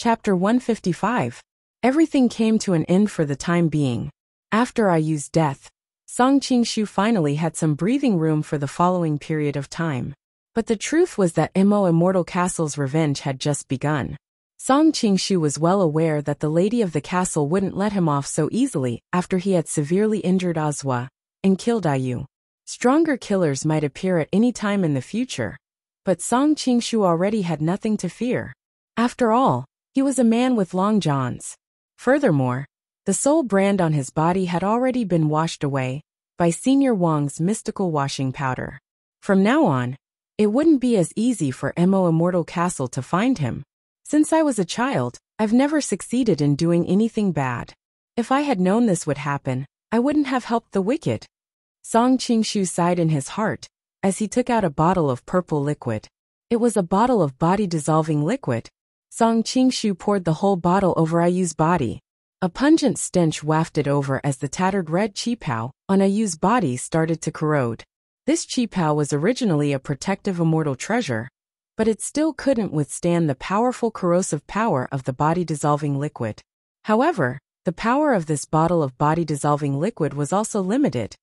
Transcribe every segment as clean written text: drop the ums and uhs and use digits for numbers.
Chapter 155. Everything came to an end for the time being. After Ayu's death, Song Qingshu finally had some breathing room for the following period of time. But the truth was that Mo Immortal Castle's revenge had just begun. Song Qingshu was well aware that the lady of the castle wouldn't let him off so easily after he had severely injured Azwa and killed Ayu. Stronger killers might appear at any time in the future, but Song Qingshu already had nothing to fear. After all, he was a man with long johns. Furthermore, the soul brand on his body had already been washed away by Senior Wang's mystical washing powder. From now on, it wouldn't be as easy for Mo Immortal Castle to find him. Since I was a child, I've never succeeded in doing anything bad. If I had known this would happen, I wouldn't have helped the wicked. Song Qingshu sighed in his heart as he took out a bottle of purple liquid. It was a bottle of body-dissolving liquid. Song Qingshu poured the whole bottle over Ayu's body. A pungent stench wafted over as the tattered red qipao on Ayu's body started to corrode. This qipao was originally a protective immortal treasure, but it still couldn't withstand the powerful corrosive power of the body-dissolving liquid. However, the power of this bottle of body-dissolving liquid was also limited.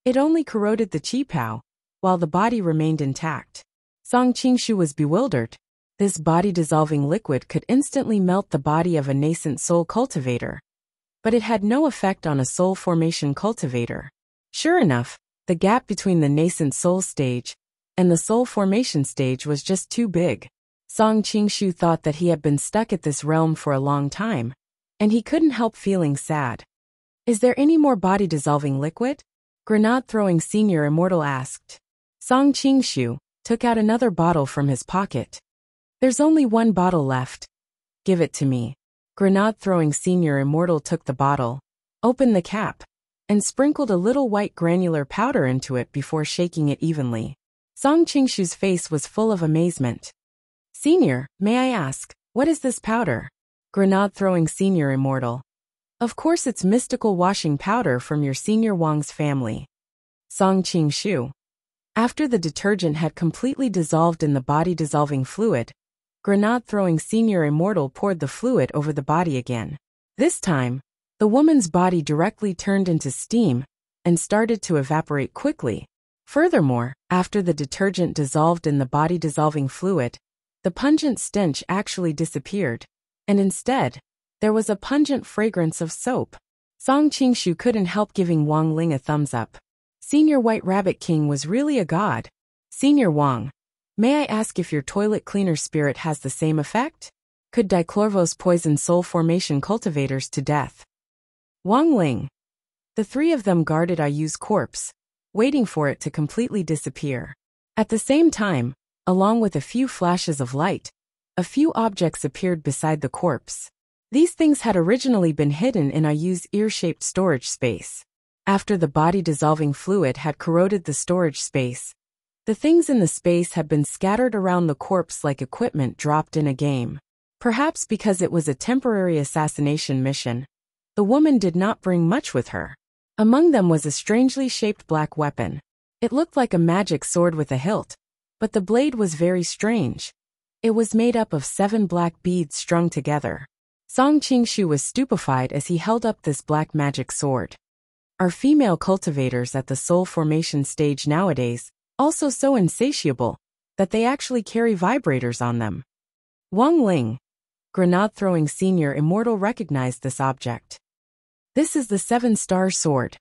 It only corroded the qipao, while the body remained intact. Song Qingshu was bewildered. This body-dissolving liquid could instantly melt the body of a nascent soul cultivator, but it had no effect on a soul formation cultivator. Sure enough, the gap between the nascent soul stage and the soul formation stage was just too big. Song Qingshu thought that he had been stuck at this realm for a long time, and he couldn't help feeling sad. Is there any more body-dissolving liquid? Grenade-throwing Senior Immortal asked. Song Qingshu took out another bottle from his pocket. There's only one bottle left. Give it to me. Grenade-throwing Senior Immortal took the bottle, opened the cap, and sprinkled a little white granular powder into it before shaking it evenly. Song Qingshu's face was full of amazement. Senior, may I ask, what is this powder? Grenade-throwing Senior Immortal. Of course it's mystical washing powder from your Senior Wang's family. Song Qingshu. After the detergent had completely dissolved in the body-dissolving fluid, Grenade-throwing Senior Immortal poured the fluid over the body again. This time, the woman's body directly turned into steam and started to evaporate quickly. Furthermore, after the detergent dissolved in the body-dissolving fluid, the pungent stench actually disappeared, and instead, there was a pungent fragrance of soap. Song Qingshu couldn't help giving Wang Ling a thumbs up. Senior White Rabbit King was really a god. Senior Wang, may I ask if your toilet cleaner spirit has the same effect? Could dichlorvos poison soul formation cultivators to death? Wang Ling. The three of them guarded Ayu's corpse, waiting for it to completely disappear. At the same time, along with a few flashes of light, a few objects appeared beside the corpse. These things had originally been hidden in Ayu's ear-shaped storage space. After the body-dissolving fluid had corroded the storage space, the things in the space had been scattered around the corpse like equipment dropped in a game. Perhaps because it was a temporary assassination mission, the woman did not bring much with her. Among them was a strangely shaped black weapon. It looked like a magic sword with a hilt, but the blade was very strange. It was made up of 7 black beads strung together. Song Qingshu was stupefied as he held up this black magic sword. Are female cultivators at the soul formation stage nowadays also so insatiable that they actually carry vibrators on them? Wang Ling, Grenade-throwing Senior Immortal, recognized this object. This is the 7-star sword.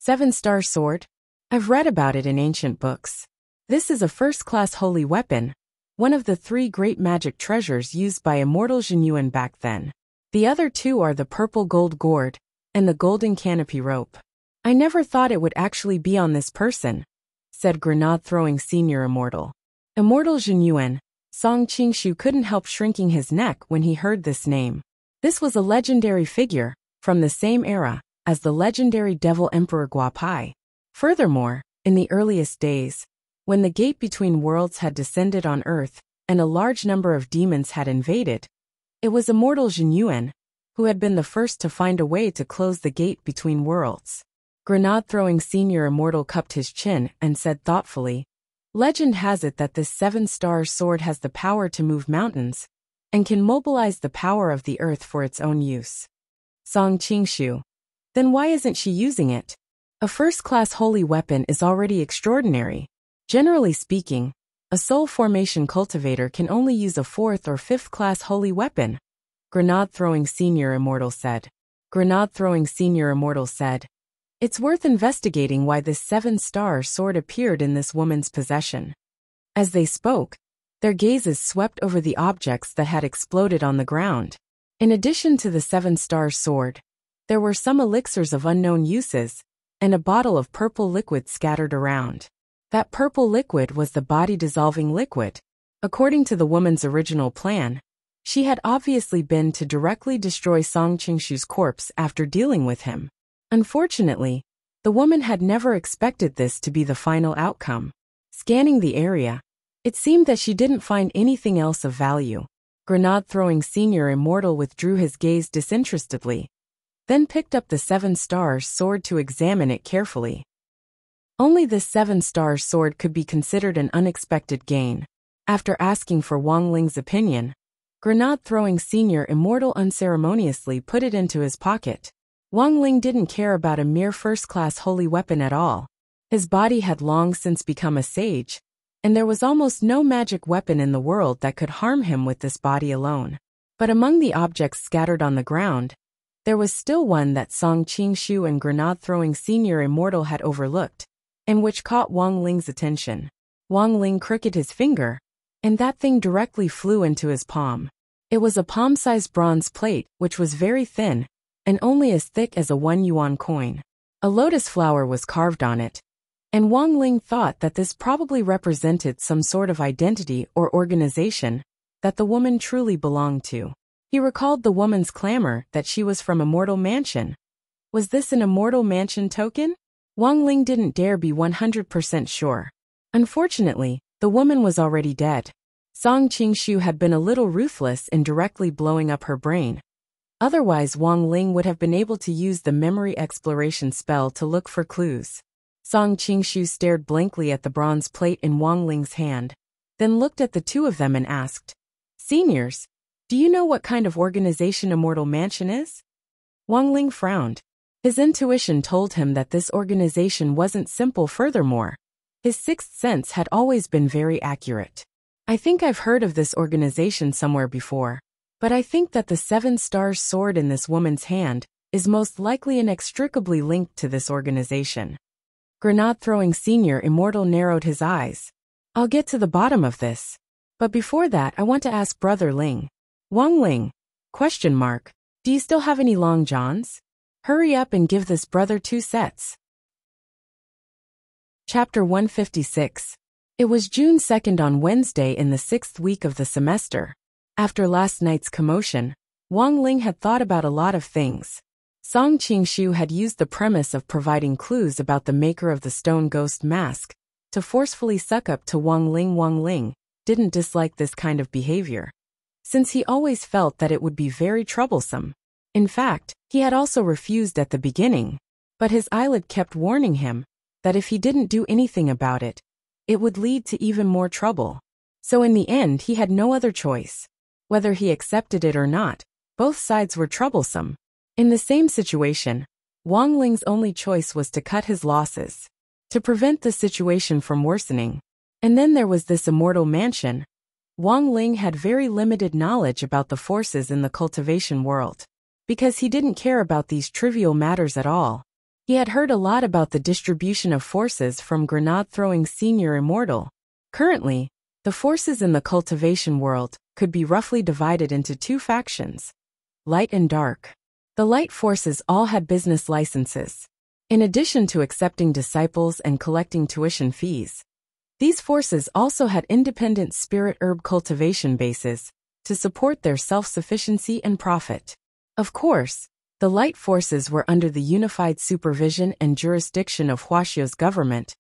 7-star sword? I've read about it in ancient books. This is a first-class holy weapon, one of the 3 great magic treasures used by immortal Zhenyuan back then. The other 2 are the purple gold gourd and the golden canopy rope. I never thought it would actually be on this person, said Grenade-throwing Senior Immortal. Immortal Zhenyuan. Song Qingshu couldn't help shrinking his neck when he heard this name. This was a legendary figure from the same era as the legendary Devil Emperor Guapai. Furthermore, in the earliest days, when the gate between worlds had descended on Earth and a large number of demons had invaded, it was Immortal Zhenyuan who had been the first to find a way to close the gate between worlds. Grenade-throwing Senior Immortal cupped his chin and said thoughtfully, Legend has it that this 7-star sword has the power to move mountains, and can mobilize the power of the earth for its own use. Song Qingshu. Then why isn't she using it? A first-class holy weapon is already extraordinary. Generally speaking, a soul formation cultivator can only use a 4th or 5th class holy weapon, Grenade-throwing Senior Immortal said. Grenade-throwing Senior Immortal said, "It's worth investigating why this 7-star sword appeared in this woman's possession." As they spoke, their gazes swept over the objects that had exploded on the ground. In addition to the 7-star sword, there were some elixirs of unknown uses, and a bottle of purple liquid scattered around. That purple liquid was the body-dissolving liquid. According to the woman's original plan, she had obviously been to directly destroy Song Qingshu's corpse after dealing with him. Unfortunately, the woman had never expected this to be the final outcome. Scanning the area, it seemed that she didn't find anything else of value. Grenade-throwing Senior Immortal withdrew his gaze disinterestedly, then picked up the 7-star sword to examine it carefully. Only this 7-star sword could be considered an unexpected gain. After asking for Wang Ling's opinion, Grenade-throwing Senior Immortal unceremoniously put it into his pocket. Wang Ling didn't care about a mere first-class holy weapon at all. His body had long since become a sage, and there was almost no magic weapon in the world that could harm him with this body alone. But among the objects scattered on the ground, there was still one that Song Qingshu and Grenade-throwing Senior Immortal had overlooked, and which caught Wang Ling's attention. Wang Ling crooked his finger, and that thing directly flew into his palm. It was a palm-sized bronze plate, which was very thin, and only as thick as a 1 yuan coin. A lotus flower was carved on it, and Wang Ling thought that this probably represented some sort of identity or organization that the woman truly belonged to. He recalled the woman's clamor that she was from Immortal Mansion. Was this an Immortal Mansion token? Wang Ling didn't dare be 100% sure. Unfortunately, the woman was already dead. Song Qingshu had been a little ruthless in directly blowing up her brain. Otherwise, Wang Ling would have been able to use the memory exploration spell to look for clues. Song Qingshu stared blankly at the bronze plate in Wang Ling's hand, then looked at the two of them and asked, "Seniors, do you know what kind of organization Immortal Mansion is?" Wang Ling frowned. His intuition told him that this organization wasn't simple. Furthermore, his sixth sense had always been very accurate. "I think I've heard of this organization somewhere before, but I think that the 7-star sword in this woman's hand is most likely inextricably linked to this organization." Grenade-throwing Senior Immortal narrowed his eyes. "I'll get to the bottom of this. But before that, I want to ask Brother Ling." "Wang Ling? ? Do you still have any long johns? Hurry up and give this brother 2 sets. Chapter 156. It was June 2nd on Wednesday in the 6th week of the semester. After last night's commotion, Wang Ling had thought about a lot of things. Song Qingshu had used the premise of providing clues about the maker of the stone ghost mask to forcefully suck up to Wang Ling. Wang Ling didn't dislike this kind of behavior, since he always felt that it would be very troublesome. In fact, he had also refused at the beginning, but his eyelid kept warning him that if he didn't do anything about it, it would lead to even more trouble. So in the end, he had no other choice. Whether he accepted it or not, both sides were troublesome. In the same situation, Wang Ling's only choice was to cut his losses, to prevent the situation from worsening. And then there was this Immortal Mansion. Wang Ling had very limited knowledge about the forces in the cultivation world, because he didn't care about these trivial matters at all. He had heard a lot about the distribution of forces from Grenade-throwing Senior Immortal. Currently, the forces in the cultivation world could be roughly divided into 2 factions, light and dark. The light forces all had business licenses. In addition to accepting disciples and collecting tuition fees, these forces also had independent spirit herb cultivation bases to support their self-sufficiency and profit. Of course, the light forces were under the unified supervision and jurisdiction of Huaxia's government,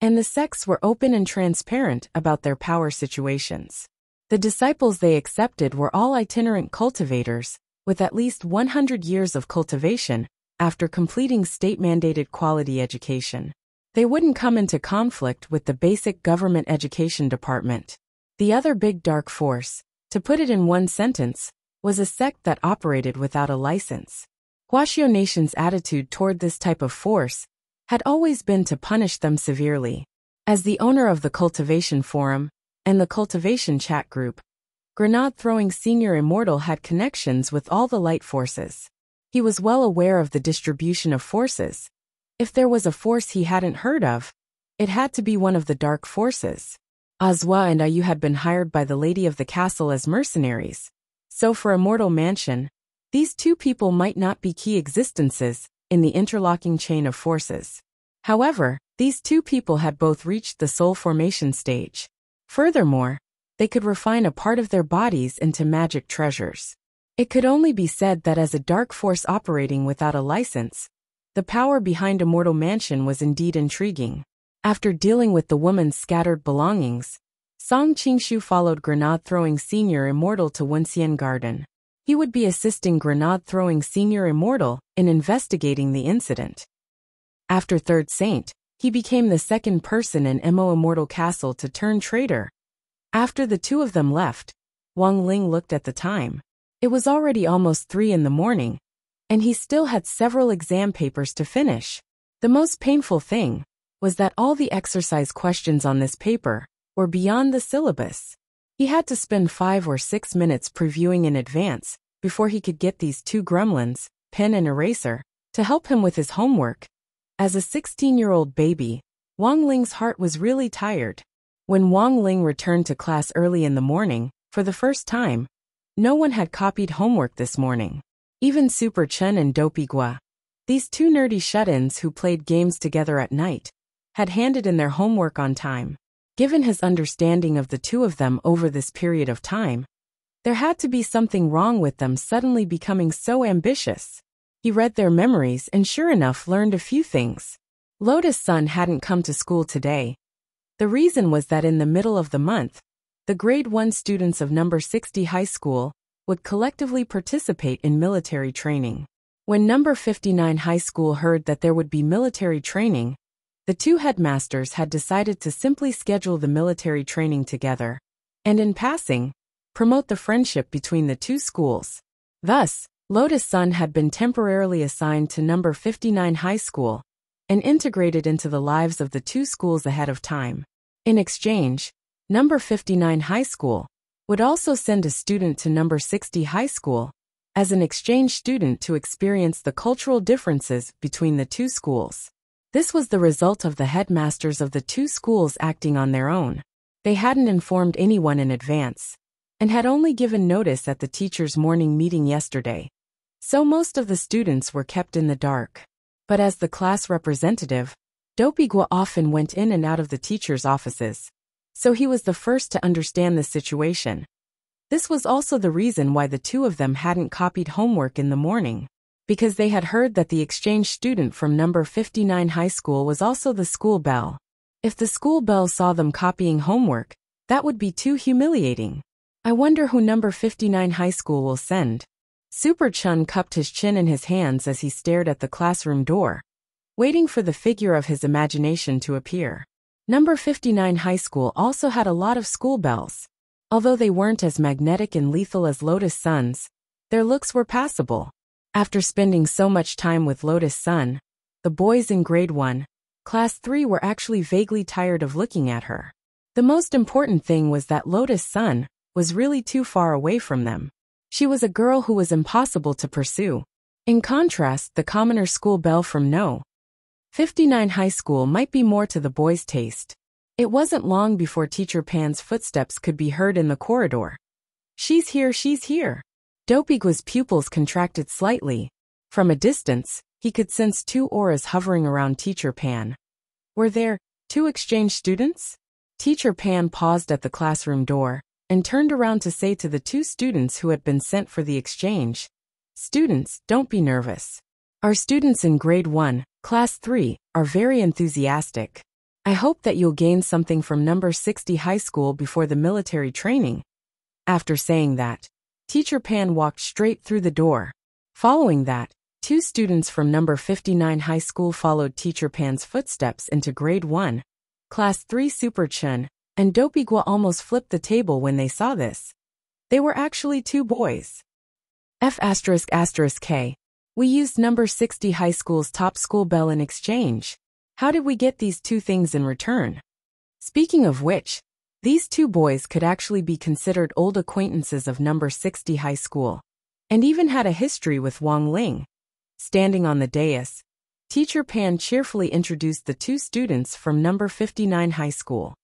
and the sects were open and transparent about their power situations. The disciples they accepted were all itinerant cultivators, with at least 100 years of cultivation after completing state-mandated quality education. They wouldn't come into conflict with the basic government education department. The other big dark force, To put it in one sentence, was a sect that operated without a license. Guaxiao Nation's attitude toward this type of force had always been to punish them severely. As the owner of the Cultivation Forum and the Cultivation Chat Group, Grenade-throwing Senior Immortal had connections with all the light forces. He was well aware of the distribution of forces. If there was a force he hadn't heard of, it had to be one of the dark forces. Azwa and Ayu had been hired by the lady of the castle as mercenaries. So for Immortal Mansion, these two people might not be key existences in the interlocking chain of forces. However, these two people had both reached the soul formation stage. Furthermore, they could refine a part of their bodies into magic treasures. It could only be said that as a dark force operating without a license, the power behind Immortal Mansion was indeed intriguing. After dealing with the woman's scattered belongings, Song Qingshu followed Grenade-throwing Senior Immortal to Wenxian Garden. He would be assisting Grenade-throwing Senior Immortal in investigating the incident. After Third Saint, he became the second person in Mo Immortal Castle to turn traitor. After the two of them left, Wang Ling looked at the time. It was already almost 3 in the morning, and he still had several exam papers to finish. The most painful thing was that all the exercise questions on this paper were beyond the syllabus. He had to spend 5 or 6 minutes previewing in advance before he could get these two gremlins, pen and eraser, to help him with his homework. As a 16-year-old baby, Wang Ling's heart was really tired. When Wang Ling returned to class early in the morning, for the first time, no one had copied homework this morning. Even Super Chen and Dopey Gua, these two nerdy shut-ins who played games together at night, had handed in their homework on time. Given his understanding of the two of them over this period of time, there had to be something wrong with them suddenly becoming so ambitious. He read their memories and sure enough learned a few things. Lotus Sun hadn't come to school today. The reason was that in the middle of the month, the grade 1 students of number 60 high school would collectively participate in military training. When number 59 high school heard that there would be military training, the two headmasters had decided to simply schedule the military training together, and in passing, promote the friendship between the two schools. Thus, Lotus Sun had been temporarily assigned to number 59 high school and integrated into the lives of the two schools ahead of time. In exchange, number 59 high school would also send a student to number 60 high school as an exchange student to experience the cultural differences between the two schools. This was the result of the headmasters of the two schools acting on their own. They hadn't informed anyone in advance, and had only given notice at the teachers' morning meeting yesterday. So most of the students were kept in the dark. But as the class representative, Dopey Gua often went in and out of the teachers' offices, so he was the first to understand the situation. This was also the reason why the two of them hadn't copied homework in the morning, because they had heard that the exchange student from number 59 high school was also the school belle. If the school belle saw them copying homework, that would be too humiliating. I wonder who number 59 high school will send. Super Chun cupped his chin in his hands as he stared at the classroom door, waiting for the figure of his imagination to appear. Number 59 high school also had a lot of school bells. Although they weren't as magnetic and lethal as Lotus Sun's, their looks were passable. After spending so much time with Lotus Sun, the boys in grade 1, class 3 were actually vaguely tired of looking at her. The most important thing was that Lotus Sun was really too far away from them. She was a girl who was impossible to pursue. In contrast, the commoner school belle from No. 59 high school might be more to the boys' taste. It wasn't long before Teacher Pan's footsteps could be heard in the corridor. She's here, she's here. Dopey Gua's pupils contracted slightly. From a distance, he could sense two auras hovering around Teacher Pan. Were there 2 exchange students? Teacher Pan paused at the classroom door and turned around to say to the 2 students who had been sent for the exchange, "Students, don't be nervous. Our students in grade 1, class 3, are very enthusiastic. I hope that you'll gain something from number 60 high school before the military training." After saying that, Teacher Pan walked straight through the door. Following that, 2 students from number 59 high school followed Teacher Pan's footsteps into grade 1, class 3. Super Chun and Dopey Gua almost flipped the table when they saw this. They were actually two boys. F***K. We used number 60 high school's top school bell in exchange. How did we get these two things in return? Speaking of which, these two boys could actually be considered old acquaintances of number 60 high school, and even had a history with Wang Ling. Standing on the dais, Teacher Pan cheerfully introduced the two students from number 59 high school.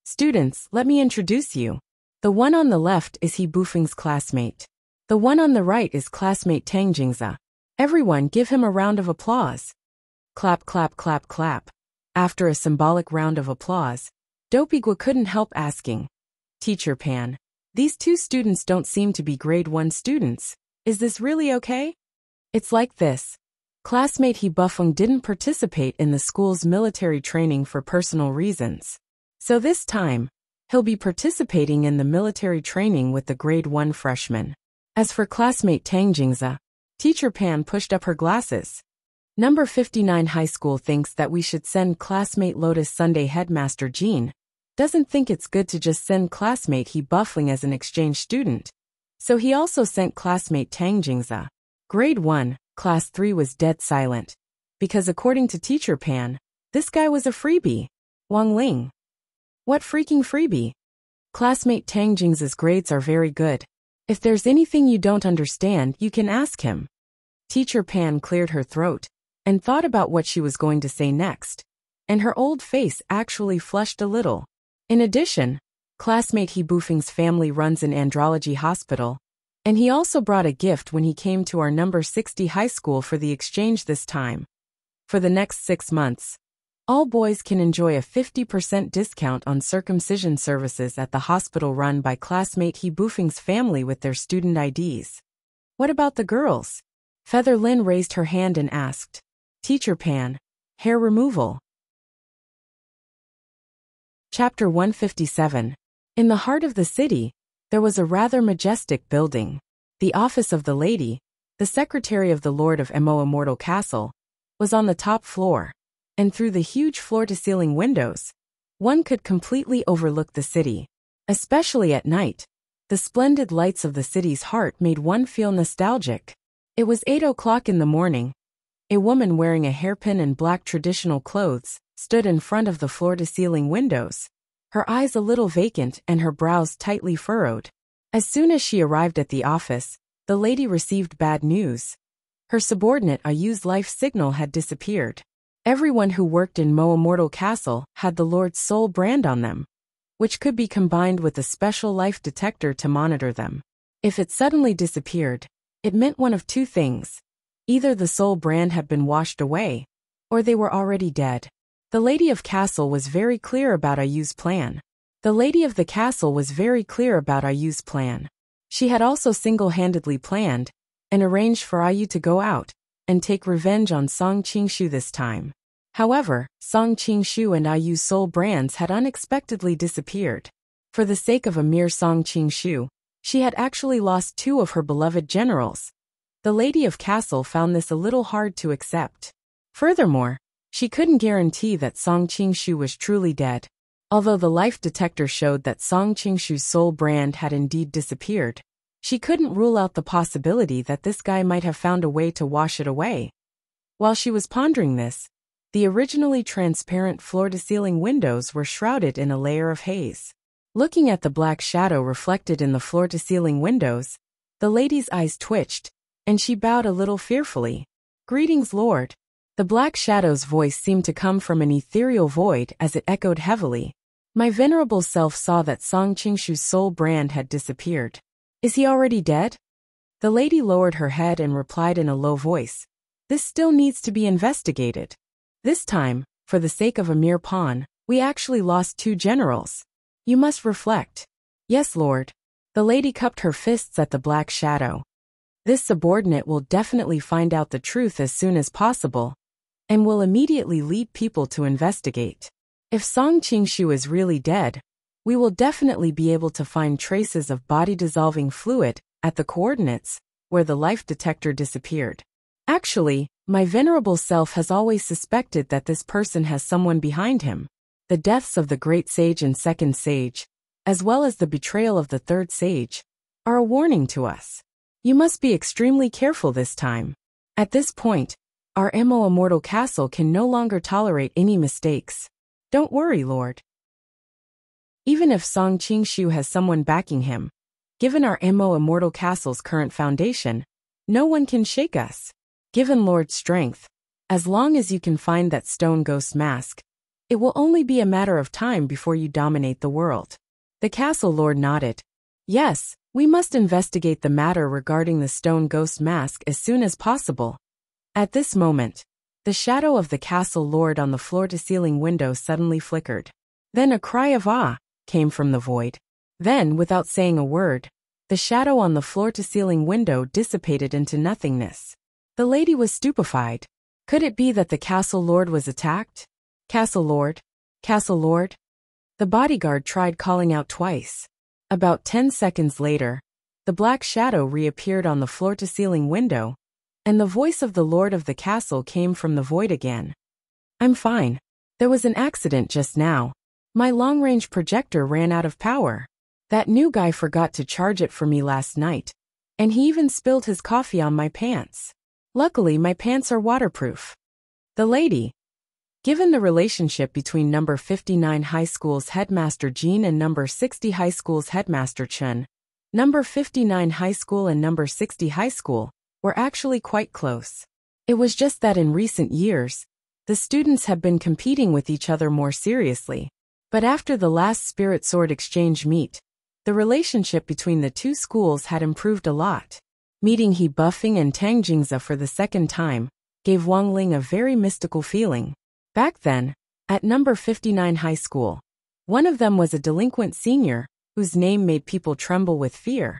Students, let me introduce you. The one on the left is He Bufeng's classmate. The one on the right is classmate Tang Jingza. Everyone give him a round of applause. Clap, clap, clap, clap. After a symbolic round of applause, Dopigwa couldn't help asking, Teacher Pan, these two students don't seem to be grade 1 students. Is this really okay? It's like this. Classmate He Bufeng didn't participate in the school's military training for personal reasons. So this time, he'll be participating in the military training with the grade 1 freshmen. As for classmate Tang Jingza, Teacher Pan pushed up her glasses. Number 59 high school thinks that we should send classmate Lotus Sunday headmaster Jean. Doesn't think it's good to just send classmate He Bufeng as an exchange student. So he also sent classmate Tang Jingza. Grade 1, class 3 was dead silent. Because according to Teacher Pan, this guy was a freebie. Wang Ling. What freaking freebie? Classmate Tang Jingza's grades are very good. If there's anything you don't understand, you can ask him. Teacher Pan cleared her throat and thought about what she was going to say next, and her old face actually flushed a little. In addition, classmate He Bufeng's family runs an andrology hospital, and he also brought a gift when he came to our number 60 high school for the exchange this time. For the next 6 months, all boys can enjoy a 50% discount on circumcision services at the hospital run by classmate He Bufeng's family with their student IDs. What about the girls? Feather Lin raised her hand and asked. Teacher Pan, hair removal. Chapter 157. In the heart of the city, there was a rather majestic building. The office of the lady, the secretary of the Lord of Mo Immortal Castle, was on the top floor, and through the huge floor-to-ceiling windows, one could completely overlook the city. Especially at night, the splendid lights of the city's heart made one feel nostalgic. It was 8 o'clock in the morning. A woman wearing a hairpin and black traditional clothes stood in front of the floor-to-ceiling windows, her eyes a little vacant and her brows tightly furrowed. As soon as she arrived at the office, the lady received bad news. Her subordinate Ayu's life signal had disappeared. Everyone who worked in Mo Immortal Castle had the Lord's soul brand on them, which could be combined with a special life detector to monitor them. If it suddenly disappeared, it meant one of two things. Either the soul brand had been washed away, or they were already dead. The Lady of Castle was very clear about Ayu's plan. She had also single-handedly planned and arranged for Ayu to go out and take revenge on Song Qingshu this time. However, Song Qingshu and Ayu's soul brands had unexpectedly disappeared. For the sake of a mere Song Qingshu, she had actually lost 2 of her beloved generals. The Lady of Castle found this a little hard to accept. Furthermore, she couldn't guarantee that Song Qingshu was truly dead. Although the life detector showed that Song Qingshu's soul brand had indeed disappeared, she couldn't rule out the possibility that this guy might have found a way to wash it away. While she was pondering this, the originally transparent floor-to-ceiling windows were shrouded in a layer of haze. Looking at the black shadow reflected in the floor-to-ceiling windows, the lady's eyes twitched, and she bowed a little fearfully. Greetings, Lord. The black shadow's voice seemed to come from an ethereal void as it echoed heavily. My venerable self saw that Song Qingshu's soul brand had disappeared. Is he already dead? The lady lowered her head and replied in a low voice. This still needs to be investigated. This time, for the sake of a mere pawn, we actually lost 2 generals. You must reflect. Yes, Lord. The lady cupped her fists at the black shadow. This subordinate will definitely find out the truth as soon as possible, and will immediately lead people to investigate. If Song Qingshu is really dead, we will definitely be able to find traces of body-dissolving fluid at the coordinates where the life detector disappeared. Actually, my venerable self has always suspected that this person has someone behind him. The deaths of the great sage and second sage, as well as the betrayal of the third sage, are a warning to us. You must be extremely careful this time. At this point, our immortal castle can no longer tolerate any mistakes. Don't worry, Lord. Even if Song Qingshu has someone backing him, given our immortal castle's current foundation, no one can shake us. Given Lord's strength, as long as you can find that stone ghost mask, it will only be a matter of time before you dominate the world. The castle lord nodded. Yes, we must investigate the matter regarding the stone ghost mask as soon as possible. At this moment, the shadow of the castle lord on the floor-to-ceiling window suddenly flickered. Then a cry of awe came from the void. Then, without saying a word, the shadow on the floor-to-ceiling window dissipated into nothingness. The lady was stupefied. Could it be that the castle lord was attacked? Castle lord? Castle lord? The bodyguard tried calling out twice. About 10 seconds later, the black shadow reappeared on the floor-to-ceiling window, and the voice of the lord of the castle came from the void again. I'm fine. There was an accident just now. My long-range projector ran out of power. That new guy forgot to charge it for me last night, and he even spilled his coffee on my pants. Luckily, my pants are waterproof. The lady. Given the relationship between number 59 High School's headmaster Jean and number 60 High School's headmaster Chen, number 59 High School and number 60 High School were actually quite close. It was just that in recent years, the students have been competing with each other more seriously. But after the last Spirit Sword exchange meet, the relationship between the two schools had improved a lot. Meeting He Buffing and Tang Jingze for the second time gave Wang Ling a very mystical feeling. Back then, at number 59 High School, one of them was a delinquent senior whose name made people tremble with fear,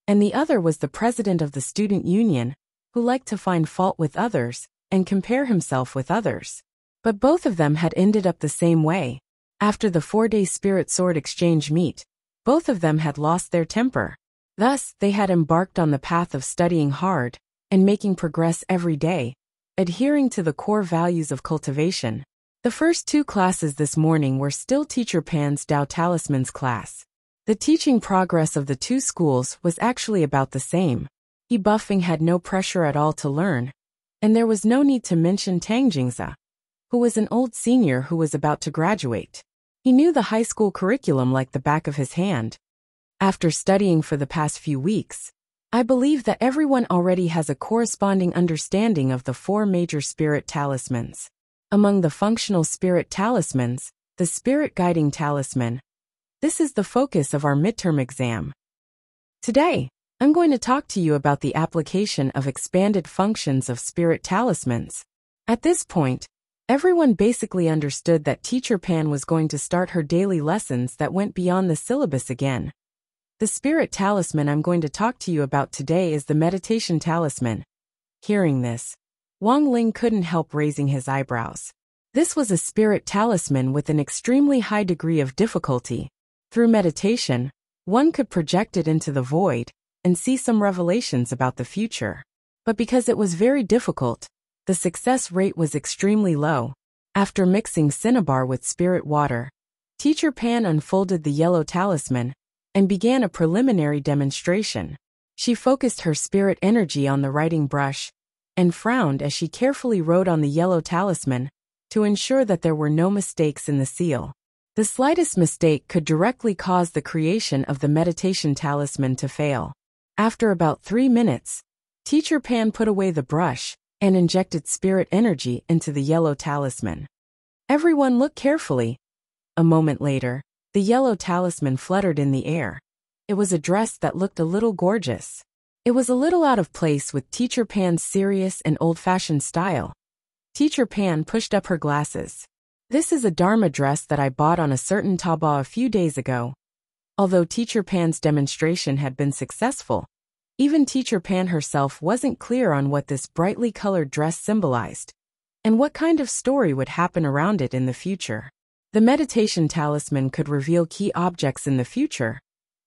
and the other was the president of the student union who liked to find fault with others and compare himself with others. But both of them had ended up the same way. After the 4-day Spirit Sword exchange meet, both of them had lost their temper. Thus, they had embarked on the path of studying hard and making progress every day, adhering to the core values of cultivation. The first 2 classes this morning were still Teacher Pan's Tao Talismans class. The teaching progress of the two schools was actually about the same. He Buffing had no pressure at all to learn, and there was no need to mention Tang Jingze, who was an old senior who was about to graduate. He knew the high school curriculum like the back of his hand. After studying for the past few weeks, I believe that everyone already has a corresponding understanding of the 4 major spirit talismans. Among the functional spirit talismans, the spirit guiding talisman. This is the focus of our midterm exam. Today, I'm going to talk to you about the application of expanded functions of spirit talismans. At this point, everyone basically understood that Teacher Pan was going to start her daily lessons that went beyond the syllabus again. The spirit talisman I'm going to talk to you about today is the meditation talisman. Hearing this, Wang Ling couldn't help raising his eyebrows. This was a spirit talisman with an extremely high degree of difficulty. Through meditation, one could project it into the void and see some revelations about the future. But because it was very difficult, the success rate was extremely low. After mixing cinnabar with spirit water, Teacher Pan unfolded the yellow talisman and began a preliminary demonstration. She focused her spirit energy on the writing brush and frowned as she carefully wrote on the yellow talisman to ensure that there were no mistakes in the seal. The slightest mistake could directly cause the creation of the meditation talisman to fail. After about 3 minutes, Teacher Pan put away the brush and injected spirit energy into the yellow talisman. Everyone looked carefully. A moment later, the yellow talisman fluttered in the air. It was a dress that looked a little gorgeous. It was a little out of place with Teacher Pan's serious and old-fashioned style. Teacher Pan pushed up her glasses. This is a Dharma dress that I bought on a certain Taobao a few days ago. Although Teacher Pan's demonstration had been successful, even Teacher Pan herself wasn't clear on what this brightly colored dress symbolized, and what kind of story would happen around it in the future. The meditation talisman could reveal key objects in the future,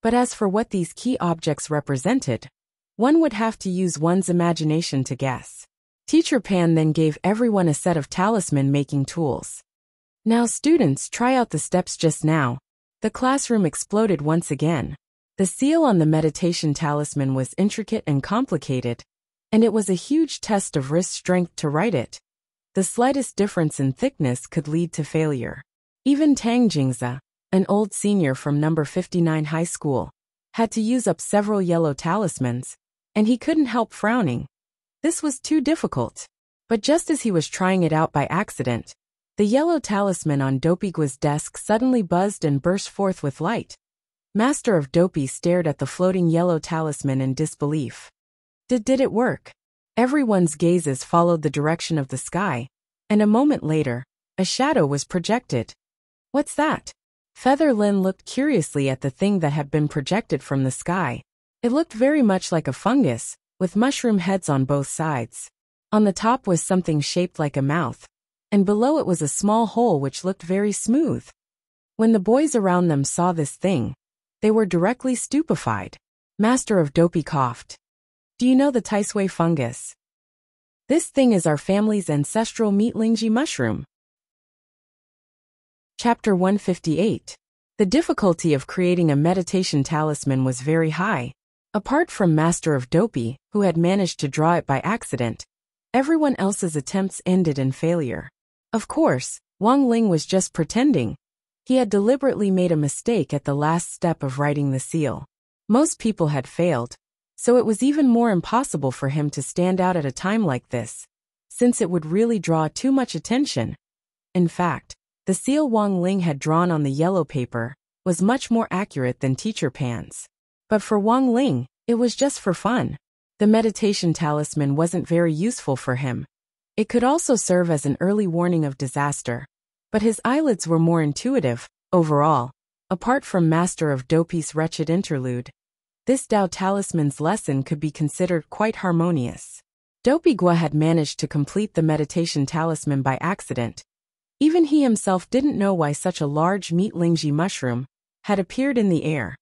but as for what these key objects represented, one would have to use one's imagination to guess. Teacher Pan then gave everyone a set of talisman-making tools. Now students, try out the steps just now. The classroom exploded once again. The seal on the meditation talisman was intricate and complicated, and it was a huge test of wrist strength to write it. The slightest difference in thickness could lead to failure. Even Tang Jingze, an old senior from number 59 high school, had to use up several yellow talismans, and he couldn't help frowning. This was too difficult. But just as he was trying it out by accident, the yellow talisman on Dopigua's desk suddenly buzzed and burst forth with light. Master of Dopey stared at the floating yellow talisman in disbelief. Did it work? Everyone's gazes followed the direction of the sky, and a moment later, a shadow was projected. What's that? Feather Lin looked curiously at the thing that had been projected from the sky. It looked very much like a fungus, with mushroom heads on both sides. On the top was something shaped like a mouth, and below it was a small hole which looked very smooth. When the boys around them saw this thing, they were directly stupefied. Master of Dopey coughed. Do you know the Taisui fungus? This thing is our family's ancestral meatlingji mushroom. Chapter 158. The difficulty of creating a meditation talisman was very high. Apart from Master of Dopey, who had managed to draw it by accident, everyone else's attempts ended in failure. Of course, Wang Ling was just pretending. He had deliberately made a mistake at the last step of writing the seal. Most people had failed, so it was even more impossible for him to stand out at a time like this, since it would really draw too much attention. In fact, the seal Wang Ling had drawn on the yellow paper was much more accurate than Teacher Pan's. But for Wang Ling, it was just for fun. The meditation talisman wasn't very useful for him. It could also serve as an early warning of disaster. But his eyelids were more intuitive. Overall, apart from Master of Dopey's wretched interlude, this Tao talisman's lesson could be considered quite harmonious. Dopigua had managed to complete the meditation talisman by accident. Even he himself didn't know why such a large meatlingji mushroom had appeared in the air.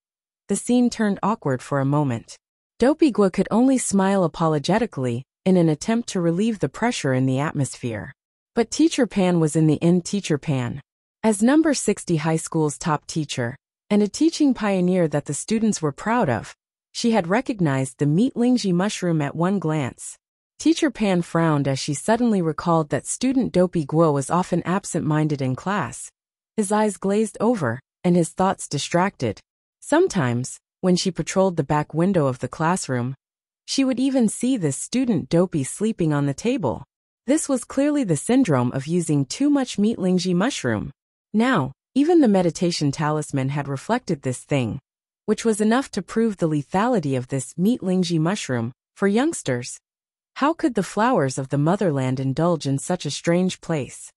The scene turned awkward for a moment. Dopigua could only smile apologetically in an attempt to relieve the pressure in the atmosphere. But Teacher Pan was in the end. Teacher Pan, as number 60 high school's top teacher, and a teaching pioneer that the students were proud of, she had recognized the meatlingji mushroom at one glance. Teacher Pan frowned as she suddenly recalled that student Dopigua was often absent-minded in class. His eyes glazed over, and his thoughts distracted. Sometimes, when she patrolled the back window of the classroom, she would even see this student Dopey sleeping on the table. This was clearly the syndrome of using too much meatlingji mushroom. Now, even the meditation talisman had reflected this thing, which was enough to prove the lethality of this meatlingji mushroom for youngsters. How could the flowers of the motherland indulge in such a strange place?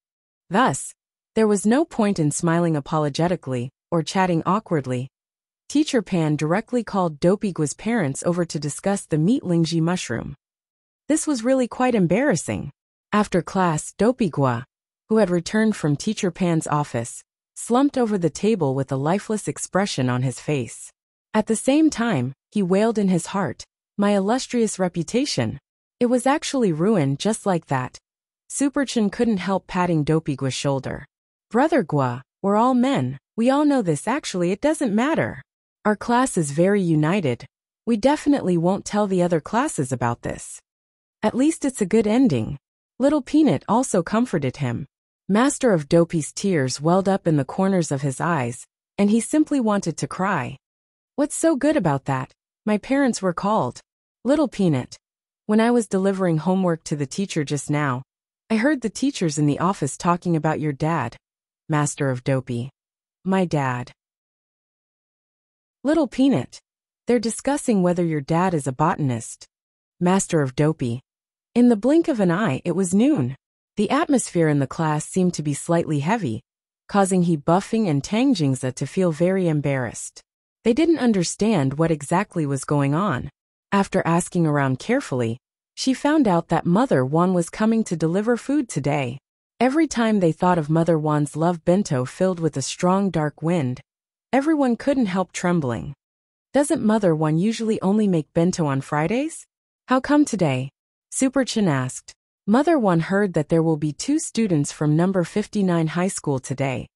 Thus, there was no point in smiling apologetically or chatting awkwardly. Teacher Pan directly called Dopigua's parents over to discuss the meatlingji mushroom. This was really quite embarrassing. After class, Dopigua, who had returned from Teacher Pan's office, slumped over the table with a lifeless expression on his face. At the same time, he wailed in his heart, "My illustrious reputation. It was actually ruined just like that." Superchin couldn't help patting Dopigua's shoulder. "Brother Gua, we're all men. We all know this. Actually, it doesn't matter. Our class is very united. We definitely won't tell the other classes about this. At least it's a good ending." Little Peanut also comforted him. Master of Dopey's tears welled up in the corners of his eyes, and he simply wanted to cry. "What's so good about that? My parents were called." Little Peanut, when I was delivering homework to the teacher just now, I heard the teachers in the office talking about your dad. Master of Dopey. My dad. Little Peanut, they're discussing whether your dad is a botanist. Master of Dopey. In the blink of an eye, it was noon. The atmosphere in the class seemed to be slightly heavy, causing He Buffing and Tang Jingze to feel very embarrassed. They didn't understand what exactly was going on. After asking around carefully, she found out that Mother Wan was coming to deliver food today. Every time they thought of Mother Wan's love bento filled with a strong dark wind, everyone couldn't help trembling. Doesn't Mother Wan usually only make bento on Fridays? How come today? Superchin asked. Mother Wan heard that there will be 2 students from number 59 high school today,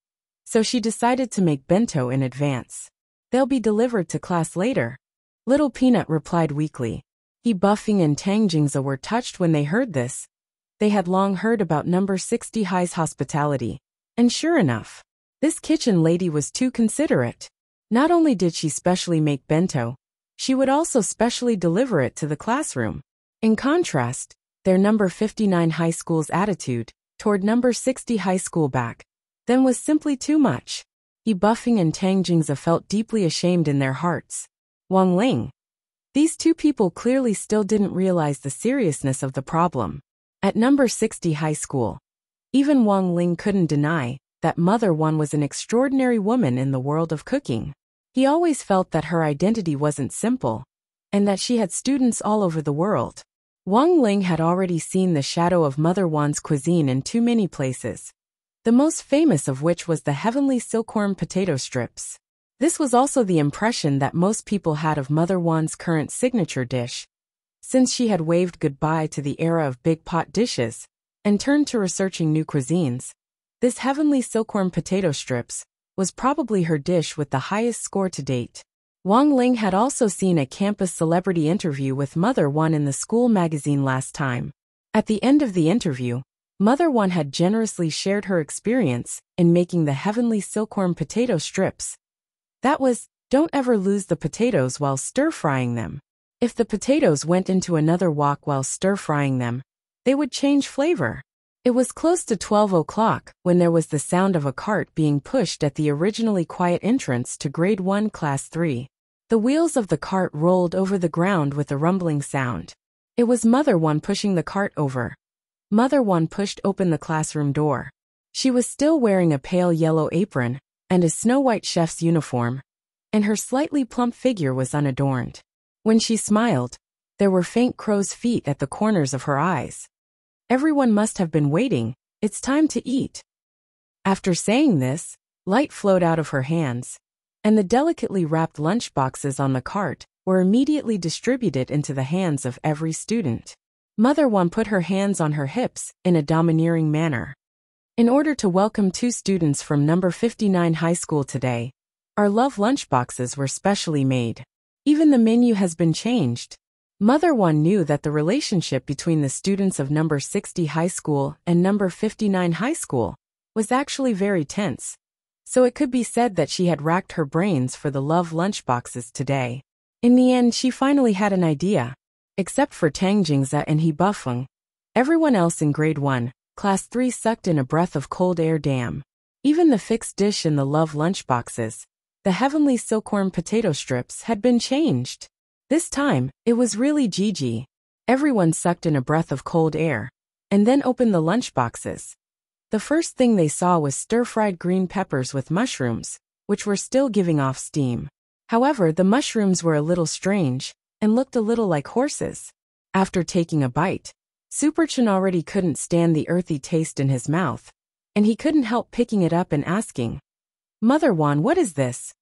so she decided to make bento in advance. They'll be delivered to class later. Little Peanut replied weakly. He Buffing and Tang Jingza were touched when they heard this. They had long heard about number 60 High's hospitality. And sure enough, this kitchen lady was too considerate. Not only did she specially make bento, she would also specially deliver it to the classroom. In contrast, their number 59 high school's attitude toward number 60 high school back then was simply too much. He Buffing and Tang Jingza felt deeply ashamed in their hearts. Wang Ling. These two people clearly still didn't realize the seriousness of the problem. At number 60 high school, even Wang Ling couldn't deny that Mother Wan was an extraordinary woman in the world of cooking. He always felt that her identity wasn't simple, and that she had students all over the world. Wang Ling had already seen the shadow of Mother Wan's cuisine in too many places, the most famous of which was the heavenly silkworm potato strips. This was also the impression that most people had of Mother Wan's current signature dish, since she had waved goodbye to the era of big pot dishes and turned to researching new cuisines. This heavenly silkworm potato strips was probably her dish with the highest score to date. Wang Ling had also seen a campus celebrity interview with Mother Wan in the school magazine last time. At the end of the interview, Mother Wan had generously shared her experience in making the heavenly silkworm potato strips. That was, don't ever lose the potatoes while stir-frying them. If the potatoes went into another wok while stir-frying them, they would change flavor. It was close to 12 o'clock when there was the sound of a cart being pushed at the originally quiet entrance to Grade 1 Class 3. The wheels of the cart rolled over the ground with a rumbling sound. It was Mother Wan pushing the cart over. Mother Wan pushed open the classroom door. She was still wearing a pale yellow apron and a snow-white chef's uniform, and her slightly plump figure was unadorned. When she smiled, there were faint crow's feet at the corners of her eyes. Everyone must have been waiting. It's time to eat. After saying this, light flowed out of her hands, and the delicately wrapped lunchboxes on the cart were immediately distributed into the hands of every student. Mother Wan put her hands on her hips in a domineering manner. In order to welcome two students from number 59 high school today, our love lunchboxes were specially made. Even the menu has been changed. Mother Wan knew that the relationship between the students of number 60 high school and number 59 high school was actually very tense, so it could be said that she had racked her brains for the love lunchboxes today. In the end, she finally had an idea. Except for Tang Jingza and He Bufeng, everyone else in Grade 1, Class 3 sucked in a breath of cold air. Damn. Even the fixed dish in the love lunchboxes, the heavenly silkworm potato strips, had been changed. This time, it was really Gigi. Everyone sucked in a breath of cold air, and then opened the lunchboxes. The first thing they saw was stir-fried green peppers with mushrooms, which were still giving off steam. However, the mushrooms were a little strange, and looked a little like horses. After taking a bite, Superchin already couldn't stand the earthy taste in his mouth, and he couldn't help picking it up and asking, "Mother Wan, what is this?"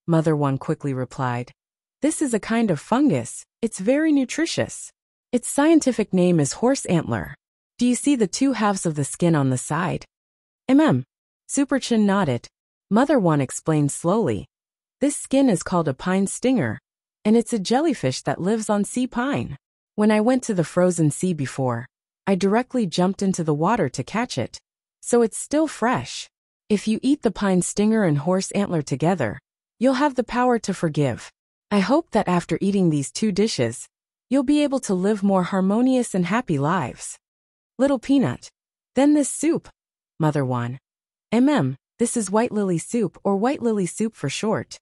Mother Wan quickly replied, "This is a kind of fungus. It's very nutritious. Its scientific name is horse antler. Do you see the two halves of the skin on the side?" Superchin nodded. Mother Wan explained slowly, "This skin is called a pine stinger, and it's a jellyfish that lives on sea pine. When I went to the frozen sea before, I directly jumped into the water to catch it, so it's still fresh. If you eat the pine stinger and horse antler together, you'll have the power to forgive. I hope that after eating these two dishes, you'll be able to live more harmonious and happy lives." Little Peanut. "Then this soup?" Mother Wan. This is white lily soup, or white lily soup for short."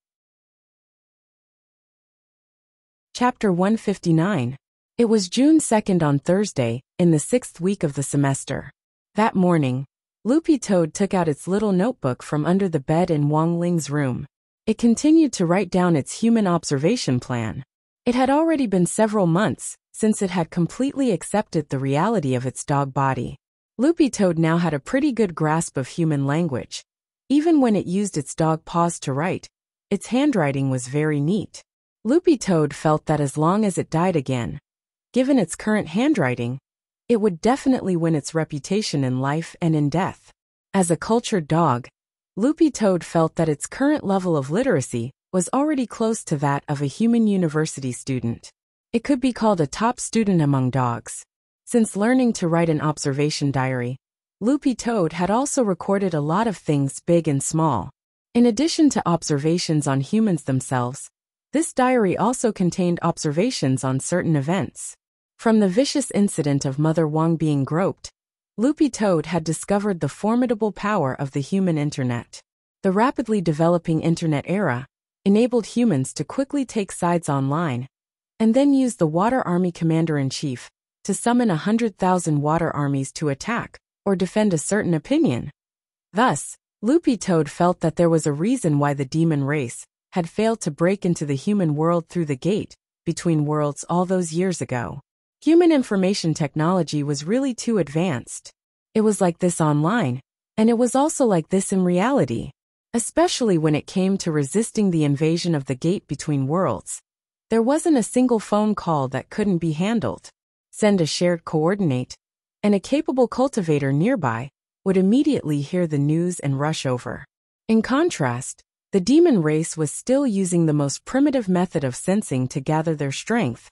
Chapter 159. It was June 2nd on Thursday, in the 6th week of the semester. That morning, Loopy Toad took out its little notebook from under the bed in Wang Ling's room. It continued to write down its human observation plan. It had already been several months since it had completely accepted the reality of its dog body. Loopy Toad now had a pretty good grasp of human language. Even when it used its dog paws to write, its handwriting was very neat. Loopy Toad felt that as long as it died again, given its current handwriting, it would definitely win its reputation in life and in death. As a cultured dog, Loopy Toad felt that its current level of literacy was already close to that of a human university student. It could be called a top student among dogs. Since learning to write an observation diary, Loopy Toad had also recorded a lot of things big and small. In addition to observations on humans themselves, this diary also contained observations on certain events. From the vicious incident of Mother Wong being groped, Loopy Toad had discovered the formidable power of the human internet. The rapidly developing internet era enabled humans to quickly take sides online, and then use the Water Army Commander-in-Chief to summon 100,000 water armies to attack or defend a certain opinion. Thus, Loopy Toad felt that there was a reason why the demon race had failed to break into the human world through the gate between worlds all those years ago. Human information technology was really too advanced. It was like this online, and it was also like this in reality, especially when it came to resisting the invasion of the gate between worlds. There wasn't a single phone call that couldn't be handled. Send a shared coordinate, and a capable cultivator nearby would immediately hear the news and rush over. In contrast, the demon race was still using the most primitive method of sensing to gather their strength,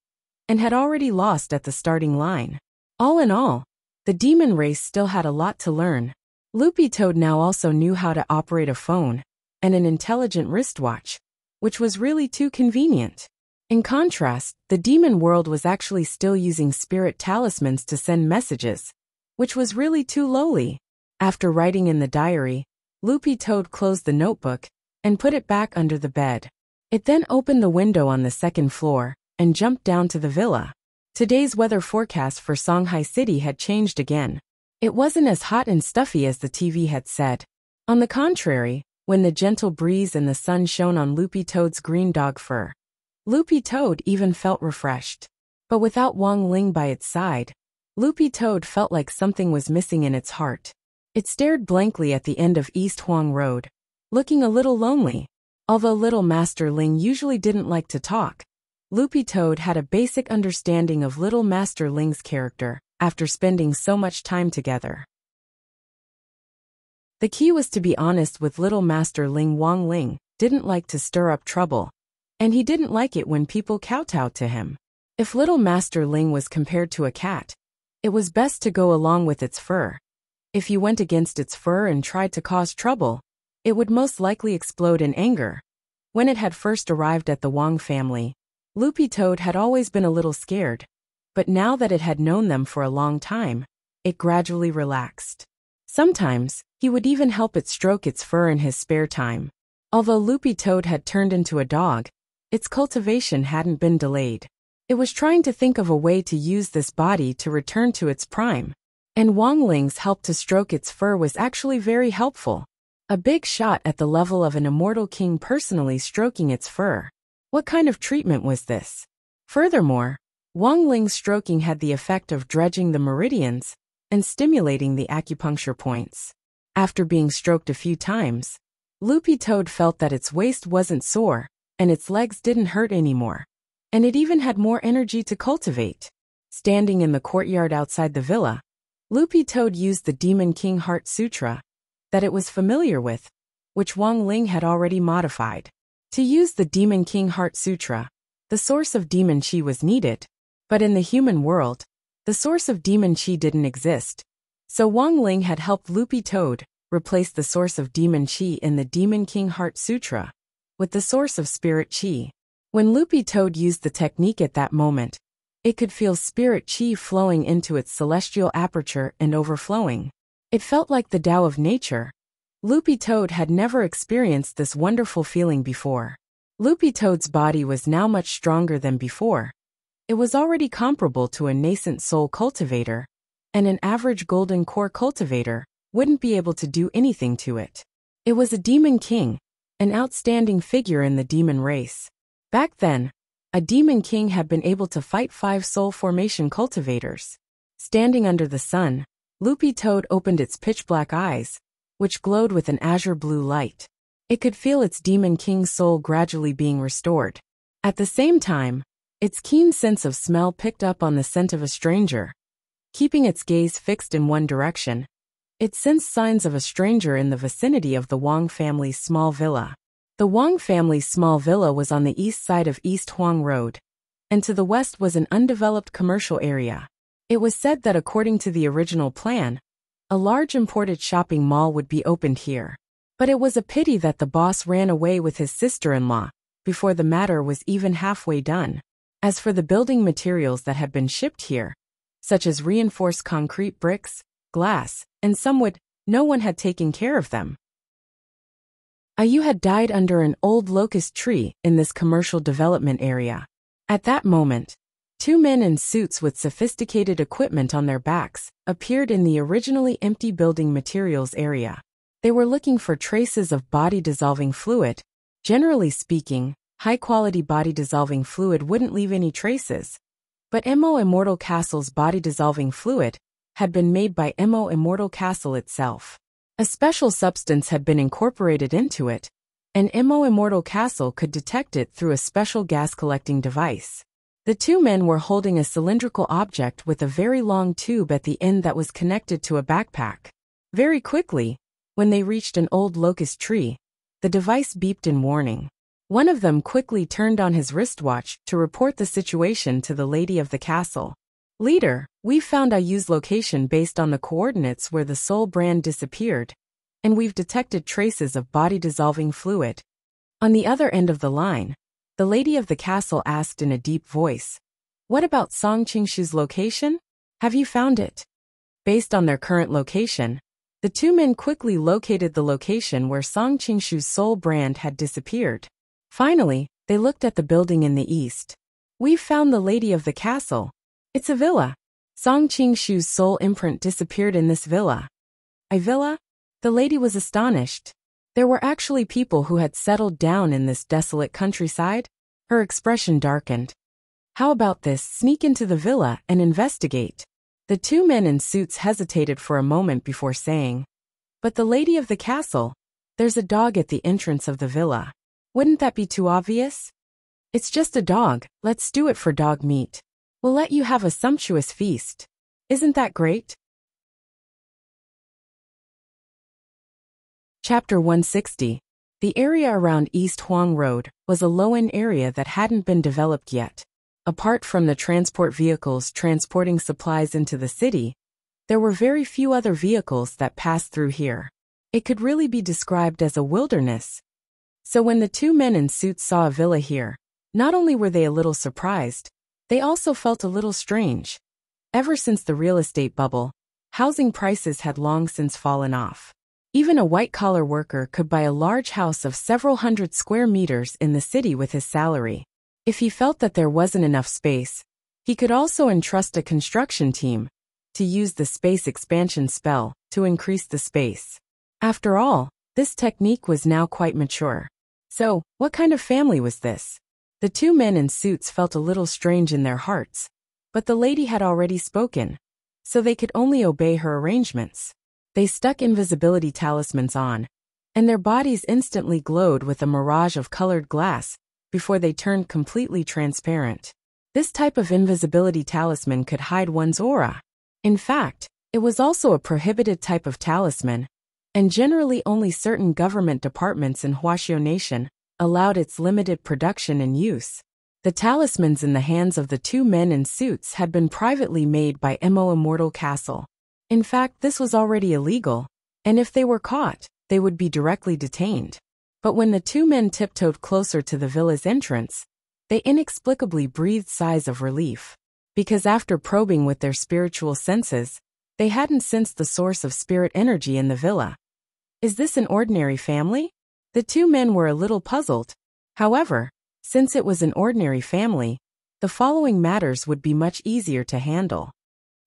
and had already lost at the starting line. All in all, the demon race still had a lot to learn. Loopy Toad now also knew how to operate a phone and an intelligent wristwatch, which was really too convenient. In contrast, the demon world was actually still using spirit talismans to send messages, which was really too lowly. After writing in the diary, Loopy Toad closed the notebook and put it back under the bed. It then opened the window on the second floor and jumped down to the villa. Today's weather forecast for Shanghai City had changed again. It wasn't as hot and stuffy as the TV had said. On the contrary, when the gentle breeze and the sun shone on Loopy Toad's green dog fur, Loopy Toad even felt refreshed. But without Wong Ling by its side, Loopy Toad felt like something was missing in its heart. It stared blankly at the end of East Huang Road, looking a little lonely. Although Little Master Ling usually didn't like to talk, Loopy Toad had a basic understanding of Little Master Ling's character after spending so much time together. The key was to be honest with Little Master Ling. Wong Ling didn't like to stir up trouble, and he didn't like it when people kowtowed to him. If Little Master Ling was compared to a cat, it was best to go along with its fur. If you went against its fur and tried to cause trouble, it would most likely explode in anger. When it had first arrived at the Wong family, Loopy Toad had always been a little scared, but now that it had known them for a long time, it gradually relaxed. Sometimes, he would even help it stroke its fur in his spare time. Although Loopy Toad had turned into a dog, its cultivation hadn't been delayed. It was trying to think of a way to use this body to return to its prime, and Wong Ling's help to stroke its fur was actually very helpful. A big shot at the level of an immortal king personally stroking its fur. What kind of treatment was this? Furthermore, Wong Ling's stroking had the effect of dredging the meridians and stimulating the acupuncture points. After being stroked a few times, Loopy Toad felt that its waist wasn't sore, and its legs didn't hurt anymore, and it even had more energy to cultivate. Standing in the courtyard outside the villa, Loopy Toad used the Demon King Heart Sutra that it was familiar with, which Wong Ling had already modified. To use the Demon King Heart Sutra, the source of demon chi was needed, but in the human world, the source of demon chi didn't exist. So Wong Ling had helped Loopy Toad replace the source of demon chi in the Demon King Heart Sutra with the source of spirit chi. When Loopy Toad used the technique at that moment, it could feel spirit chi flowing into its celestial aperture and overflowing. It felt like the Tao of nature. Loopy Toad had never experienced this wonderful feeling before. Loopy Toad's body was now much stronger than before. It was already comparable to a nascent soul cultivator, and an average golden core cultivator wouldn't be able to do anything to it. It was a demon king, an outstanding figure in the demon race. Back then, a demon king had been able to fight 5 soul formation cultivators. Standing under the sun, Loopy Toad opened its pitch-black eyes, which glowed with an azure blue light. It could feel its demon king's soul gradually being restored. At the same time, its keen sense of smell picked up on the scent of a stranger. Keeping its gaze fixed in one direction, it sensed signs of a stranger in the vicinity of the Wong family's small villa. The Wang family's small villa was on the east side of East Huang Road, and to the west was an undeveloped commercial area. It was said that according to the original plan, a large imported shopping mall would be opened here. But it was a pity that the boss ran away with his sister-in-law before the matter was even halfway done. As for the building materials that had been shipped here, such as reinforced concrete bricks, glass, and some wood, no one had taken care of them. Ayu had died under an old locust tree in this commercial development area. At that moment, two men in suits with sophisticated equipment on their backs appeared in the originally empty building materials area. They were looking for traces of body-dissolving fluid. Generally speaking, high-quality body-dissolving fluid wouldn't leave any traces. But Mo Immortal Castle's body-dissolving fluid had been made by Mo Immortal Castle itself. A special substance had been incorporated into it, and Mo Immortal Castle could detect it through a special gas-collecting device. The two men were holding a cylindrical object with a very long tube at the end that was connected to a backpack. Very quickly, when they reached an old locust tree, the device beeped in warning. One of them quickly turned on his wristwatch to report the situation to the lady of the castle. "Leader, we've found Ayu's location based on the coordinates where the Soul brand disappeared, and we've detected traces of body-dissolving fluid." On the other end of the line, the lady of the castle asked in a deep voice, "What about Song Qingshu's location? Have you found it?" Based on their current location, the two men quickly located the location where Song Qingshu's Soul brand had disappeared. Finally, they looked at the building in the east. "We've found the lady of the castle. It's a villa. Song Qingshu's soul imprint disappeared in this villa." "A villa?" The lady was astonished. There were actually people who had settled down in this desolate countryside? Her expression darkened. "How about this? Sneak into the villa and investigate." The two men in suits hesitated for a moment before saying, "But the lady of the castle, there's a dog at the entrance of the villa. Wouldn't that be too obvious?" "It's just a dog, let's stew it for dog meat. We'll let you have a sumptuous feast. Isn't that great?" Chapter 160. The area around East Huang Road was a low-end area that hadn't been developed yet. Apart from the transport vehicles transporting supplies into the city, there were very few other vehicles that passed through here. It could really be described as a wilderness. So when the two men in suits saw a villa here, not only were they a little surprised, they also felt a little strange. Ever since the real estate bubble, housing prices had long since fallen off. Even a white-collar worker could buy a large house of several hundred square meters in the city with his salary. If he felt that there wasn't enough space, he could also entrust a construction team to use the space expansion spell to increase the space. After all, this technique was now quite mature. So, what kind of family was this? The two men in suits felt a little strange in their hearts, but the lady had already spoken, so they could only obey her arrangements. They stuck invisibility talismans on, and their bodies instantly glowed with a mirage of colored glass before they turned completely transparent. This type of invisibility talisman could hide one's aura. In fact, it was also a prohibited type of talisman, and generally only certain government departments in Huaxiao Nation allowed its limited production and use. The talismans in the hands of the two men in suits had been privately made by Mo Immortal Castle. In fact, this was already illegal, and if they were caught, they would be directly detained. But when the two men tiptoed closer to the villa's entrance, they inexplicably breathed sighs of relief. Because after probing with their spiritual senses, they hadn't sensed the source of spirit energy in the villa. Is this an ordinary family? The two men were a little puzzled. However, since it was an ordinary family, the following matters would be much easier to handle.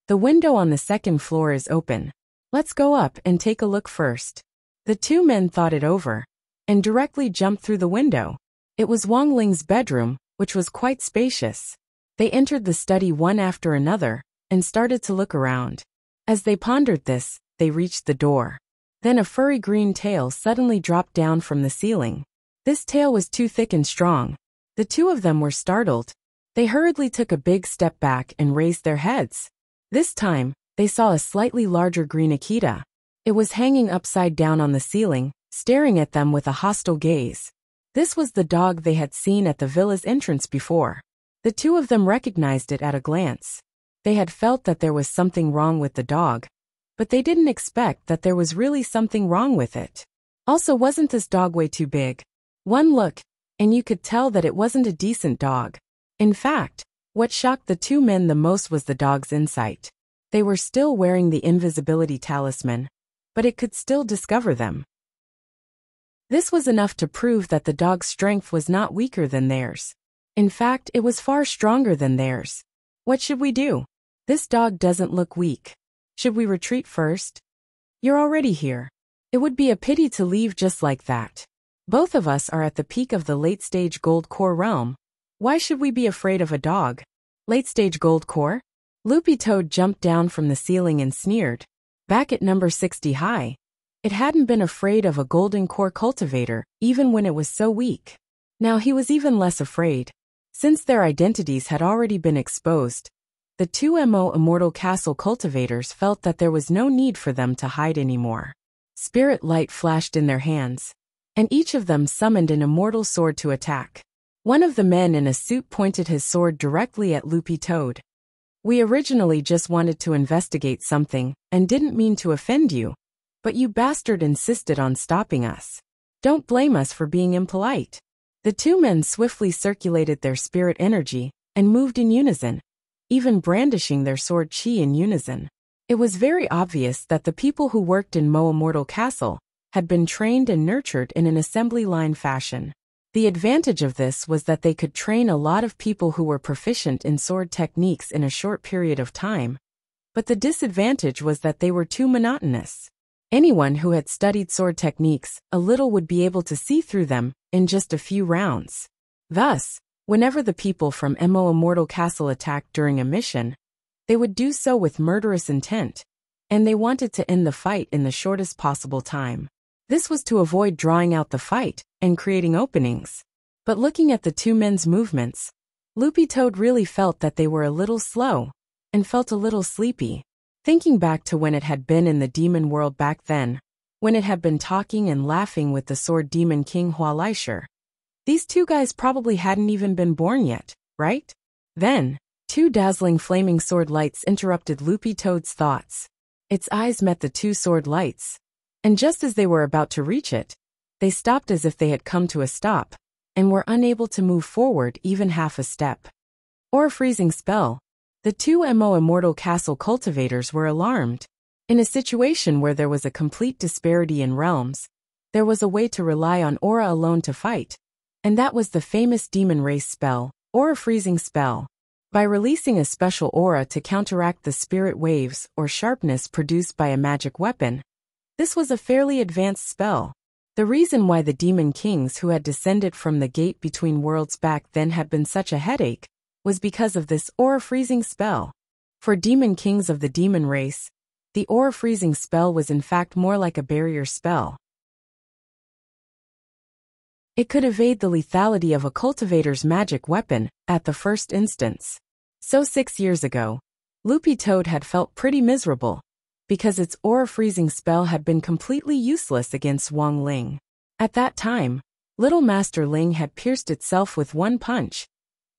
The window on the second floor is open. Let's go up and take a look first. The two men thought it over and directly jumped through the window. It was Wang Ling's bedroom, which was quite spacious. They entered the study one after another and started to look around. As they pondered this, they reached the door. Then a furry green tail suddenly dropped down from the ceiling. This tail was too thick and strong. The two of them were startled. They hurriedly took a big step back and raised their heads. This time, they saw a slightly larger green Akita. It was hanging upside down on the ceiling, staring at them with a hostile gaze. This was the dog they had seen at the villa's entrance before. The two of them recognized it at a glance. They had felt that there was something wrong with the dog, but they didn't expect that there was really something wrong with it. Also, wasn't this dog way too big? One look, and you could tell that it wasn't a decent dog. In fact, what shocked the two men the most was the dog's insight. They were still wearing the invisibility talisman, but it could still discover them. This was enough to prove that the dog's strength was not weaker than theirs. In fact, it was far stronger than theirs. What should we do? This dog doesn't look weak. Should we retreat first? You're already here. It would be a pity to leave just like that. Both of us are at the peak of the late-stage gold core realm. Why should we be afraid of a dog? Late-stage gold core? Loopy Toad jumped down from the ceiling and sneered. Back at number 60 high, it hadn't been afraid of a golden core cultivator, even when it was so weak. Now he was even less afraid. Since their identities had already been exposed, the two Immortal Castle cultivators felt that there was no need for them to hide anymore. Spirit light flashed in their hands, and each of them summoned an immortal sword to attack. One of the men in a suit pointed his sword directly at Loopy Toad. We originally just wanted to investigate something, and didn't mean to offend you, but you bastard insisted on stopping us. Don't blame us for being impolite. The two men swiftly circulated their spirit energy, and moved in unison, even brandishing their sword chi in unison. It was very obvious that the people who worked in Immortal Castle had been trained and nurtured in an assembly line fashion. The advantage of this was that they could train a lot of people who were proficient in sword techniques in a short period of time, but the disadvantage was that they were too monotonous. Anyone who had studied sword techniques a little would be able to see through them in just a few rounds. Thus, whenever the people from Immortal Castle attacked during a mission, they would do so with murderous intent, and they wanted to end the fight in the shortest possible time. This was to avoid drawing out the fight and creating openings. But looking at the two men's movements, Loopy Toad really felt that they were a little slow, and felt a little sleepy. Thinking back to when it had been in the demon world back then, when it had been talking and laughing with the sword demon king Hualaisher. These two guys probably hadn't even been born yet, right? Then, two dazzling flaming sword lights interrupted Loopy Toad's thoughts. Its eyes met the two sword lights, and just as they were about to reach it, they stopped as if they had come to a stop, and were unable to move forward even half a step. Or a freezing spell. The two Immortal Castle cultivators were alarmed. In a situation where there was a complete disparity in realms, there was a way to rely on aura alone to fight, and that was the famous demon race spell, Aura Freezing Spell. By releasing a special aura to counteract the spirit waves or sharpness produced by a magic weapon, this was a fairly advanced spell. The reason why the demon kings who had descended from the gate between worlds back then had been such a headache was because of this aura freezing spell. For demon kings of the demon race, the aura freezing spell was in fact more like a barrier spell. It could evade the lethality of a cultivator's magic weapon at the first instance. So 6 years ago, Loopy Toad had felt pretty miserable, because its aura freezing spell had been completely useless against Wang Ling. At that time, Little Master Ling had pierced itself with one punch.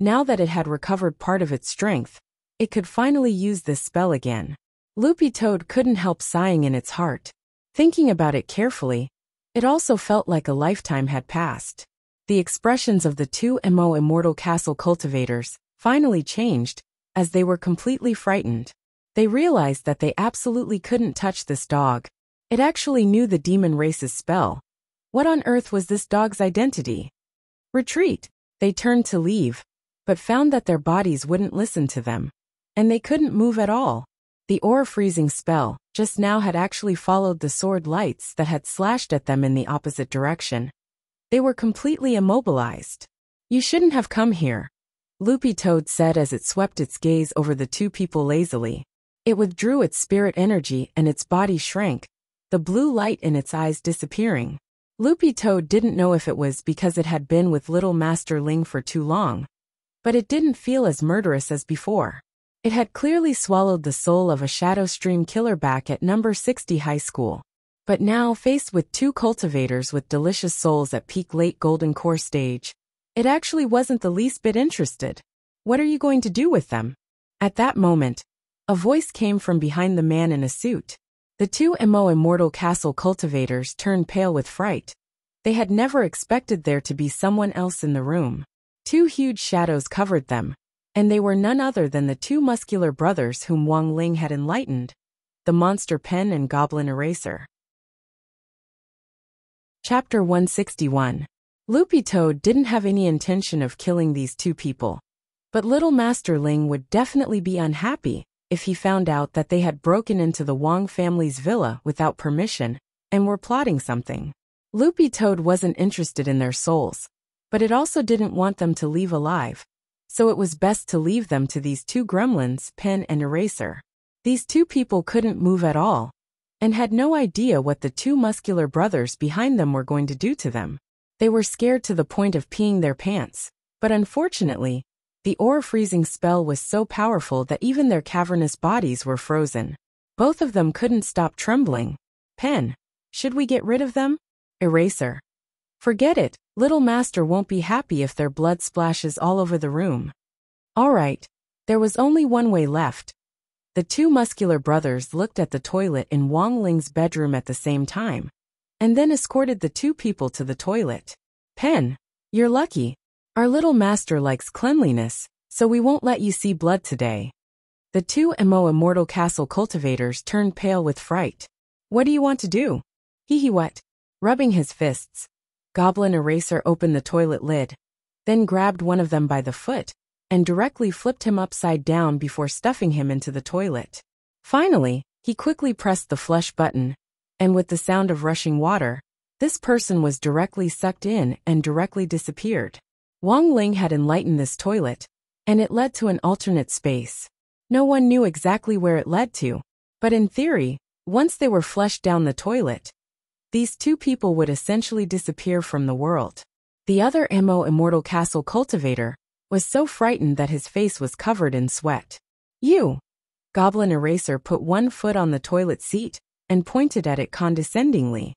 Now that it had recovered part of its strength, it could finally use this spell again. Loopy Toad couldn't help sighing in its heart. Thinking about it carefully, it also felt like a lifetime had passed. The expressions of the two Immortal Castle cultivators finally changed, as they were completely frightened. They realized that they absolutely couldn't touch this dog. It actually knew the demon race's spell. What on earth was this dog's identity? Retreat! They turned to leave, but found that their bodies wouldn't listen to them, and they couldn't move at all. The aura freezing spell just now had actually followed the sword lights that had slashed at them in the opposite direction. They were completely immobilized. You shouldn't have come here, Loopy Toad said as it swept its gaze over the two people lazily. It withdrew its spirit energy and its body shrank, the blue light in its eyes disappearing. Loopy Toad didn't know if it was because it had been with Little Master Ling for too long, but it didn't feel as murderous as before. It had clearly swallowed the soul of a Shadow Stream killer back at number 60 high school. But now, faced with two cultivators with delicious souls at peak late golden core stage, it actually wasn't the least bit interested. What are you going to do with them? At that moment, a voice came from behind the man in a suit. The two immortal castle cultivators turned pale with fright. They had never expected there to be someone else in the room. Two huge shadows covered them, and they were none other than the two muscular brothers whom Wang Ling had enlightened, the monster pen and goblin eraser. Chapter 161. Loopy Toad didn't have any intention of killing these two people, but little Master Ling would definitely be unhappy if he found out that they had broken into the Wang family's villa without permission and were plotting something. Loopy Toad wasn't interested in their souls, but it also didn't want them to leave alive, so it was best to leave them to these two gremlins, pen and eraser. These two people couldn't move at all, and had no idea what the two muscular brothers behind them were going to do to them. They were scared to the point of peeing their pants, but unfortunately, the aura freezing spell was so powerful that even their cavernous bodies were frozen. Both of them couldn't stop trembling. Pen, should we get rid of them? Eraser. Forget it, little master won't be happy if their blood splashes all over the room. Alright, there was only one way left. The two muscular brothers looked at the toilet in Wang Ling's bedroom at the same time, and then escorted the two people to the toilet. Pen, you're lucky. Our little master likes cleanliness, so we won't let you see blood today. The two immortal castle cultivators turned pale with fright. What do you want to do? Hee what? Rubbing his fists, Goblin Eraser opened the toilet lid, then grabbed one of them by the foot, and directly flipped him upside down before stuffing him into the toilet. Finally, he quickly pressed the flush button, and with the sound of rushing water, this person was directly sucked in and directly disappeared. Wang Ling had enlightened this toilet, and it led to an alternate space. No one knew exactly where it led to, but in theory, once they were flushed down the toilet, these two people would essentially disappear from the world. The other immortal castle cultivator was so frightened that his face was covered in sweat. You! Goblin Eraser put one foot on the toilet seat and pointed at it condescendingly.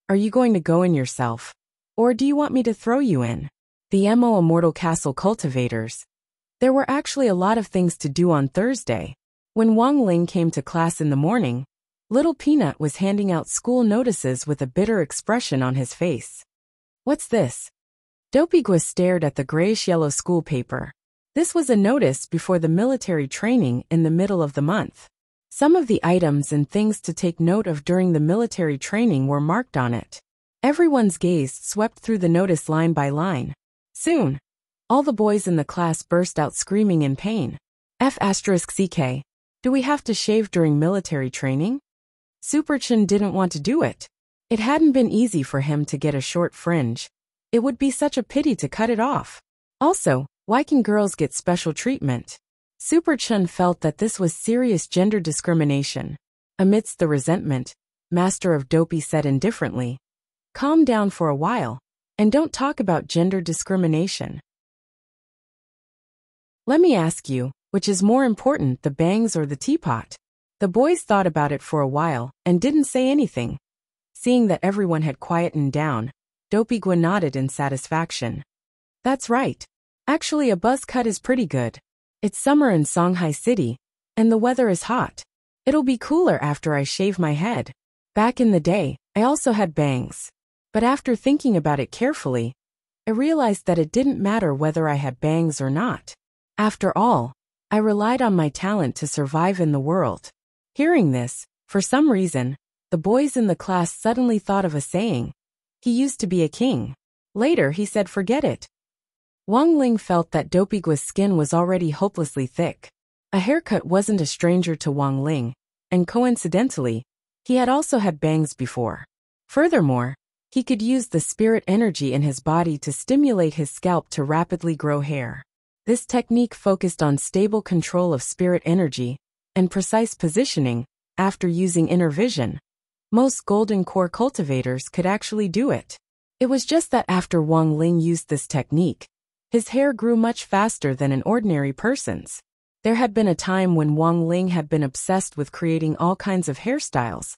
Are you going to go in yourself? Or do you want me to throw you in? The immortal castle cultivators. There were actually a lot of things to do on Thursday. When Wang Ling came to class in the morning, Little Peanut was handing out school notices with a bitter expression on his face. What's this? Dopeyguis stared at the grayish-yellow school paper. This was a notice before the military training in the middle of the month. Some of the items and things to take note of during the military training were marked on it. Everyone's gaze swept through the notice line by line. Soon, all the boys in the class burst out screaming in pain. F***CK. Do we have to shave during military training? Superchin didn't want to do it. It hadn't been easy for him to get a short fringe. It would be such a pity to cut it off. Also, why can girls get special treatment? Superchun felt that this was serious gender discrimination. Amidst the resentment, Master of Dopey said indifferently, "Calm down for a while, and don't talk about gender discrimination. Let me ask you, which is more important, the bangs or the teapot?" The boys thought about it for a while and didn't say anything. Seeing that everyone had quietened down, Dopeyguis nodded in satisfaction. That's right. Actually, a buzz cut is pretty good. It's summer in Shanghai City, and the weather is hot. It'll be cooler after I shave my head. Back in the day, I also had bangs. But after thinking about it carefully, I realized that it didn't matter whether I had bangs or not. After all, I relied on my talent to survive in the world. Hearing this, for some reason, the boys in the class suddenly thought of a saying. He used to be a king. Later he said forget it. Wang Ling felt that Dopeyguis' skin was already hopelessly thick. A haircut wasn't a stranger to Wang Ling, and coincidentally, he had also had bangs before. Furthermore, he could use the spirit energy in his body to stimulate his scalp to rapidly grow hair. This technique focused on stable control of spirit energy and precise positioning. After using inner vision, most golden core cultivators could actually do it. It was just that after Wang Ling used this technique, his hair grew much faster than an ordinary person's. There had been a time when Wang Ling had been obsessed with creating all kinds of hairstyles,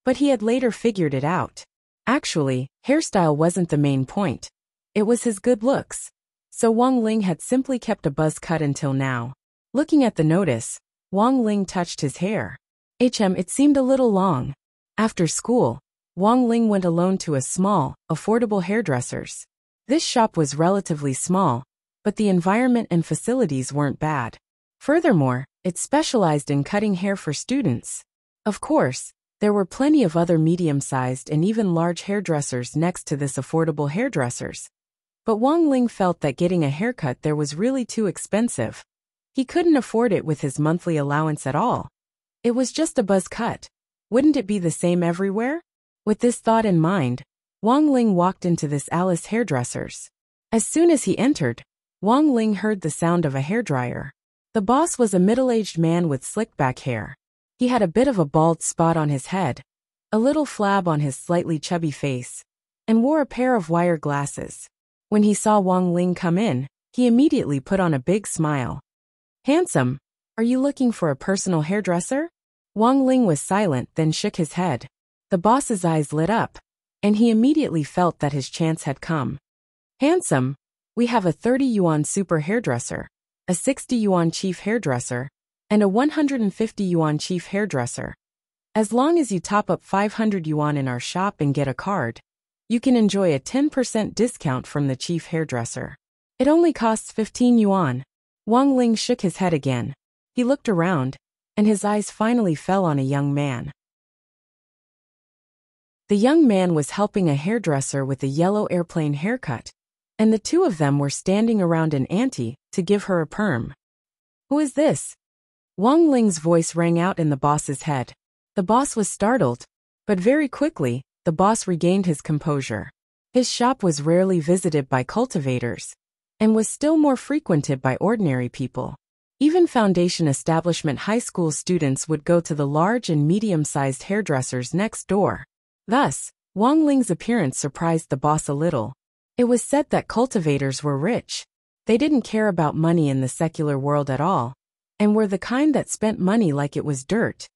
But he had later figured it out. Actually, hairstyle wasn't the main point. It was his good looks. So Wang Ling had simply kept a buzz cut until now. Looking at the notice, Wang Ling touched his hair. It seemed a little long. After school, Wang Ling went alone to a small, affordable hairdresser's. This shop was relatively small, but the environment and facilities weren't bad. Furthermore, it specialized in cutting hair for students. Of course, there were plenty of other medium-sized and even large hairdressers next to this affordable hairdresser's. But Wang Ling felt that getting a haircut there was really too expensive. He couldn't afford it with his monthly allowance at all. It was just a buzz cut. Wouldn't it be the same everywhere? With this thought in mind, Wang Ling walked into this Alice hairdresser's. As soon as he entered, Wang Ling heard the sound of a hairdryer. The boss was a middle-aged man with slick-back hair. He had a bit of a bald spot on his head, a little flab on his slightly chubby face, and wore a pair of wire glasses. When he saw Wang Ling come in, he immediately put on a big smile. "Handsome, are you looking for a personal hairdresser?" Wang Ling was silent, then shook his head. The boss's eyes lit up, and he immediately felt that his chance had come. "Handsome, we have a 30 yuan super hairdresser, a 60 yuan chief hairdresser, and a 150 yuan chief hairdresser. As long as you top up 500 yuan in our shop and get a card, you can enjoy a 10% discount from the chief hairdresser. It only costs 15 yuan. Wang Ling shook his head again. He looked around, and his eyes finally fell on a young man. The young man was helping a hairdresser with a yellow airplane haircut, and the two of them were standing around an auntie to give her a perm. "Who is this?" Wang Ling's voice rang out in the boss's head. The boss was startled, but very quickly, the boss regained his composure. His shop was rarely visited by cultivators, and was still more frequented by ordinary people. Even foundation establishment high school students would go to the large and medium-sized hairdressers next door. Thus, Wang Ling's appearance surprised the boss a little. It was said that cultivators were rich. They didn't care about money in the secular world at all, and were the kind that spent money like it was dirt.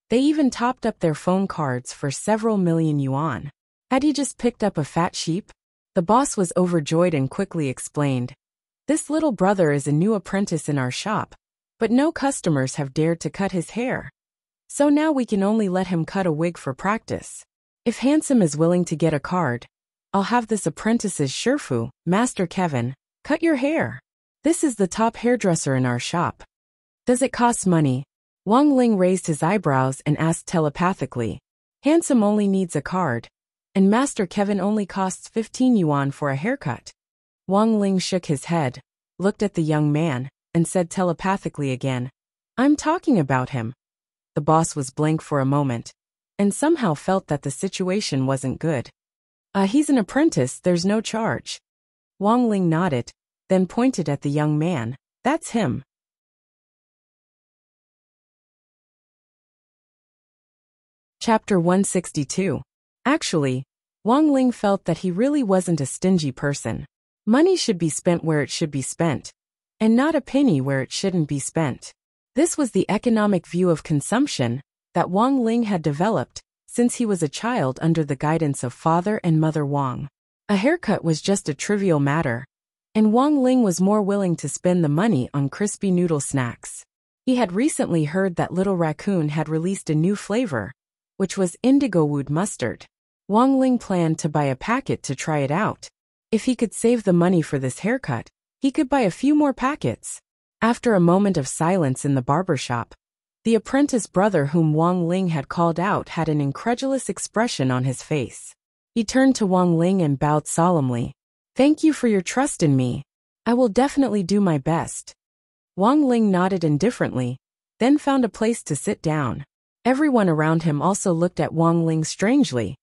They even topped up their phone cards for several million yuan. Had he just picked up a fat sheep? The boss was overjoyed and quickly explained. "This little brother is a new apprentice in our shop, but no customers have dared to cut his hair. So now we can only let him cut a wig for practice. If Handsome is willing to get a card, I'll have this apprentice's Shifu, Master Kevin, cut your hair. This is the top hairdresser in our shop. Does it cost money?" Wang Ling raised his eyebrows and asked telepathically. "Handsome only needs a card, and Master Kevin only costs 15 yuan for a haircut." Wang Ling shook his head, looked at the young man, and said telepathically again, "I'm talking about him." The boss was blank for a moment, and somehow felt that the situation wasn't good. He's an apprentice, there's no charge." Wang Ling nodded, then pointed at the young man. "That's him." Chapter 162. Actually, Wang Ling felt that he really wasn't a stingy person. Money should be spent where it should be spent, and not a penny where it shouldn't be spent. This was the economic view of consumption that Wang Ling had developed since he was a child under the guidance of father and mother Wang. A haircut was just a trivial matter, and Wang Ling was more willing to spend the money on crispy noodle snacks. He had recently heard that Little Raccoon had released a new flavor, which was indigo wood mustard. Wang Ling planned to buy a packet to try it out. If he could save the money for this haircut, he could buy a few more packets. After a moment of silence in the barber shop, the apprentice brother whom Wang Ling had called out had an incredulous expression on his face. He turned to Wang Ling and bowed solemnly. "Thank you for your trust in me. I will definitely do my best." Wang Ling nodded indifferently, then found a place to sit down. Everyone around him also looked at Wang Ling strangely,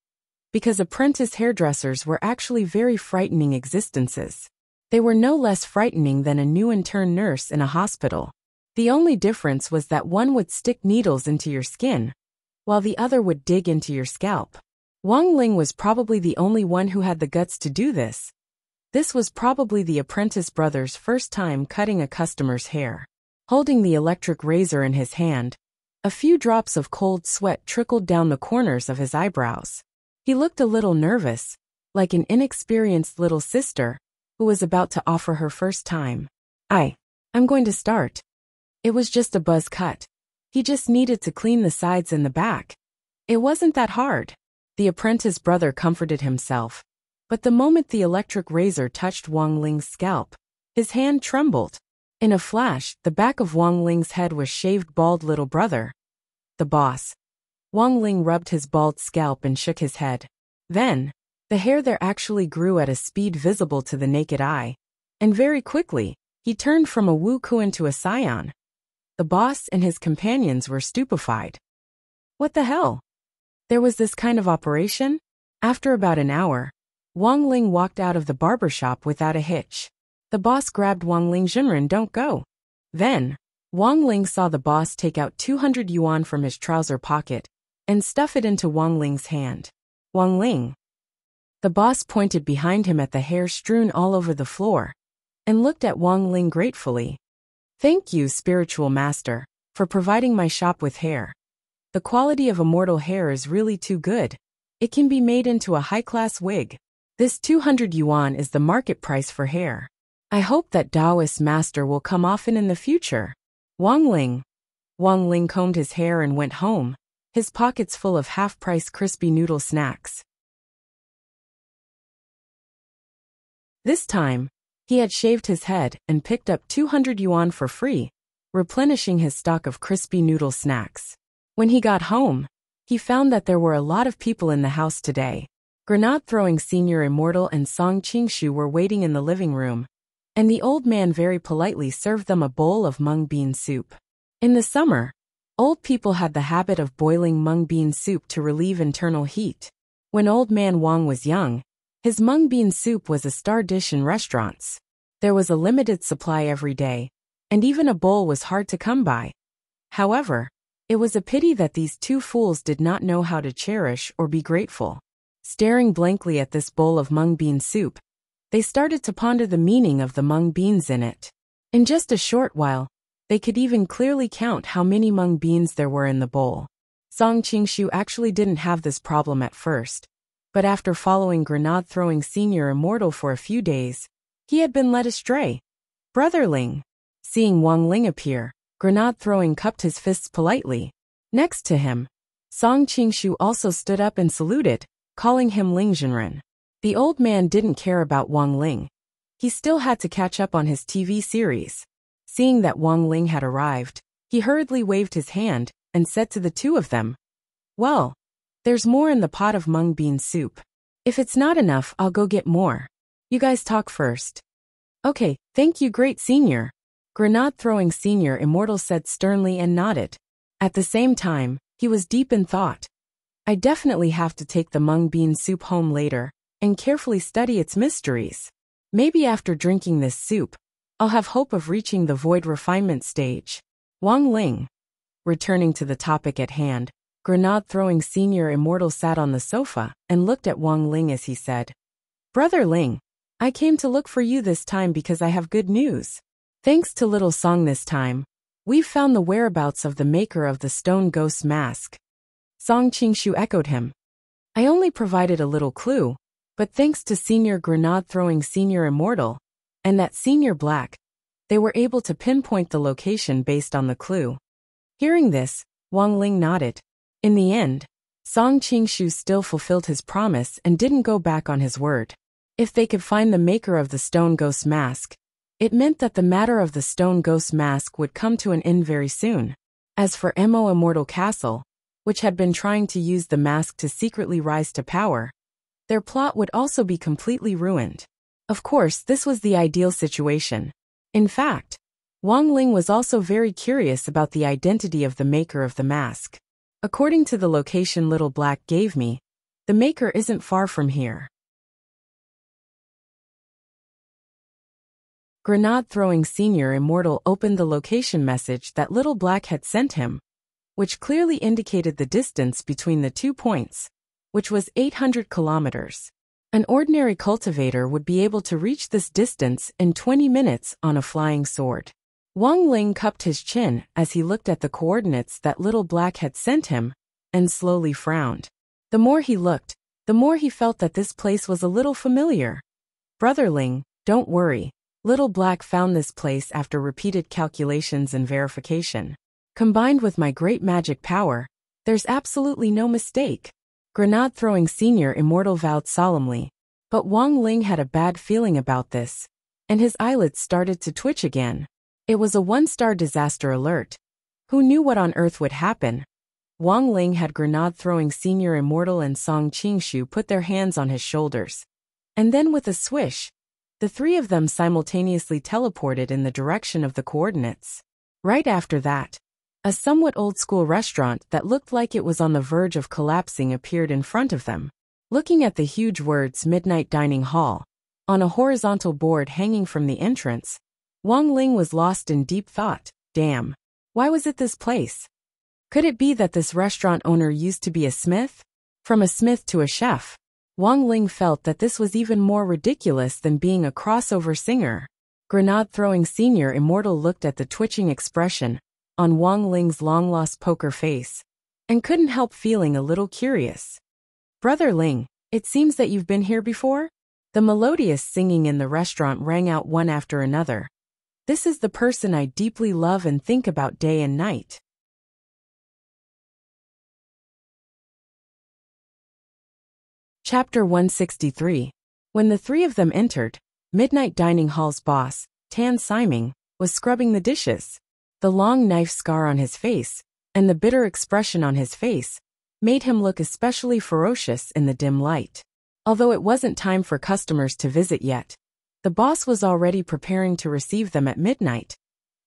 because apprentice hairdressers were actually very frightening existences. They were no less frightening than a new intern nurse in a hospital. The only difference was that one would stick needles into your skin, while the other would dig into your scalp. Wang Ling was probably the only one who had the guts to do this. This was probably the apprentice brother's first time cutting a customer's hair. Holding the electric razor in his hand, A few drops of cold sweat trickled down the corners of his eyebrows. He looked a little nervous, like an inexperienced little sister who was about to offer her first time. I'm going to start. It was just a buzz cut. He just needed to clean the sides and the back. It wasn't that hard. The apprentice brother comforted himself. But the moment the electric razor touched Wang Ling's scalp, his hand trembled. In a flash, the back of Wang Ling's head was shaved bald. Little brother. The boss. Wang Ling rubbed his bald scalp and shook his head. Then, the hair there actually grew at a speed visible to the naked eye. And very quickly, he turned from a Wu Kuan to a Scion. The boss and his companions were stupefied. What the hell? There was this kind of operation? After about an hour, Wang Ling walked out of the barber shop without a hitch. The boss grabbed Wang Ling. Jinren, don't go. Then, Wang Ling saw the boss take out 200 yuan from his trouser pocket and stuff it into Wang Ling's hand. Wang Ling. The boss pointed behind him at the hair strewn all over the floor and looked at Wang Ling gratefully. Thank you, spiritual master, for providing my shop with hair. The quality of immortal hair is really too good. It can be made into a high-class wig. This 200 yuan is the market price for hair. I hope that Taoist master will come often in the future. Wang Ling. Wang Ling combed his hair and went home, his pockets full of half-price crispy noodle snacks. This time, he had shaved his head and picked up 200 yuan for free, replenishing his stock of crispy noodle snacks. When he got home, he found that there were a lot of people in the house today. Grenade-throwing Senior Immortal and Song Qingshu were waiting in the living room, and the old man very politely served them a bowl of mung bean soup. In the summer, old people had the habit of boiling mung bean soup to relieve internal heat. When old man Wang was young, his mung bean soup was a star dish in restaurants. There was a limited supply every day, and even a bowl was hard to come by. However, it was a pity that these two fools did not know how to cherish or be grateful. Staring blankly at this bowl of mung bean soup, they started to ponder the meaning of the mung beans in it. In just a short while, they could even clearly count how many mung beans there were in the bowl. Song Qingshu actually didn't have this problem at first, but after following Grenade-throwing Senior Immortal for a few days, he had been led astray. Brotherling. Seeing Wang Ling appear, Grenade-throwing cupped his fists politely. Next to him, Song Qingshu also stood up and saluted, calling him Ling Jinren. The old man didn't care about Wang Ling. He still had to catch up on his TV series. Seeing that Wang Ling had arrived, he hurriedly waved his hand and said to the two of them, "Well, there's more in the pot of mung bean soup. If it's not enough, I'll go get more. You guys talk first." "Okay, thank you, great senior," Grenade-throwing Senior Immortal said sternly and nodded. At the same time, he was deep in thought. I definitely have to take the mung bean soup home later and carefully study its mysteries. Maybe after drinking this soup, I'll have hope of reaching the void refinement stage. Wang Ling. Returning to the topic at hand, Grenade-throwing Senior Immortal sat on the sofa and looked at Wang Ling as he said, "Brother Ling, I came to look for you this time because I have good news. Thanks to Little Song this time, we've found the whereabouts of the maker of the stone ghost mask." Song Qingshu echoed him. "I only provided a little clue, but thanks to Senior Grenade-throwing Senior Immortal and that Senior Black, they were able to pinpoint the location based on the clue." Hearing this, Wang Ling nodded. In the end, Song Qingshu still fulfilled his promise and didn't go back on his word. If they could find the maker of the stone ghost mask, it meant that the matter of the stone ghost mask would come to an end very soon. As for Mo Immortal Castle, which had been trying to use the mask to secretly rise to power, their plot would also be completely ruined. Of course, this was the ideal situation. In fact, Wang Ling was also very curious about the identity of the maker of the mask. According to the location Little Black gave me, the maker isn't far from here. Grenade-throwing Senior Immortal opened the location message that Little Black had sent him, which clearly indicated the distance between the 2 points, which was 800 kilometers. An ordinary cultivator would be able to reach this distance in 20 minutes on a flying sword. Wang Ling cupped his chin as he looked at the coordinates that Little Black had sent him, and slowly frowned. The more he looked, the more he felt that this place was a little familiar. Brother Ling, don't worry. Little Black found this place after repeated calculations and verification. Combined with my great magic power, there's absolutely no mistake. Grenade-throwing Senior Immortal vowed solemnly. But Wang Ling had a bad feeling about this, and his eyelids started to twitch again. It was a one-star disaster alert. Who knew what on earth would happen? Wang Ling had Grenade-throwing Senior Immortal and Song Qingshu put their hands on his shoulders. And then with a swish, the three of them simultaneously teleported in the direction of the coordinates. Right after that, a somewhat old-school restaurant that looked like it was on the verge of collapsing appeared in front of them. Looking at the huge words Midnight Dining Hall, on a horizontal board hanging from the entrance, Wang Ling was lost in deep thought. Damn. Why was it this place? Could it be that this restaurant owner used to be a smith? From a smith to a chef, Wang Ling felt that this was even more ridiculous than being a crossover singer. Grenade-throwing Senior Immortal looked at the twitching expression on Wang Ling's long-lost poker face, and couldn't help feeling a little curious. Brother Ling, it seems that you've been here before? The melodious singing in the restaurant rang out one after another. This is the person I deeply love and think about day and night. Chapter 163. When the three of them entered, Midnight Dining Hall's boss, Tan Siming, was scrubbing the dishes. The long knife scar on his face, and the bitter expression on his face, made him look especially ferocious in the dim light. Although it wasn't time for customers to visit yet, the boss was already preparing to receive them at midnight.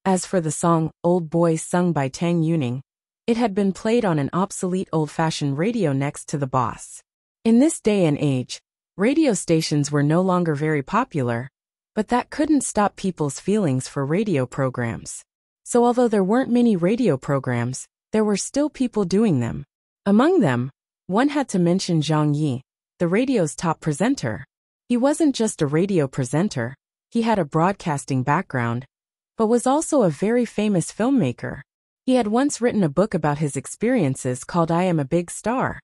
As for the song, Old Boys sung by Tang Yuning, it had been played on an obsolete old-fashioned radio next to the boss. In this day and age, radio stations were no longer very popular, but that couldn't stop people's feelings for radio programs. So although there weren't many radio programs, there were still people doing them. Among them, one had to mention Zhang Yi, the radio's top presenter. He wasn't just a radio presenter, he had a broadcasting background, but was also a very famous filmmaker. He had once written a book about his experiences called I Am a Big Star,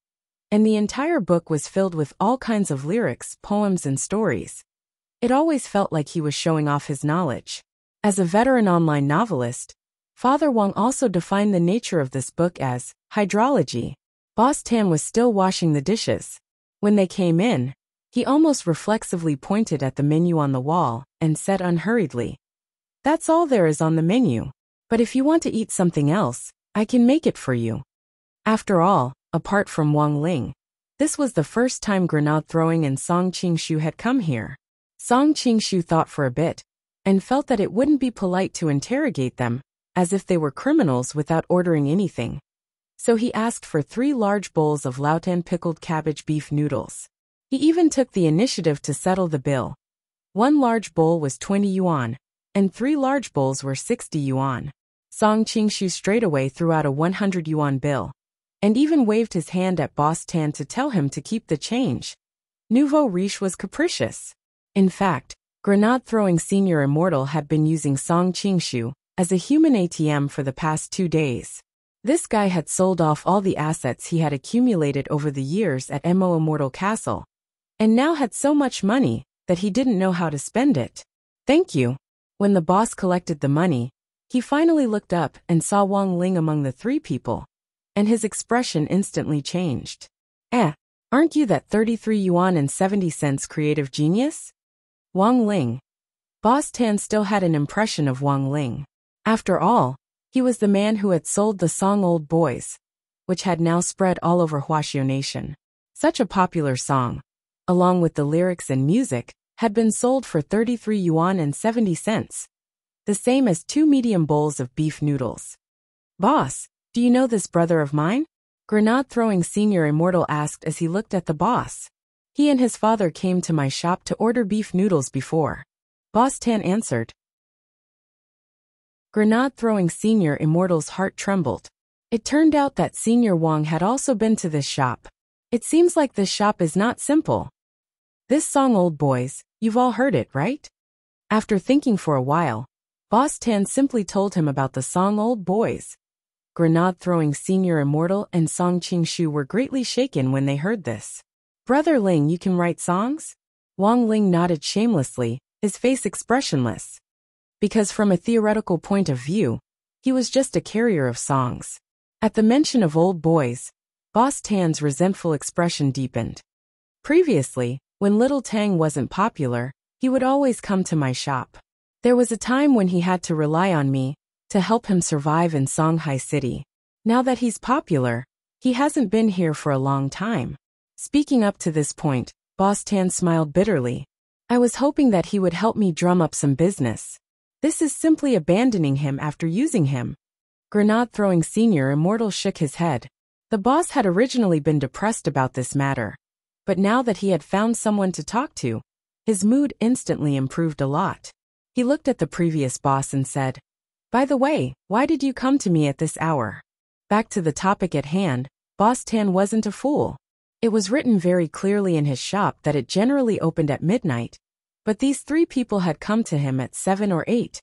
and the entire book was filled with all kinds of lyrics, poems, and stories. It always felt like he was showing off his knowledge. As a veteran online novelist, Father Wang also defined the nature of this book as hydrology. Boss Tan was still washing the dishes. When they came in, he almost reflexively pointed at the menu on the wall and said unhurriedly, "That's all there is on the menu. But if you want to eat something else, I can make it for you." After all, apart from Wang Ling, this was the first time Grenade-throwing and Song Qingshu had come here. Song Qingshu thought for a bit, and felt that it wouldn't be polite to interrogate them, as if they were criminals without ordering anything. So he asked for 3 large bowls of Laotan pickled cabbage beef noodles. He even took the initiative to settle the bill. 1 large bowl was 20 yuan, and 3 large bowls were 60 yuan. Song Qingshu straightaway threw out a 100 yuan bill, and even waved his hand at Boss Tan to tell him to keep the change. Nouveau riche was capricious. In fact, Grenade-throwing Senior Immortal had been using Song Qingshu as a human ATM for the past 2 days. This guy had sold off all the assets he had accumulated over the years at Mo Immortal Castle, and now had so much money that he didn't know how to spend it. "Thank you." When the boss collected the money, he finally looked up and saw Wang Ling among the 3 people, and his expression instantly changed. Aren't you that 33 yuan and 70 cents creative genius? Wang Ling. Boss Tan still had an impression of Wang Ling. After all, he was the man who had sold the song Old Boys, which had now spread all over Huaxiao Nation. Such a popular song, along with the lyrics and music, had been sold for 33 yuan and 70 cents, the same as 2 medium bowls of beef noodles. "Boss, do you know this brother of mine?" Grenade-throwing Senior Immortal asked as he looked at the boss. "He and his father came to my shop to order beef noodles before." Boss Tan answered. Grenade-throwing Senior Immortal's heart trembled. It turned out that Senior Wang had also been to this shop. It seems like this shop is not simple. This song Old Boys, you've all heard it, right? After thinking for a while, Boss Tan simply told him about the song Old Boys. Grenade-throwing Senior Immortal and Song Qingshu were greatly shaken when they heard this. Brother Ling, you can write songs? Wang Ling nodded shamelessly, his face expressionless. Because from a theoretical point of view, he was just a carrier of songs. At the mention of Old Boys, Boss Tan's resentful expression deepened. Previously, when Little Tang wasn't popular, he would always come to my shop. There was a time when he had to rely on me to help him survive in Songhai City. Now that he's popular, he hasn't been here for a long time. Speaking up to this point, Boss Tan smiled bitterly. I was hoping that he would help me drum up some business. This is simply abandoning him after using him. Grenade-throwing Senior Immortal shook his head. The boss had originally been depressed about this matter, but now that he had found someone to talk to, his mood instantly improved a lot. He looked at the previous boss and said, "By the way, why did you come to me at this hour?" Back to the topic at hand, Boss Tan wasn't a fool. It was written very clearly in his shop that it generally opened at midnight, but these 3 people had come to him at 7 or 8,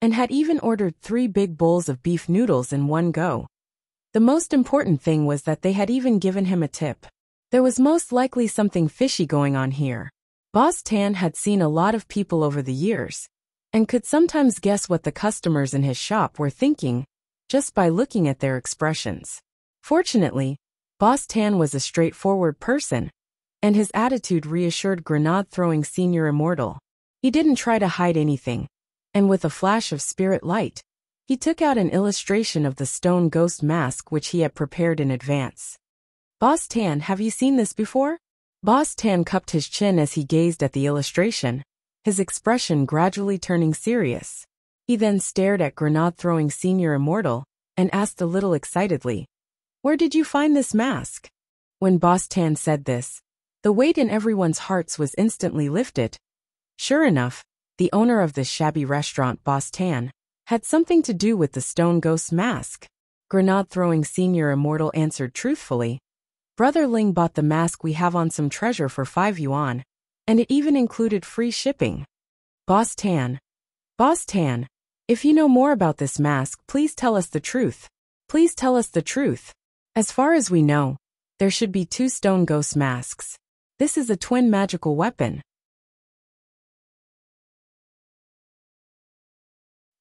and had even ordered 3 big bowls of beef noodles in one go. The most important thing was that they had even given him a tip. There was most likely something fishy going on here. Boss Tan had seen a lot of people over the years, and could sometimes guess what the customers in his shop were thinking, just by looking at their expressions. Fortunately, Boss Tan was a straightforward person, and his attitude reassured Grenade-throwing Senior Immortal. He didn't try to hide anything, and with a flash of spirit light, he took out an illustration of the stone ghost mask which he had prepared in advance. "Boss Tan, have you seen this before?" Boss Tan cupped his chin as he gazed at the illustration, his expression gradually turning serious. He then stared at Grenade-throwing Senior Immortal and asked a little excitedly, "Where did you find this mask?" When Boss Tan said this, the weight in everyone's hearts was instantly lifted. Sure enough, the owner of this shabby restaurant, Boss Tan, had something to do with the stone ghost mask. Grenade-throwing Senior Immortal answered truthfully, "Brother Ling bought the mask we have on some treasure for 5 yuan, and it even included free shipping." Boss Tan, if you know more about this mask, please tell us the truth. Please tell us the truth. As far as we know, there should be 2 stone ghost masks. This is a twin magical weapon.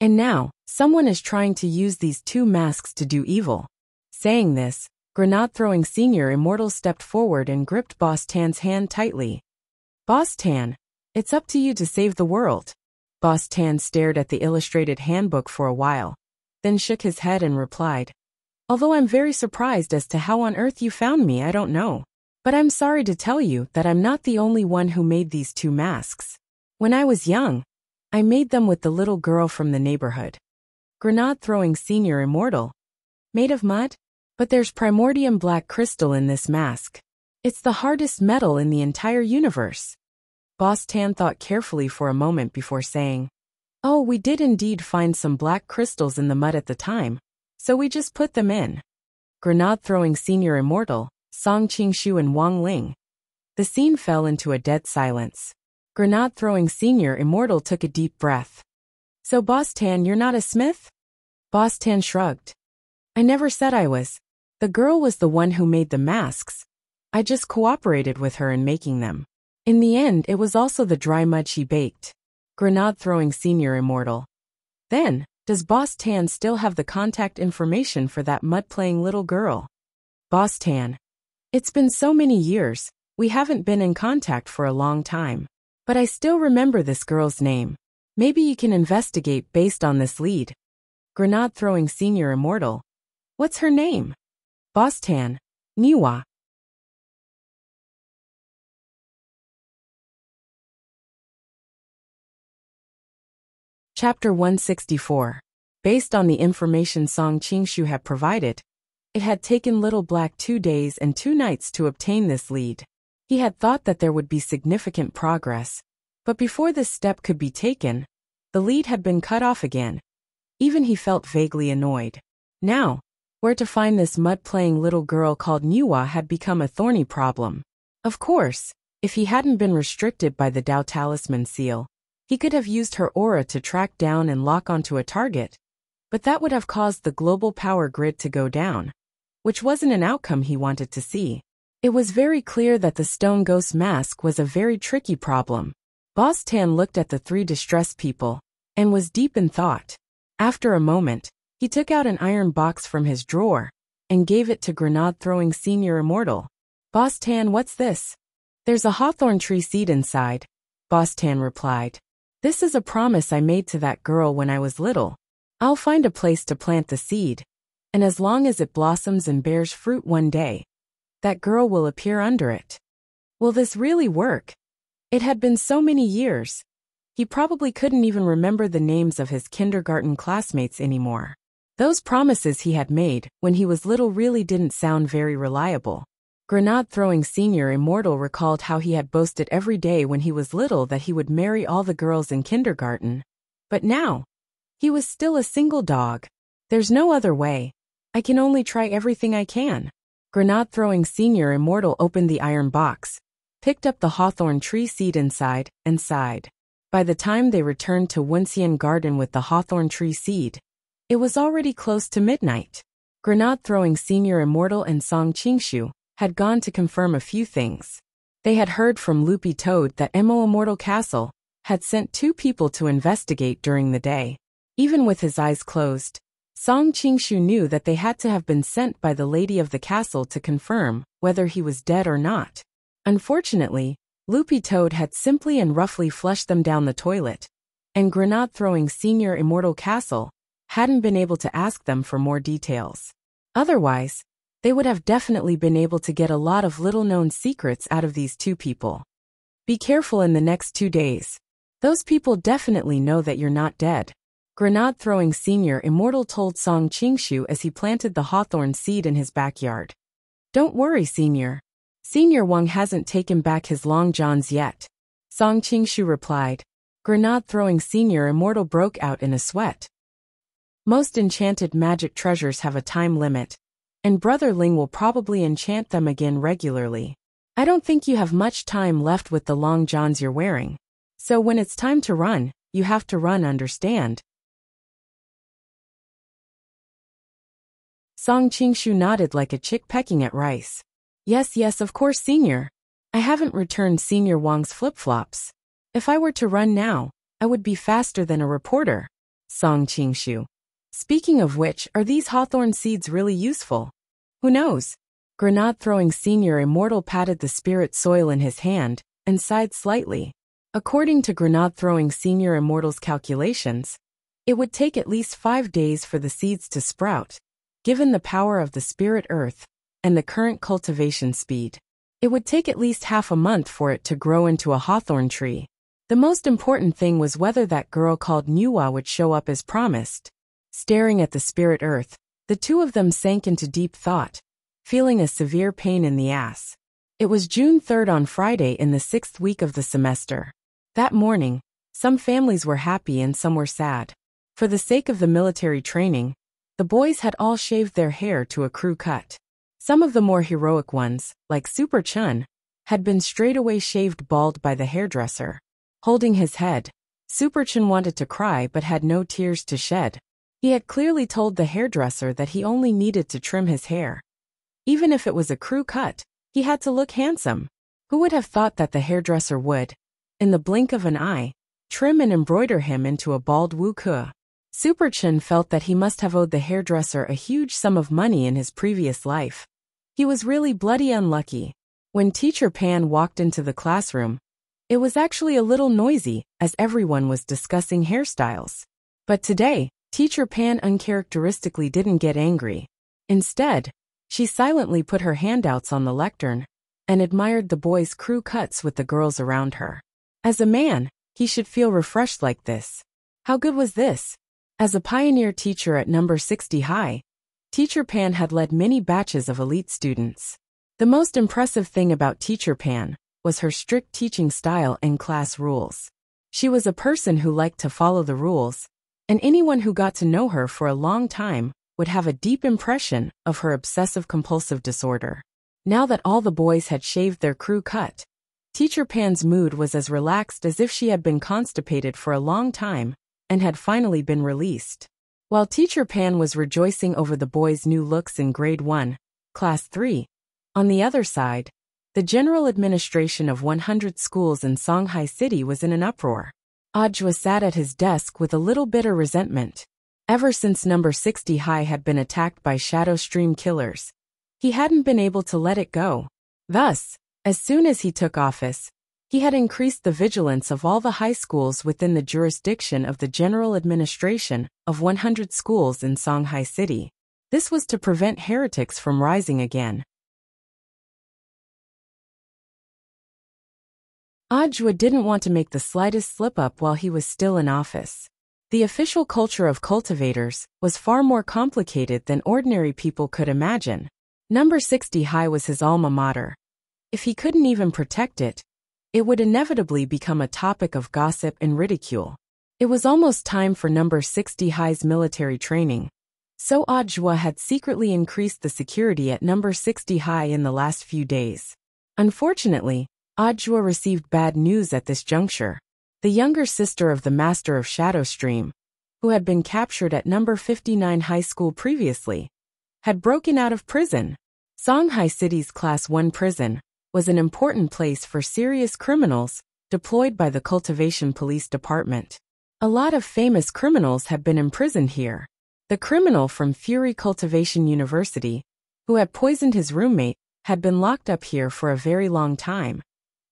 And now, someone is trying to use these 2 masks to do evil. Saying this, Grenade-throwing Senior Immortal stepped forward and gripped Boss Tan's hand tightly. "Boss Tan, it's up to you to save the world." Boss Tan stared at the illustrated handbook for a while, then shook his head and replied, "Although I'm very surprised as to how on earth you found me, I don't know. But I'm sorry to tell you that I'm not the only one who made these 2 masks. When I was young, I made them with the little girl from the neighborhood." Grenade-throwing Senior Immortal. "Made of mud? But there's primordium black crystal in this mask. It's the hardest metal in the entire universe." Boss Tan thought carefully for a moment before saying, "Oh, we did indeed find some black crystals in the mud at the time, so we just put them in." Grenade-throwing Senior Immortal, Song Qingshu and Wang Ling. The scene fell into a dead silence. Grenade-throwing Senior Immortal took a deep breath. "So Boss Tan, you're not a smith?" Boss Tan shrugged. "I never said I was. The girl was the one who made the masks. I just cooperated with her in making them. In the end, it was also the dry mud she baked." Grenade-throwing Senior Immortal. "Then, does Boss Tan still have the contact information for that mud-playing little girl?" Boss Tan. "It's been so many years, we haven't been in contact for a long time. But I still remember this girl's name. Maybe you can investigate based on this lead." Grenade-throwing Senior Immortal. "What's her name?" Boss Tan. "Niwa." Chapter 164. Based on the information Song Qingshu had provided, it had taken Little Black 2 days and 2 nights to obtain this lead. He had thought that there would be significant progress, but before this step could be taken, the lead had been cut off again. Even he felt vaguely annoyed. Now, where to find this mud-playing little girl called Niwa had become a thorny problem. Of course, if he hadn't been restricted by the Dao Talisman seal, He could have used her aura to track down and lock onto a target, but that would have caused the global power grid to go down, which wasn't an outcome he wanted to see. It was very clear that the stone ghost mask was a very tricky problem. Boss Tan looked at the three distressed people and was deep in thought. After a moment, he took out an iron box from his drawer and gave it to grenade-throwing Senior Immortal. Boss Tan, what's this? There's a hawthorn tree seed inside, Boss Tan replied. This is a promise I made to that girl when I was little. I'll find a place to plant the seed, and as long as it blossoms and bears fruit one day, that girl will appear under it. Will this really work? It had been so many years. He probably couldn't even remember the names of his kindergarten classmates anymore. Those promises he had made when he was little really didn't sound very reliable. Grenade-throwing Senior Immortal recalled how he had boasted every day when he was little that he would marry all the girls in kindergarten. But now, he was still a single dog. There's no other way. I can only try everything I can. Grenade-throwing Senior Immortal opened the iron box, picked up the hawthorn tree seed inside, and sighed. By the time they returned to Wuncian Garden with the hawthorn tree seed, it was already close to midnight. Grenade-throwing Senior Immortal and Song Qingshu had gone to confirm a few things. They had heard from Loopy Toad that Mo Immortal Castle had sent 2 people to investigate during the day. Even with his eyes closed, Song Qingshu knew that they had to have been sent by the lady of the castle to confirm whether he was dead or not. Unfortunately, Loopy Toad had simply and roughly flushed them down the toilet, and Grenade-throwing Senior Immortal Castle hadn't been able to ask them for more details. Otherwise, they would have definitely been able to get a lot of little-known secrets out of these 2 people. Be careful in the next 2 days. Those people definitely know that you're not dead. Grenade-throwing Senior Immortal told Song Qingshu as he planted the hawthorn seed in his backyard. Don't worry, Senior. Senior Wang hasn't taken back his long johns yet. Song Qingshu replied. Grenade-throwing Senior Immortal broke out in a sweat. Most enchanted magic treasures have a time limit, and Brother Ling will probably enchant them again regularly. I don't think you have much time left with the long johns you're wearing. So when it's time to run, you have to run, understand? Song Qingshu nodded like a chick pecking at rice. Yes, of course, Senior. I haven't returned Senior Wang's flip-flops. If I were to run now, I would be faster than a reporter. Song Qingshu. Speaking of which, are these hawthorn seeds really useful? Who knows? Grenade-throwing Senior Immortal patted the spirit soil in his hand and sighed slightly. According to Grenade-throwing Senior Immortal's calculations, it would take at least 5 days for the seeds to sprout, given the power of the spirit earth and the current cultivation speed. It would take at least half a month for it to grow into a hawthorn tree. The most important thing was whether that girl called Nuwa would show up as promised. Staring at the spirit earth, the 2 of them sank into deep thought, feeling a severe pain in the ass. It was June 3rd on Friday in the 6th week of the semester. That morning, some families were happy and some were sad. For the sake of the military training, the boys had all shaved their hair to a crew cut. Some of the more heroic ones, like Super Chun, had been straightaway shaved bald by the hairdresser. Holding his head, Super Chun wanted to cry but had no tears to shed. He had clearly told the hairdresser that he only needed to trim his hair. Even if it was a crew cut, he had to look handsome. Who would have thought that the hairdresser would, in the blink of an eye, trim and embroider him into a bald wu-ke? Super Chun felt that he must have owed the hairdresser a huge sum of money in his previous life. He was really bloody unlucky. When Teacher Pan walked into the classroom, it was actually a little noisy as everyone was discussing hairstyles. But today, Teacher Pan uncharacteristically didn't get angry. Instead, she silently put her handouts on the lectern and admired the boys' crew cuts with the girls around her. As a man, he should feel refreshed like this. How good was this? As a pioneer teacher at number 60 high, Teacher Pan had led many batches of elite students. The most impressive thing about Teacher Pan was her strict teaching style and class rules. She was a person who liked to follow the rules, and anyone who got to know her for a long time would have a deep impression of her obsessive-compulsive disorder. Now that all the boys had shaved their crew cut, Teacher Pan's mood was as relaxed as if she had been constipated for a long time and had finally been released. While Teacher Pan was rejoicing over the boys' new looks in Grade 1, Class 3, on the other side, the general administration of 100 schools in Songhai City was in an uproar. Audjua sat at his desk with a little bitter resentment. Ever since number 60 High had been attacked by Shadow Stream killers, he hadn't been able to let it go. Thus, as soon as he took office, he had increased the vigilance of all the high schools within the jurisdiction of the general administration of 100 schools in Songhai City. This was to prevent heretics from rising again. Audjua didn't want to make the slightest slip-up while he was still in office. The official culture of cultivators was far more complicated than ordinary people could imagine. Number 60 High was his alma mater. If he couldn't even protect it, it would inevitably become a topic of gossip and ridicule. It was almost time for number 60 High's military training, so Audjua had secretly increased the security at number 60 High in the last few days. Unfortunately, Audjua received bad news at this juncture. The younger sister of the master of Shadow Stream, who had been captured at number 59 high school previously, had broken out of prison. Songhai City's Class 1 prison was an important place for serious criminals deployed by the Cultivation Police Department. A lot of famous criminals had been imprisoned here. The criminal from Fury Cultivation University, who had poisoned his roommate, had been locked up here for a very long time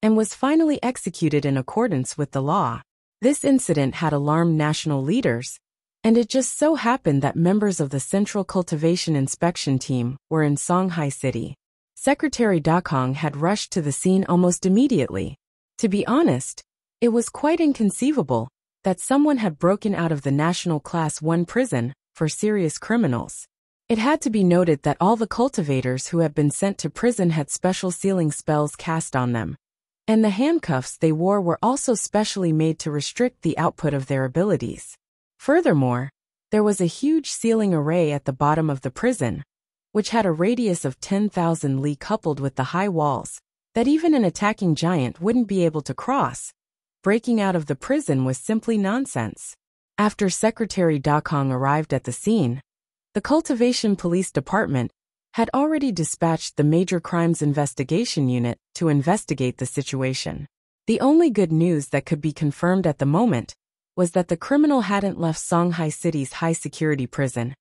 and was finally executed in accordance with the law. This incident had alarmed national leaders, and it just so happened that members of the Central Cultivation Inspection Team were in Songhai City. Secretary Dakong had rushed to the scene almost immediately. To be honest, it was quite inconceivable that someone had broken out of the National Class 1 prison for serious criminals. It had to be noted that all the cultivators who had been sent to prison had special sealing spells cast on them, and the handcuffs they wore were also specially made to restrict the output of their abilities. Furthermore, there was a huge sealing array at the bottom of the prison, which had a radius of 10,000 li coupled with the high walls that even an attacking giant wouldn't be able to cross. Breaking out of the prison was simply nonsense. After Secretary Dakong arrived at the scene, the Cultivation Police Department had already dispatched the Major Crimes Investigation Unit to investigate the situation. The only good news that could be confirmed at the moment was that the criminal hadn't left Songhai City's high-security prison.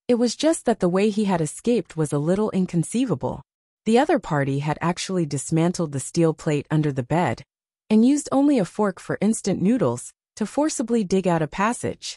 It was just that the way he had escaped was a little inconceivable. The other party had actually dismantled the steel plate under the bed and used only a fork for instant noodles to forcibly dig out a passage.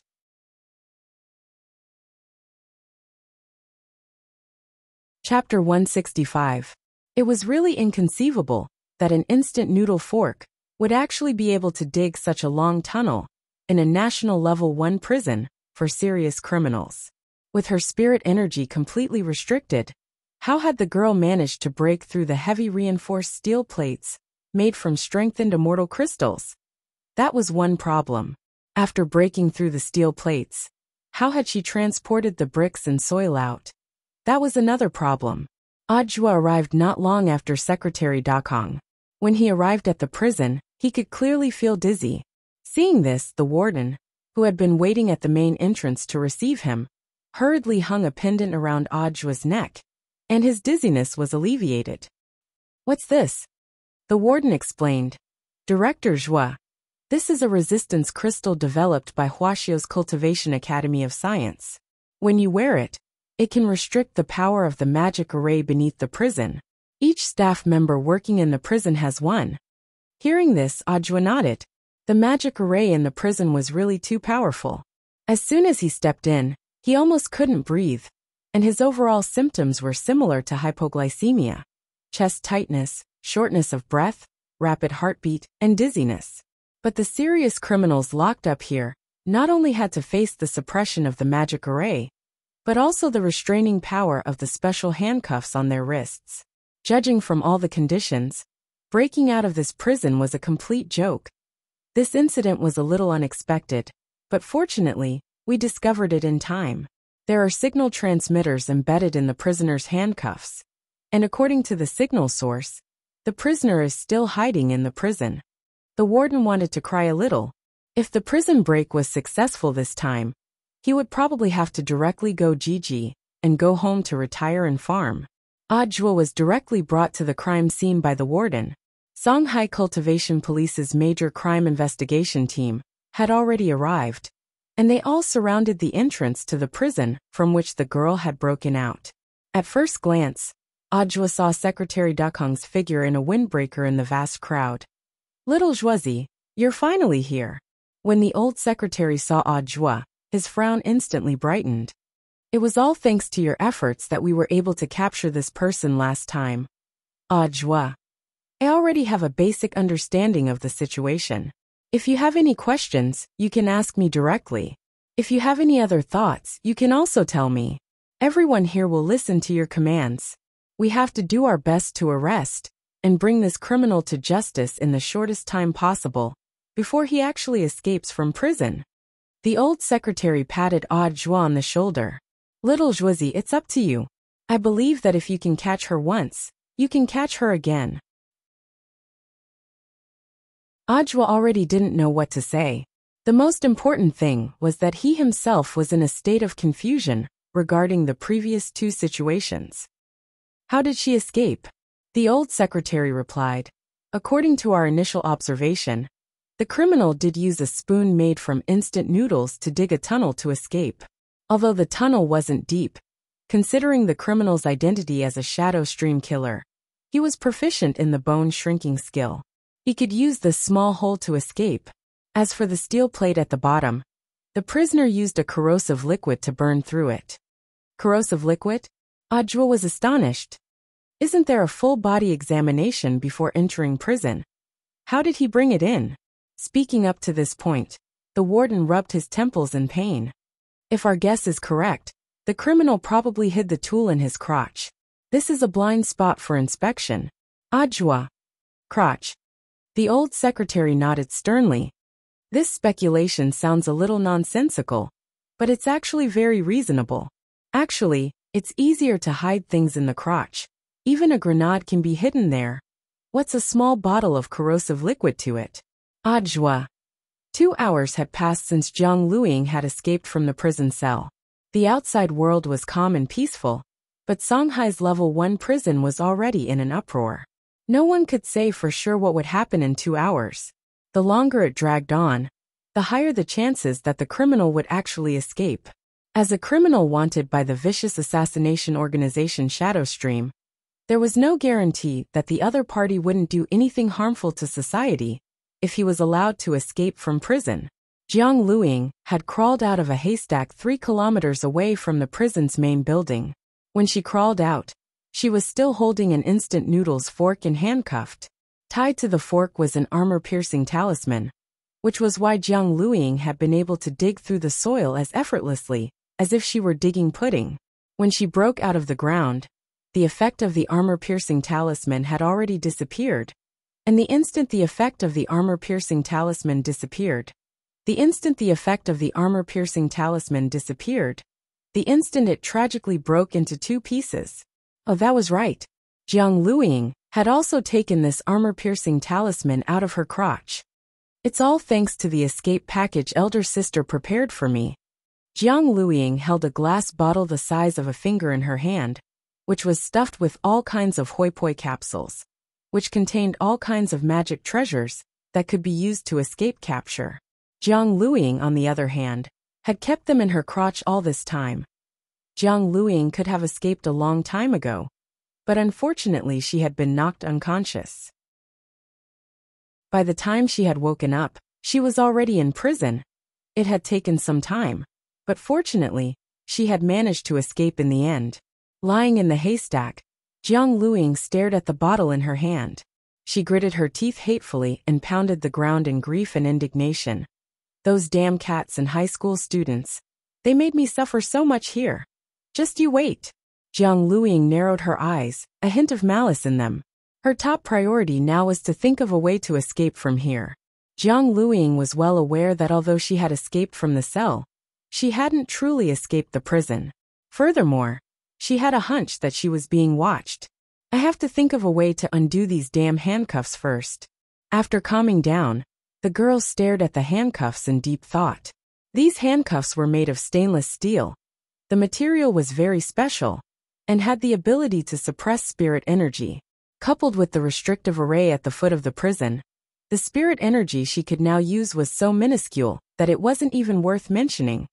Chapter 165. It was really inconceivable that an instant noodle fork would actually be able to dig such a long tunnel in a national level 1 prison for serious criminals. With her spirit energy completely restricted, how had the girl managed to break through the heavy reinforced steel plates made from strengthened immortal crystals? That was one problem. After breaking through the steel plates, how had she transported the bricks and soil out? That was another problem. Audjua arrived not long after Secretary Dakong. When he arrived at the prison, he could clearly feel dizzy. Seeing this, the warden, who had been waiting at the main entrance to receive him, hurriedly hung a pendant around Audjua's neck, and his dizziness was alleviated. "What's this?" The warden explained. "Director Zhua, this is a resistance crystal developed by Huaxiao's Cultivation Academy of Science. When you wear it, it can restrict the power of the magic array beneath the prison. Each staff member working in the prison has one." Hearing this, Audjua nodded. The magic array in the prison was really too powerful. As soon as he stepped in, he almost couldn't breathe, and his overall symptoms were similar to hypoglycemia: chest tightness, shortness of breath, rapid heartbeat, and dizziness. But the serious criminals locked up here not only had to face the suppression of the magic array, but also the restraining power of the special handcuffs on their wrists. Judging from all the conditions, breaking out of this prison was a complete joke. This incident was a little unexpected, but fortunately, we discovered it in time. There are signal transmitters embedded in the prisoner's handcuffs, and according to the signal source, The prisoner is still hiding in the prison. The warden wanted to cry a little. If the prison break was successful this time, he would probably have to directly go GG and go home to retire and farm. Audiobook was directly brought to the crime scene by the warden. Songhai Cultivation Police's major crime investigation team had already arrived, and they all surrounded the entrance to the prison from which the girl had broken out. At first glance, Audiobook saw Secretary Dukhong's figure in a windbreaker in the vast crowd. "Little Zhuozi, you're finally here." When the old secretary saw Audiobook, his frown instantly brightened. "It was all thanks to your efforts that we were able to capture this person last time." "Audiobook, I already have a basic understanding of the situation. If you have any questions, you can ask me directly. If you have any other thoughts, you can also tell me. Everyone here will listen to your commands. We have to do our best to arrest and bring this criminal to justice in the shortest time possible, before he actually escapes from prison." The old secretary patted Audiobook on the shoulder. "Little Zhuozi, it's up to you. I believe that if you can catch her once, you can catch her again." Audiobook already didn't know what to say. The most important thing was that he himself was in a state of confusion regarding the previous two situations. "How did she escape?" The old secretary replied. "According to our initial observation, the criminal did use a spoon made from instant noodles to dig a tunnel to escape. Although the tunnel wasn't deep, considering the criminal's identity as a shadow stream killer, he was proficient in the bone shrinking skill. He could use this small hole to escape. As for the steel plate at the bottom, the prisoner used a corrosive liquid to burn through it." "Corrosive liquid?" Audiobook was astonished. "Isn't there a full body examination before entering prison? How did he bring it in?" Speaking up to this point, the warden rubbed his temples in pain. "If our guess is correct, the criminal probably hid the tool in his crotch. This is a blind spot for inspection." "Audiobook, crotch." The old secretary nodded sternly. "This speculation sounds a little nonsensical, but it's actually very reasonable. Actually, it's easier to hide things in the crotch. Even a grenade can be hidden there. What's a small bottle of corrosive liquid to it?" Audiobook. 2 hours had passed since Jiang Luiying had escaped from the prison cell. The outside world was calm and peaceful, but Songhai's level 1 prison was already in an uproar. No one could say for sure what would happen in 2 hours. The longer it dragged on, the higher the chances that the criminal would actually escape. As a criminal wanted by the vicious assassination organization Shadowstream, there was no guarantee that the other party wouldn't do anything harmful to society if he was allowed to escape from prison. Jiang Luiying had crawled out of a haystack 3 kilometers away from the prison's main building. When she crawled out, she was still holding an instant noodles fork and handcuffed. Tied to the fork was an armor-piercing talisman, which was why Jiang Luiying had been able to dig through the soil as effortlessly as if she were digging pudding. When she broke out of the ground, the effect of the armor-piercing talisman had already disappeared, and the instant the effect of the armor-piercing talisman disappeared, the instant it tragically broke into 2 pieces. Oh, that was right. Jiang Luiying had also taken this armor-piercing talisman out of her crotch. "It's all thanks to the escape package elder sister prepared for me." Jiang Luiying held a glass bottle the size of a finger in her hand, which was stuffed with all kinds of hoi poi capsules, which contained all kinds of magic treasures that could be used to escape capture. Jiang Luiying, on the other hand, had kept them in her crotch all this time. Jiang Luiying could have escaped a long time ago, but unfortunately she had been knocked unconscious. By the time she had woken up, she was already in prison. It had taken some time, but fortunately, she had managed to escape in the end. Lying in the haystack, Jiang Luiying stared at the bottle in her hand. She gritted her teeth hatefully and pounded the ground in grief and indignation. "Those damn cats and high school students. They made me suffer so much here. Just you wait." Jiang Luiying narrowed her eyes, a hint of malice in them. Her top priority now was to think of a way to escape from here. Jiang Luiying was well aware that although she had escaped from the cell, she hadn't truly escaped the prison. Furthermore, she had a hunch that she was being watched. I have to think of a way to undo these damn handcuffs first. After calming down, the girl stared at the handcuffs in deep thought. These handcuffs were made of stainless steel. The material was very special and had the ability to suppress spirit energy. Coupled with the restrictive array at the foot of the prison, the spirit energy she could now use was so minuscule that it wasn't even worth mentioning.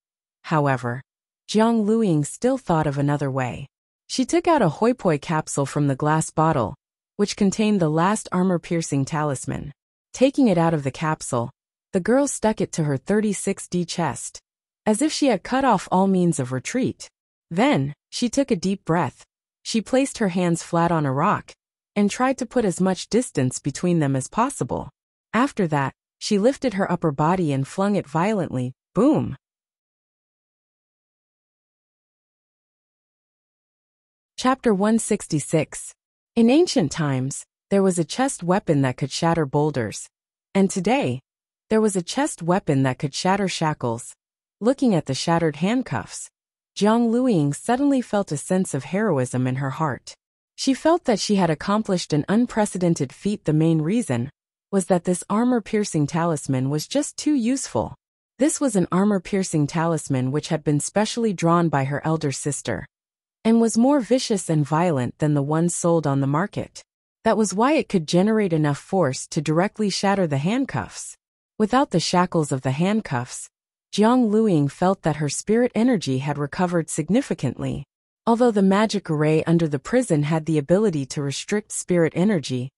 However, Jiang Luiying still thought of another way. She took out a hoi poi capsule from the glass bottle, which contained the last armor-piercing talisman. Taking it out of the capsule, the girl stuck it to her 36D chest, as if she had cut off all means of retreat. Then, she took a deep breath. She placed her hands flat on a rock and tried to put as much distance between them as possible. After that, she lifted her upper body and flung it violently. Boom! Chapter 166. In ancient times, there was a chest weapon that could shatter boulders. And today, there was a chest weapon that could shatter shackles. Looking at the shattered handcuffs, Jiang Luiying suddenly felt a sense of heroism in her heart. She felt that she had accomplished an unprecedented feat. The main reason was that this armor-piercing talisman was just too useful. This was an armor-piercing talisman which had been specially drawn by her elder sister, and was more vicious and violent than the ones sold on the market. That was why it could generate enough force to directly shatter the handcuffs. Without the shackles of the handcuffs, Jiang Luiying felt that her spirit energy had recovered significantly. Although the magic array under the prison had the ability to restrict spirit energy,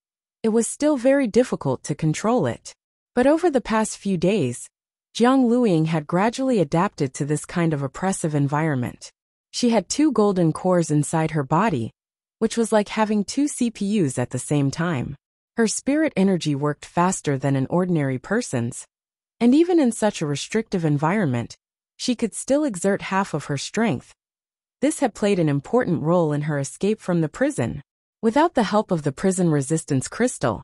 it was still very difficult to control it. But over the past few days, Jiang Luiying had gradually adapted to this kind of oppressive environment. She had 2 golden cores inside her body, which was like having 2 CPUs at the same time. Her spirit energy worked faster than an ordinary person's, and even in such a restrictive environment, she could still exert half of her strength. This had played an important role in her escape from the prison. Without the help of the prison resistance crystal,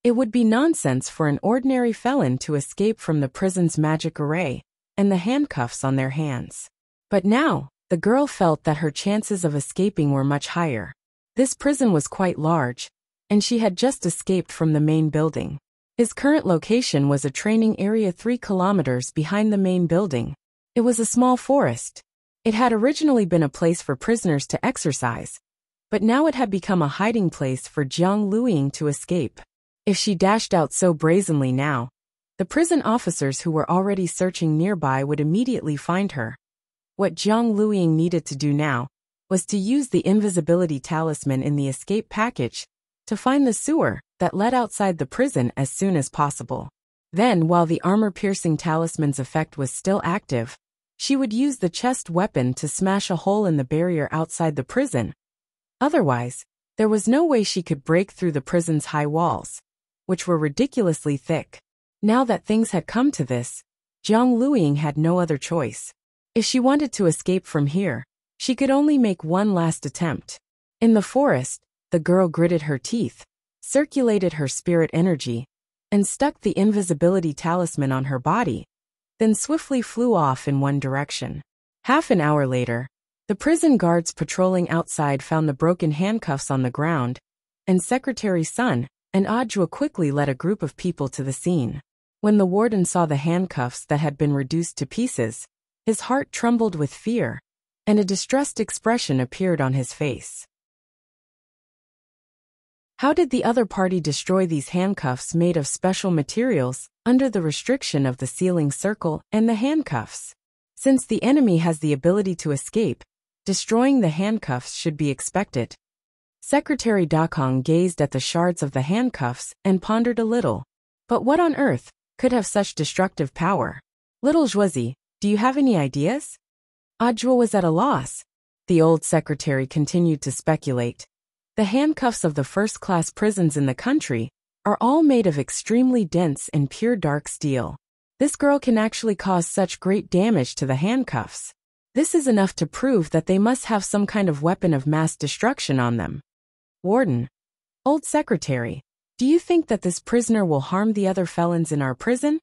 it would be nonsense for an ordinary felon to escape from the prison's magic array and the handcuffs on their hands. But now, the girl felt that her chances of escaping were much higher. This prison was quite large, and she had just escaped from the main building. His current location was a training area 3 kilometers behind the main building. It was a small forest. It had originally been a place for prisoners to exercise, but now it had become a hiding place for Jiang Luiying to escape. If she dashed out so brazenly now, the prison officers who were already searching nearby would immediately find her. What Jiang Luiying needed to do now was to use the invisibility talisman in the escape package to find the sewer that led outside the prison as soon as possible. Then, while the armor-piercing talisman's effect was still active, she would use the chest weapon to smash a hole in the barrier outside the prison. Otherwise, there was no way she could break through the prison's high walls, which were ridiculously thick. Now that things had come to this, Jiang Luiying had no other choice. If she wanted to escape from here, she could only make one last attempt. In the forest, the girl gritted her teeth, circulated her spirit energy, and stuck the invisibility talisman on her body, then swiftly flew off in one direction. Half an hour later, the prison guards patrolling outside found the broken handcuffs on the ground, and Secretary Sun and Audiobook quickly led a group of people to the scene. When the warden saw the handcuffs that had been reduced to pieces, his heart trembled with fear, and a distressed expression appeared on his face. How did the other party destroy these handcuffs made of special materials under the restriction of the sealing circle and the handcuffs? Since the enemy has the ability to escape, destroying the handcuffs should be expected. Secretary Dakong gazed at the shards of the handcuffs and pondered a little. But what on earth could have such destructive power? Little Zhuozi, do you have any ideas? Audiobook was at a loss. The old secretary continued to speculate. The handcuffs of the first-class prisons in the country are all made of extremely dense and pure dark steel. This girl can actually cause such great damage to the handcuffs. This is enough to prove that they must have some kind of weapon of mass destruction on them. Warden, old secretary, do you think that this prisoner will harm the other felons in our prison?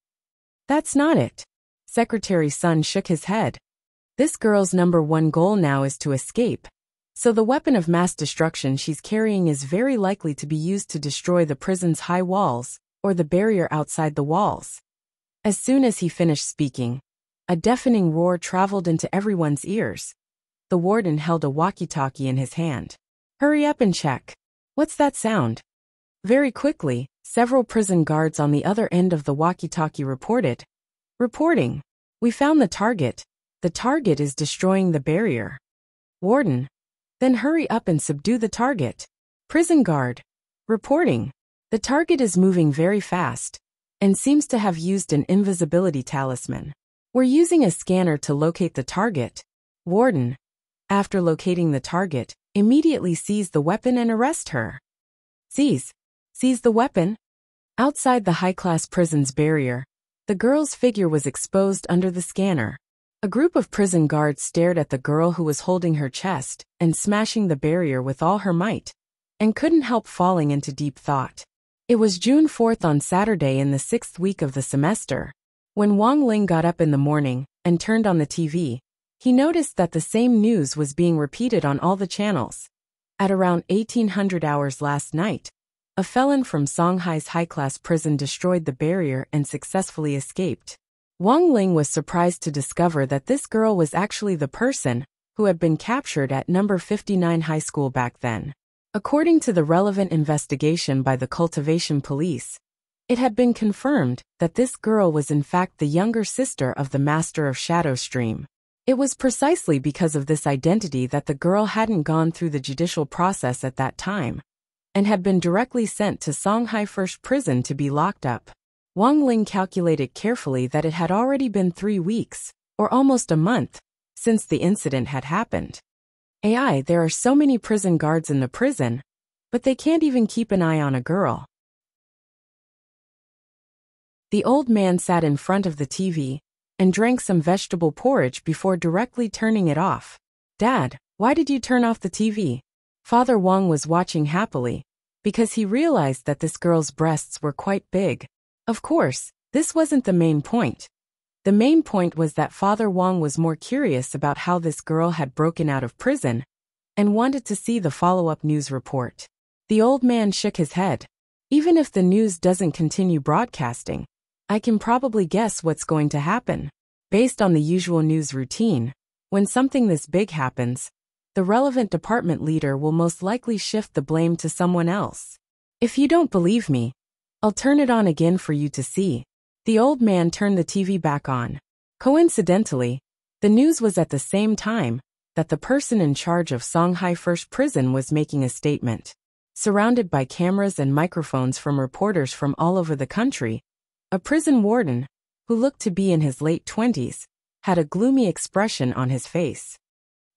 That's not it. Secretary Sun shook his head. This girl's #1 goal now is to escape, So the weapon of mass destruction she's carrying is very likely to be used to destroy the prison's high walls, or the barrier outside the walls. As soon as he finished speaking, a deafening roar traveled into everyone's ears. The warden held a walkie-talkie in his hand. Hurry up and check. What's that sound? Very quickly, several prison guards on the other end of the walkie-talkie reported. Reporting. We found the target. The target is destroying the barrier. Warden. Then hurry up and subdue the target. Prison guard. Reporting. The target is moving very fast, and seems to have used an invisibility talisman. We're using a scanner to locate the target. Warden. After locating the target, immediately seize the weapon and arrest her. Seize the weapon. Outside the high-class prison's barrier, the girl's figure was exposed under the scanner. A group of prison guards stared at the girl who was holding her chest and smashing the barrier with all her might, and couldn't help falling into deep thought. It was June 4th on Saturday in the 6th week of the semester. When Wang Ling got up in the morning and turned on the TV, he noticed that the same news was being repeated on all the channels. At around 1800 hours last night, a felon from Songhai's high-class prison destroyed the barrier and successfully escaped. Wang Ling was surprised to discover that this girl was actually the person who had been captured at number 59 high school back then. According to the relevant investigation by the Cultivation Police, it had been confirmed that this girl was in fact the younger sister of the Master of Shadow Stream. It was precisely because of this identity that the girl hadn't gone through the judicial process at that time, and had been directly sent to Songhai First Prison to be locked up. Wang Ling calculated carefully that it had already been 3 weeks, or almost a month, since the incident had happened. There are so many prison guards in the prison, but they can't even keep an eye on a girl. The old man sat in front of the TV and drank some vegetable porridge before directly turning it off. Dad, why did you turn off the TV? Father Wang was watching happily, because he realized that this girl's breasts were quite big. Of course, this wasn't the main point. The main point was that Father Wang was more curious about how this girl had broken out of prison, and wanted to see the follow-up news report. The old man shook his head. Even if the news doesn't continue broadcasting, I can probably guess what's going to happen. Based on the usual news routine, when something this big happens, the relevant department leader will most likely shift the blame to someone else. If you don't believe me, I'll turn it on again for you to see. The old man turned the TV back on. Coincidentally, the news was at the same time that the person in charge of Songhai First Prison was making a statement. Surrounded by cameras and microphones from reporters from all over the country, a prison warden, who looked to be in his late 20s, had a gloomy expression on his face.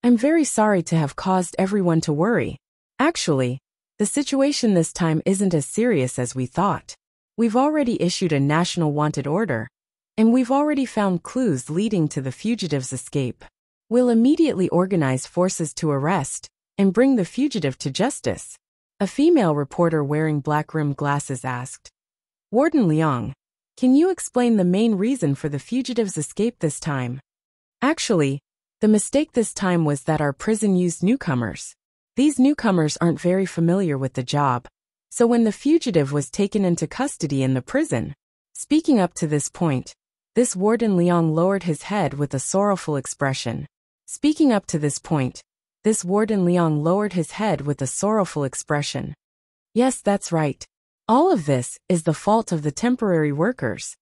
I'm very sorry to have caused everyone to worry. Actually, the situation this time isn't as serious as we thought. We've already issued a national wanted order, and we've already found clues leading to the fugitive's escape. We'll immediately organize forces to arrest and bring the fugitive to justice. A female reporter wearing black-rimmed glasses asked. Warden Liang, can you explain the main reason for the fugitive's escape this time? Actually, the mistake this time was that our prison used newcomers. These newcomers aren't very familiar with the job, so when the fugitive was taken into custody in the prison, speaking up to this point, this Warden Liang lowered his head with a sorrowful expression. Speaking up to this point, this Warden Liang lowered his head with a sorrowful expression. Yes, that's right. All of this is the fault of the temporary workers.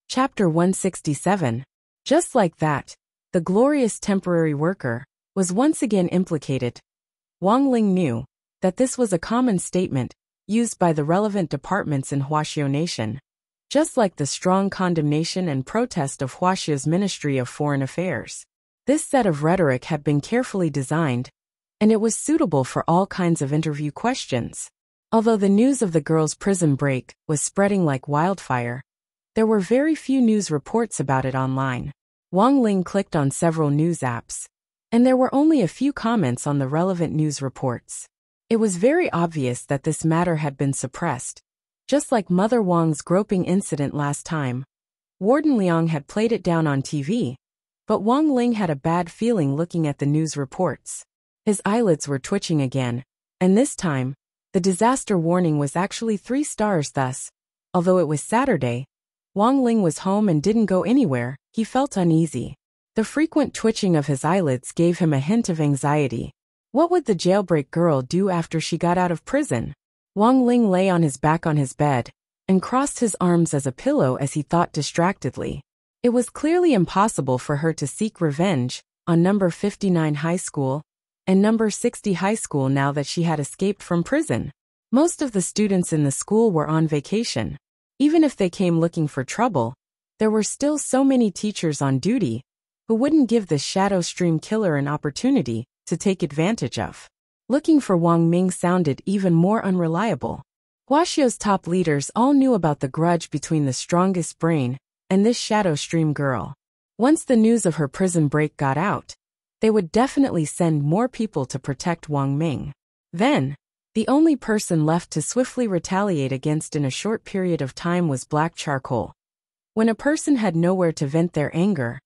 Chapter 167. Just like that, the glorious temporary worker was once again implicated. Wang Ling knew that this was a common statement used by the relevant departments in Huaxiao Nation, just like the strong condemnation and protest of Huaxiao's Ministry of Foreign Affairs. This set of rhetoric had been carefully designed, and it was suitable for all kinds of interview questions. Although the news of the girl's prison break was spreading like wildfire, there were very few news reports about it online. Wang Ling clicked on several news apps, and there were only a few comments on the relevant news reports. It was very obvious that this matter had been suppressed. Just like Mother Wang's groping incident last time, Warden Liang had played it down on TV, but Wang Ling had a bad feeling looking at the news reports. His eyelids were twitching again, and this time, the disaster warning was actually 3 stars thus. Although it was Saturday, Wang Ling was home and didn't go anywhere, he felt uneasy. The frequent twitching of his eyelids gave him a hint of anxiety. What would the jailbreak girl do after she got out of prison? Wang Ling lay on his back on his bed and crossed his arms as a pillow as he thought distractedly. It was clearly impossible for her to seek revenge on number 59 high school and number 60 high school now that she had escaped from prison. Most of the students in the school were on vacation. Even if they came looking for trouble, there were still so many teachers on duty who wouldn't give the Shadow Stream killer an opportunity to take advantage of. Looking for Wang Ming sounded even more unreliable. Huaxiao's top leaders all knew about the grudge between the strongest brain and this Shadow Stream girl. Once the news of her prison break got out, they would definitely send more people to protect Wang Ming. Then, the only person left to swiftly retaliate against in a short period of time was black charcoal. When a person had nowhere to vent their anger,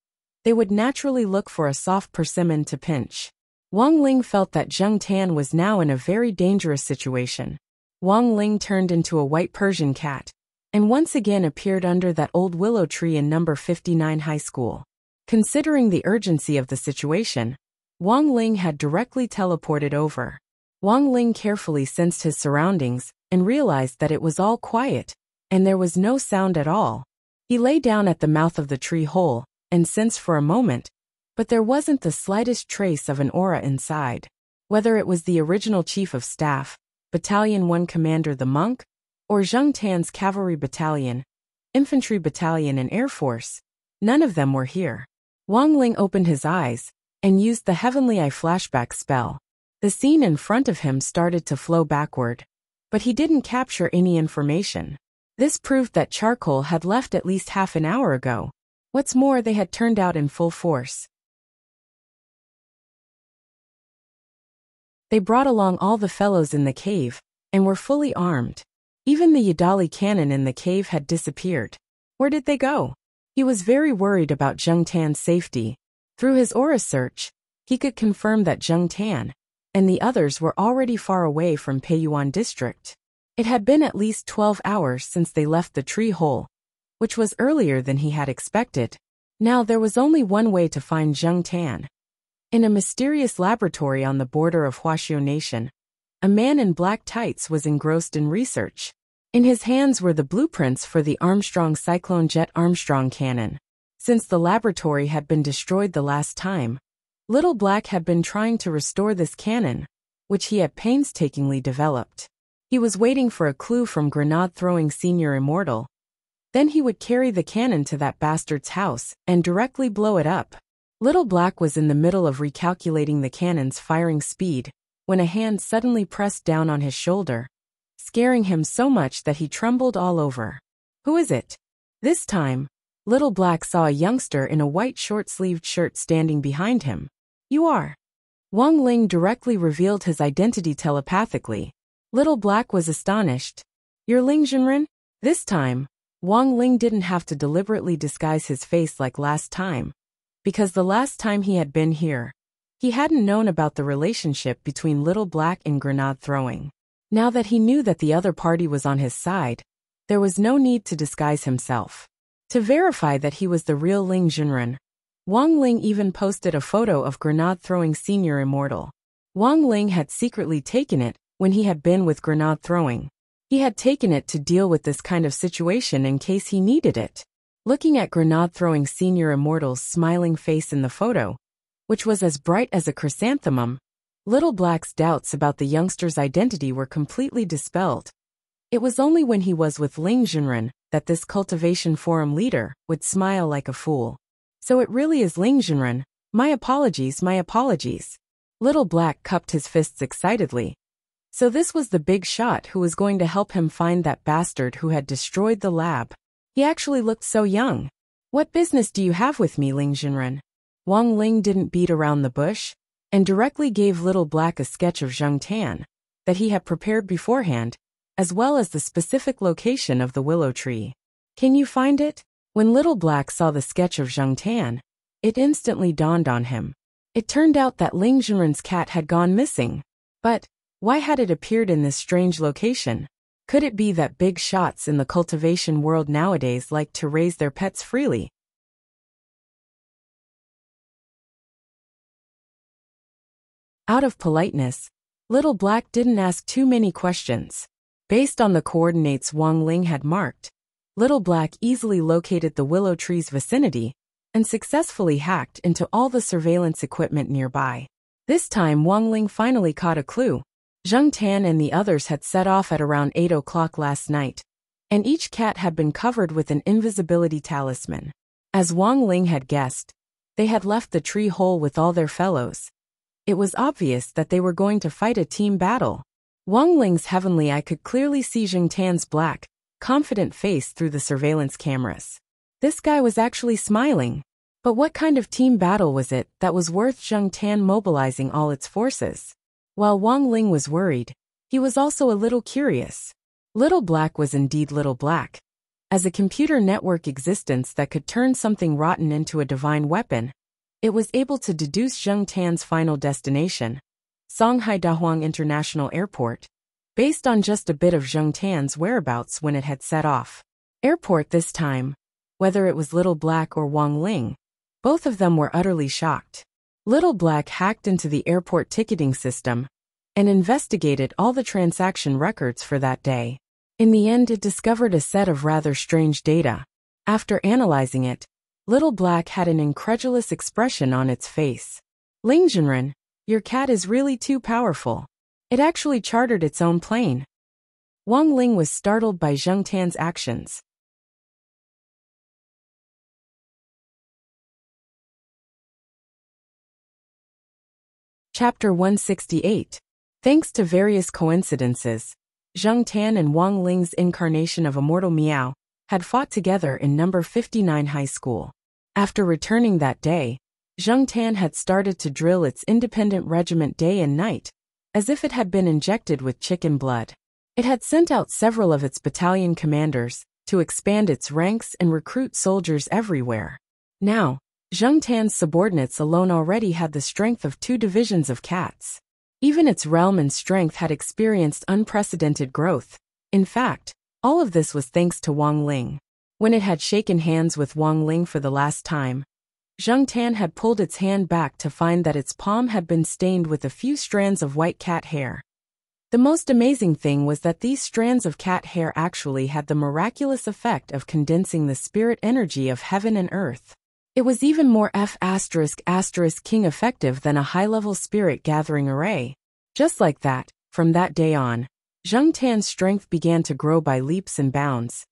they would naturally look for a soft persimmon to pinch. Wang Ling felt that Zheng Tan was now in a very dangerous situation. Wang Ling turned into a white Persian cat, and once again appeared under that old willow tree in number 59 high school. Considering the urgency of the situation, Wang Ling had directly teleported over. Wang Ling carefully sensed his surroundings and realized that it was all quiet, and there was no sound at all. He lay down at the mouth of the tree hole and sensed for a moment, but there wasn't the slightest trace of an aura inside. Whether it was the original chief of staff, Battalion 1 Commander the Monk, or Zheng Tan's Cavalry Battalion, Infantry Battalion and Air Force, none of them were here. Wang Ling opened his eyes and used the Heavenly Eye flashback spell. The scene in front of him started to flow backward, but he didn't capture any information. This proved that charcoal had left at least half an hour ago. What's more, they had turned out in full force. They brought along all the fellows in the cave, and were fully armed. Even the Yadali cannon in the cave had disappeared. Where did they go? He was very worried about Zheng Tan's safety. Through his aura search, he could confirm that Zheng Tan and the others were already far away from Peiyuan district. It had been at least 12 hours since they left the tree hole, which was earlier than he had expected. Now there was only one way to find Zheng Tan. In a mysterious laboratory on the border of Huaxiao Nation, a man in black tights was engrossed in research. In his hands were the blueprints for the Armstrong Cyclone Jet Armstrong cannon. Since the laboratory had been destroyed the last time, Little Black had been trying to restore this cannon, which he had painstakingly developed. He was waiting for a clue from grenade-throwing Senior Immortal. Then he would carry the cannon to that bastard's house and directly blow it up. Little Black was in the middle of recalculating the cannon's firing speed when a hand suddenly pressed down on his shoulder, scaring him so much that he trembled all over. Who is it? This time, Little Black saw a youngster in a white short-sleeved shirt standing behind him. You are. Wang Ling directly revealed his identity telepathically. Little Black was astonished. You're Ling Junren? This time, Wang Ling didn't have to deliberately disguise his face like last time, because the last time he had been here, he hadn't known about the relationship between Little Black and grenade throwing. Now that he knew that the other party was on his side, there was no need to disguise himself. To verify that he was the real Ling Junren, Wang Ling even posted a photo of grenade-throwing Senior Immortal. Wang Ling had secretly taken it when he had been with grenade throwing. He had taken it to deal with this kind of situation in case he needed it. Looking at grenade-throwing Senior Immortal's smiling face in the photo, which was as bright as a chrysanthemum, Little Black's doubts about the youngster's identity were completely dispelled. It was only when he was with Ling Junren that this cultivation forum leader would smile like a fool. So it really is Ling Junren. My apologies, my apologies. Little Black cupped his fists excitedly. So this was the big shot who was going to help him find that bastard who had destroyed the lab. He actually looked so young. What business do you have with me, Ling Junren? Wang Ling didn't beat around the bush, and directly gave Little Black a sketch of Zheng Tan that he had prepared beforehand, as well as the specific location of the willow tree. Can you find it? When Little Black saw the sketch of Zheng Tan, it instantly dawned on him. It turned out that Ling Zhenren's cat had gone missing. But why had it appeared in this strange location? Could it be that big shots in the cultivation world nowadays like to raise their pets freely? Out of politeness, Little Black didn't ask too many questions. Based on the coordinates Wang Ling had marked, Little Black easily located the willow tree's vicinity and successfully hacked into all the surveillance equipment nearby. This time Wang Ling finally caught a clue. Zheng Tan and the others had set off at around 8 o'clock last night, and each cat had been covered with an invisibility talisman. As Wang Ling had guessed, they had left the tree hole with all their fellows. It was obvious that they were going to fight a team battle. Wang Ling's heavenly eye could clearly see Zheng Tan's black, confident face through the surveillance cameras. This guy was actually smiling. But what kind of team battle was it that was worth Zheng Tan mobilizing all its forces? While Wang Ling was worried, he was also a little curious. Little Black was indeed Little Black. As a computer network existence that could turn something rotten into a divine weapon, it was able to deduce Zheng Tan's final destination, Shanghai Dahuang International Airport, based on just a bit of Zheng Tan's whereabouts when it had set off. Airport this time, whether it was Little Black or Wang Ling, both of them were utterly shocked. Little Black hacked into the airport ticketing system and investigated all the transaction records for that day. In the end, it discovered a set of rather strange data. After analyzing it, Little Black had an incredulous expression on its face. Ling Zhenren, your cat is really too powerful. It actually chartered its own plane. Wang Ling was startled by Zheng Tan's actions. Chapter 168. Thanks to various coincidences, Zheng Tan and Wang Ling's incarnation of Immortal Meow had fought together in number 59 high school. After returning that day, Zheng Tan had started to drill its independent regiment day and night, as if it had been injected with chicken blood. It had sent out several of its battalion commanders to expand its ranks and recruit soldiers everywhere. Now, Zheng Tan's subordinates alone already had the strength of 2 divisions of cats. Even its realm and strength had experienced unprecedented growth. In fact, all of this was thanks to Wang Ling. When it had shaken hands with Wang Ling for the last time, Zheng Tan had pulled its hand back to find that its palm had been stained with a few strands of white cat hair. The most amazing thing was that these strands of cat hair actually had the miraculous effect of condensing the spirit energy of heaven and earth. It was even more F***king effective than a high-level spirit gathering array. Just like that, from that day on, Zheng Tan's strength began to grow by leaps and bounds.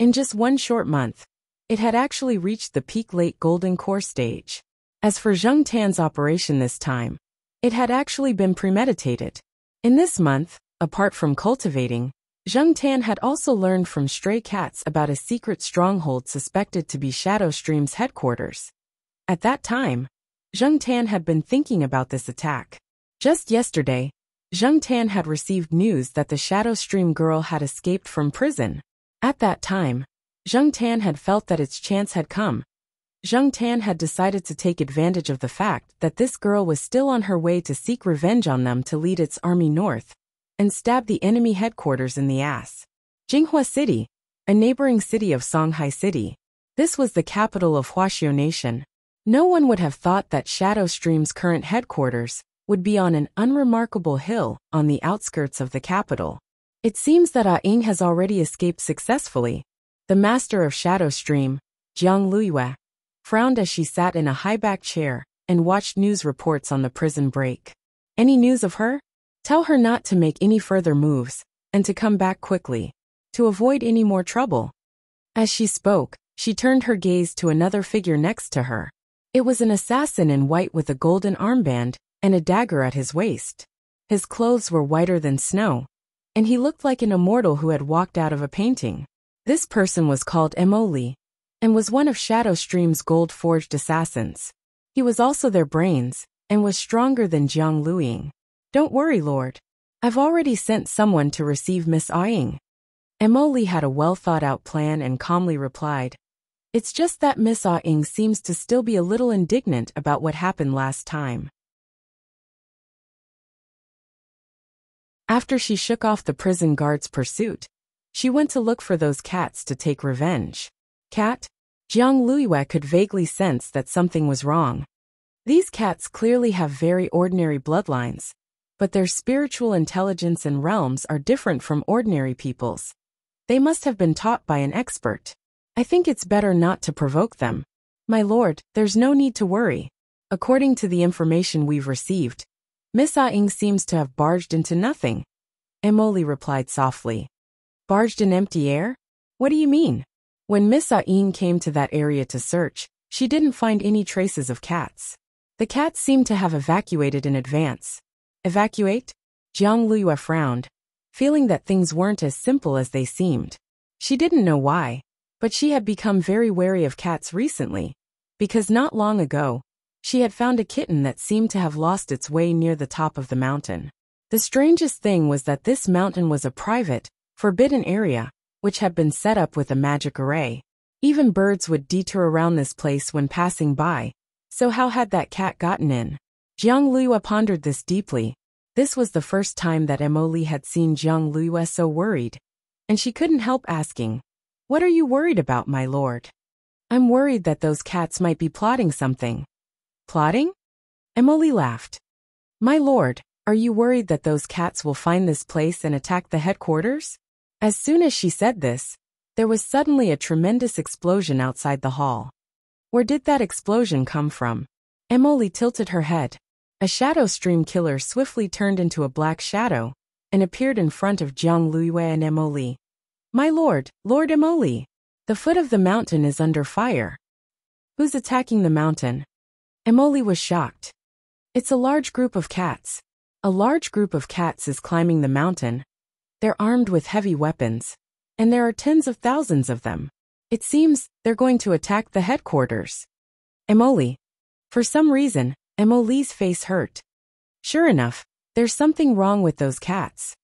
In just one short month, it had actually reached the peak late golden core stage. As for Zheng Tan's operation this time, it had actually been premeditated. In this month, apart from cultivating, Zheng Tan had also learned from stray cats about a secret stronghold suspected to be Shadow Stream's headquarters. At that time, Zheng Tan had been thinking about this attack. Just yesterday, Zheng Tan had received news that the Shadow Stream girl had escaped from prison. At that time, Zheng Tan had felt that its chance had come. Zheng Tan had decided to take advantage of the fact that this girl was still on her way to seek revenge on them to lead its army north and stab the enemy headquarters in the ass. Jinghua City, a neighboring city of Shanghai City. This was the capital of Huaxiao Nation. No one would have thought that Shadow Stream's current headquarters would be on an unremarkable hill on the outskirts of the capital. It seems that Ah Ying has already escaped successfully. The master of Shadow Stream, Jiang Luiyue, frowned as she sat in a high-back chair and watched news reports on the prison break. Any news of her? Tell her not to make any further moves, and to come back quickly, to avoid any more trouble. As she spoke, she turned her gaze to another figure next to her. It was an assassin in white with a golden armband and a dagger at his waist. His clothes were whiter than snow, and he looked like an immortal who had walked out of a painting. This person was called Emoli, and was one of Shadow Stream's gold-forged assassins. He was also their brains, and was stronger than Jiang Luiying. Don't worry, Lord. I've already sent someone to receive Miss Ah Ying. Emoli had a well-thought-out plan and calmly replied, It's just that Miss Ah Ing seems to still be a little indignant about what happened last time. After she shook off the prison guard's pursuit, she went to look for those cats to take revenge. Cat? Jiang Luiyue could vaguely sense that something was wrong. These cats clearly have very ordinary bloodlines, but their spiritual intelligence and realms are different from ordinary people's. They must have been taught by an expert. I think it's better not to provoke them. My lord, there's no need to worry. According to the information we've received, Miss Ah Ing seems to have barged into nothing. Emily replied softly. Barged in empty air? What do you mean? When Miss Ah Ing came to that area to search, she didn't find any traces of cats. The cats seemed to have evacuated in advance. Evacuate? Jiang Luiyue frowned, feeling that things weren't as simple as they seemed. She didn't know why, but she had become very wary of cats recently, because not long ago, she had found a kitten that seemed to have lost its way near the top of the mountain. The strangest thing was that this mountain was a private, forbidden area, which had been set up with a magic array. Even birds would detour around this place when passing by, so how had that cat gotten in? Jiang Luiyue pondered this deeply. This was the first time that Emily had seen Jiang Luiyue so worried, and she couldn't help asking, "What are you worried about, my lord?" "I'm worried that those cats might be plotting something." "Plotting?" Emily laughed. "My lord, are you worried that those cats will find this place and attack the headquarters?" As soon as she said this, there was suddenly a tremendous explosion outside the hall. Where did that explosion come from? Emily tilted her head. A shadow stream killer swiftly turned into a black shadow and appeared in front of Jiang Luiyue and Emily. "My lord, Lord Emily, the foot of the mountain is under fire." "Who's attacking the mountain?" Emily was shocked. "It's a large group of cats. A large group of cats is climbing the mountain. They're armed with heavy weapons, and there are tens of thousands of them. It seems they're going to attack the headquarters." Emily. For some reason, Emily's face hurt. Sure enough, there's something wrong with those cats.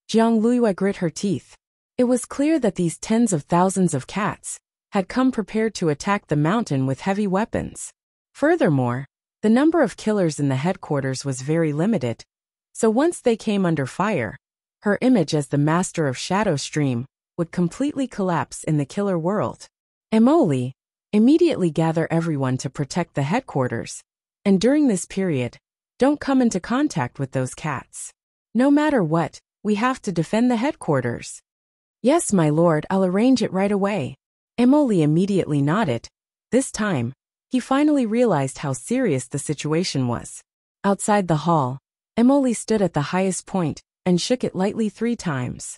Jiang Luiyue grit her teeth. It was clear that these tens of thousands of cats had come prepared to attack the mountain with heavy weapons. Furthermore, the number of killers in the headquarters was very limited, so once they came under fire, her image as the master of Shadow Stream would completely collapse in the killer world. Emily, immediately gather everyone to protect the headquarters, and during this period, don't come into contact with those cats. No matter what, we have to defend the headquarters. Yes, my lord, I'll arrange it right away. Emily immediately nodded. This time, he finally realized how serious the situation was. Outside the hall, Emily stood at the highest point and shook it lightly 3 times.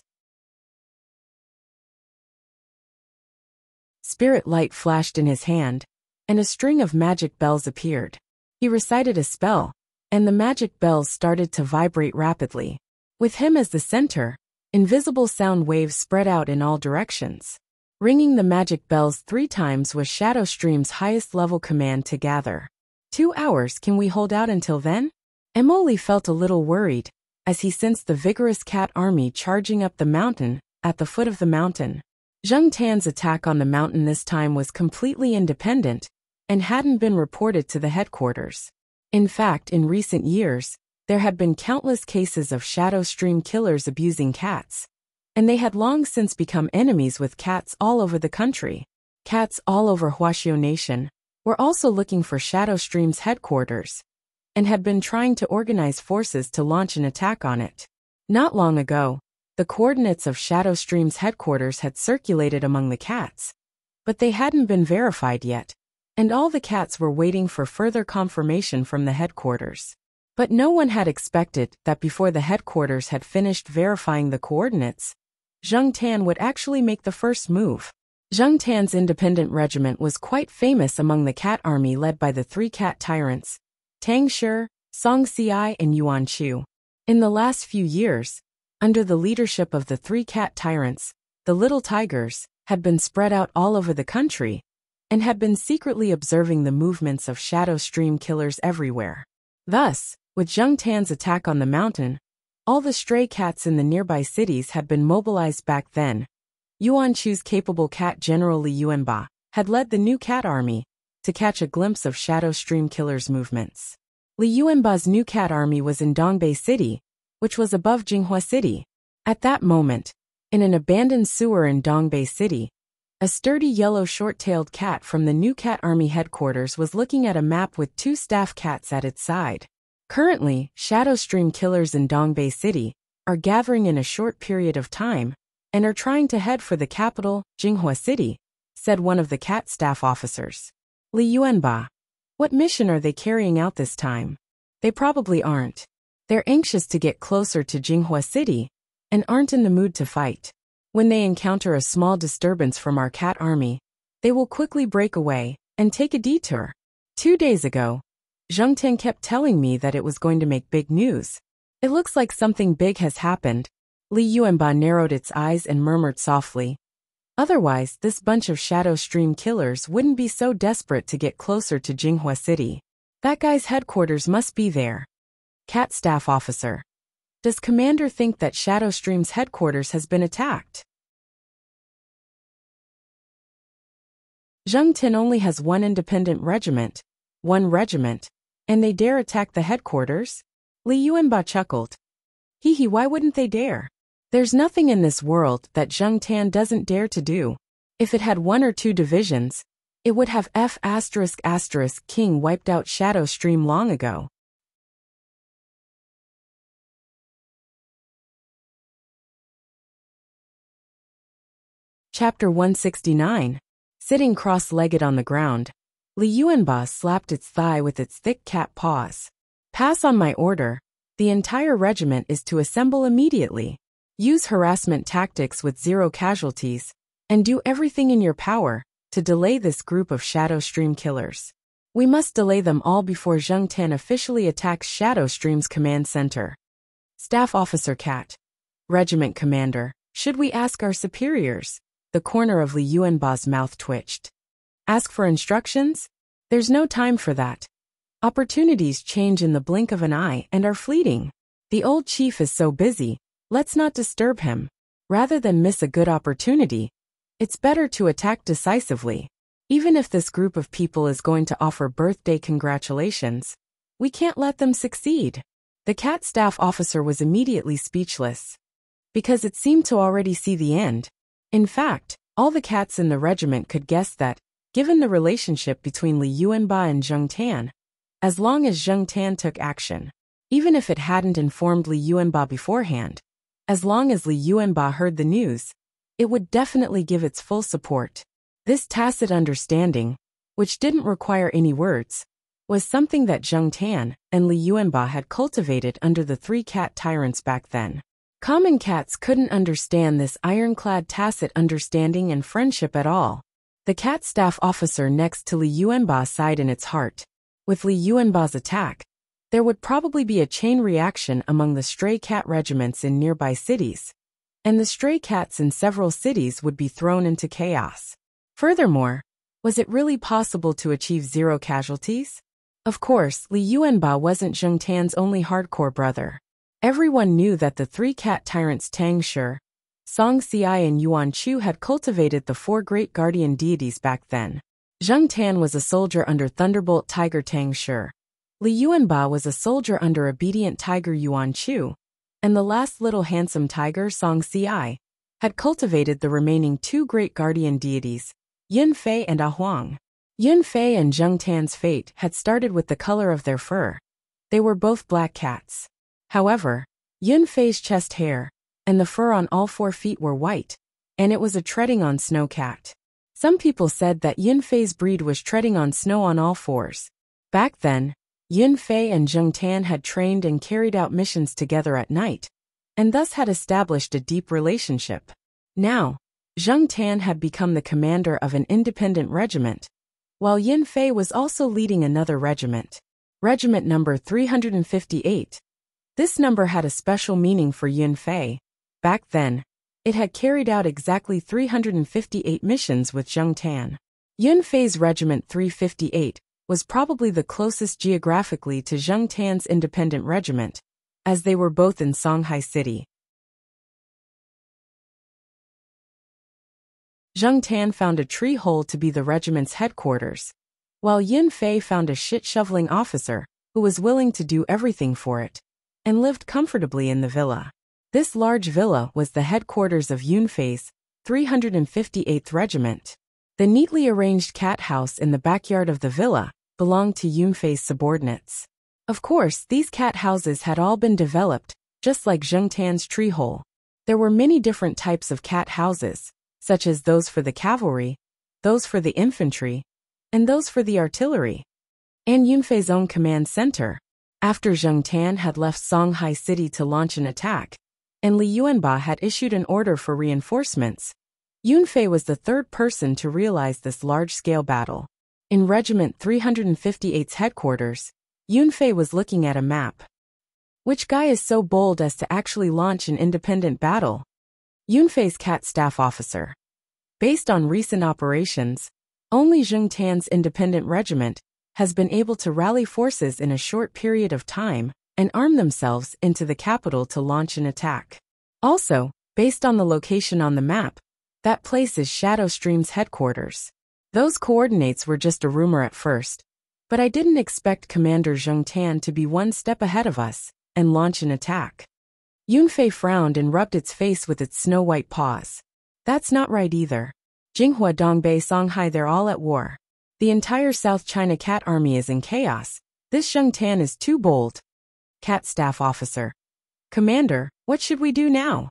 Spirit light flashed in his hand, and a string of magic bells appeared. He recited a spell, and the magic bells started to vibrate rapidly. With him as the center, invisible sound waves spread out in all directions. Ringing the magic bells 3 times was Shadow Stream's highest level command to gather. 2 hours, can we hold out until then? Emily felt a little worried, as he sensed the vigorous cat army charging up the mountain, at the foot of the mountain. Zheng Tan's attack on the mountain this time was completely independent, and hadn't been reported to the headquarters. In fact, in recent years, there had been countless cases of Shadow Stream killers abusing cats, and they had long since become enemies with cats all over the country. Cats all over Huaxiao Nation were also looking for Shadow Stream's headquarters, and had been trying to organize forces to launch an attack on it. Not long ago, the coordinates of Shadow Stream's headquarters had circulated among the cats, but they hadn't been verified yet, and all the cats were waiting for further confirmation from the headquarters. But no one had expected that before the headquarters had finished verifying the coordinates, Zheng Tan would actually make the first move. Zheng Tan's independent regiment was quite famous among the cat army led by the 3 cat tyrants, Tang Shi, Song Xiai and Yuan Chu. In the last few years, under the leadership of the 3 cat tyrants, the little tigers had been spread out all over the country, and had been secretly observing the movements of Shadow Stream killers everywhere. Thus, with Zheng Tan's attack on the mountain, all the stray cats in the nearby cities had been mobilized back then. Yuan Chu's capable cat General Li Yuanba had led the new cat army to catch a glimpse of Shadow Stream Killer's movements. Li Yuanba's new cat army was in Dongbei City, which was above Jinghua City. At that moment, in an abandoned sewer in Dongbei City, a sturdy yellow short-tailed cat from the new cat army headquarters was looking at a map with 2 staff cats at its side. Currently, Shadow Stream Killers in Dongbei City are gathering in a short period of time and are trying to head for the capital, Jinghua City, said one of the cat staff officers. Li Yuanba, what mission are they carrying out this time? They probably aren't. They're anxious to get closer to Jinghua City and aren't in the mood to fight. When they encounter a small disturbance from our cat army, they will quickly break away and take a detour. 2 days ago, Zheng Tian kept telling me that it was going to make big news. It looks like something big has happened. Li Yuanba narrowed its eyes and murmured softly. Otherwise, this bunch of Shadow Stream Killers wouldn't be so desperate to get closer to Jinghua City. That guy's headquarters must be there. Cat Staff Officer. Does Commander think that Shadow Stream's headquarters has been attacked? Zheng Tin only has 1 independent regiment, 1 regiment, and they dare attack the headquarters? Li Yuanba chuckled. Hee, why wouldn't they dare? There's nothing in this world that Zheng Tan doesn't dare to do. If it had 1 or 2 divisions, it would have King wiped out Shadow Stream long ago. Chapter 169. Sitting cross-legged on the ground, Li Yuanba slapped its thigh with its thick cat paws. Pass on my order. The entire regiment is to assemble immediately. Use harassment tactics with 0 casualties, and do everything in your power to delay this group of Shadow Stream Killers. We must delay them all before Zheng Tan officially attacks Shadow Stream's command center. Staff Officer Cat. Regiment Commander, should we ask our superiors? The corner of Li Yuanba's mouth twitched. Ask for instructions? There's no time for that. Opportunities change in the blink of an eye and are fleeting. The old chief is so busy, let's not disturb him. Rather than miss a good opportunity, it's better to attack decisively. Even if this group of people is going to offer birthday congratulations, we can't let them succeed. The cat staff officer was immediately speechless, because it seemed to already see the end. In fact, all the cats in the regiment could guess that, given the relationship between Li Yuanba and Zheng Tan, as long as Zheng Tan took action, even if it hadn't informed Li Yuanba beforehand, as long as Li Yuanba heard the news, it would definitely give its full support. This tacit understanding, which didn't require any words, was something that Zheng Tan and Li Yuanba had cultivated under the 3 cat tyrants back then. Common cats couldn't understand this ironclad tacit understanding and friendship at all. The cat staff officer next to Li Yuanba sighed in its heart. With Li Yuanba's attack, there would probably be a chain reaction among the stray cat regiments in nearby cities, and the stray cats in several cities would be thrown into chaos. Furthermore, was it really possible to achieve 0 casualties? Of course, Li Yuanba wasn't Zheng Tan's only hardcore brother. Everyone knew that the 3 cat tyrants Tang Shi, Song Ci and Yuan Chu had cultivated the 4 great guardian deities back then. Zheng Tan was a soldier under Thunderbolt Tiger Tang Shi. Li Yuanba was a soldier under Obedient Tiger Yuan Chu, and the last little handsome tiger Song Ci had cultivated the remaining 2 great guardian deities, Yin Fei and A Huang. Yin Fei and Zheng Tan's fate had started with the color of their fur. They were both black cats. However, Yin Fei's chest hair and the fur on all 4 feet were white, and it was a treading on snow cat. Some people said that Yin Fei's breed was treading on snow on all 4s. Back then, Yin Fei and Zheng Tan had trained and carried out missions together at night, and thus had established a deep relationship. Now, Zheng Tan had become the commander of an independent regiment, while Yin Fei was also leading another regiment. Regiment number 358. This number had a special meaning for Yin Fei. Back then, it had carried out exactly 358 missions with Zheng Tan. Yin Fei's Regiment 358 was probably the closest geographically to Zheng Tan's independent regiment, as they were both in Songhai City. Zheng Tan found a tree hole to be the regiment's headquarters, while Yun Fei found a shit-shoveling officer who was willing to do everything for it, and lived comfortably in the villa. This large villa was the headquarters of Yun Fei's 358th Regiment. The neatly arranged cat house in the backyard of the villa belonged to Yun Fei's subordinates. Of course, these cat houses had all been developed, just like Zheng Tan's tree hole. There were many different types of cat houses, such as those for the cavalry, those for the infantry, and those for the artillery. And Yun Fei's own command center. After Zheng Tan had left Songhai City to launch an attack, and Li Yuanba had issued an order for reinforcements, Yun Fei was the third person to realize this large-scale battle. In Regiment 358's headquarters, Yun Fei was looking at a map. Which guy is so bold as to actually launch an independent battle? Yun Fei's cat staff officer. Based on recent operations, only Zheng Tan's independent regiment has been able to rally forces in a short period of time and arm themselves into the capital to launch an attack. Also, based on the location on the map, that place is Shadow Stream's headquarters. Those coordinates were just a rumor at first, but I didn't expect Commander Zheng Tan to be one step ahead of us and launch an attack. Yun Fei frowned and rubbed its face with its snow-white paws. That's not right either. Jinghua, Dongbei, Songhai, they're all at war. The entire South China cat army is in chaos. This Zheng Tan is too bold. Cat staff officer. Commander, what should we do now?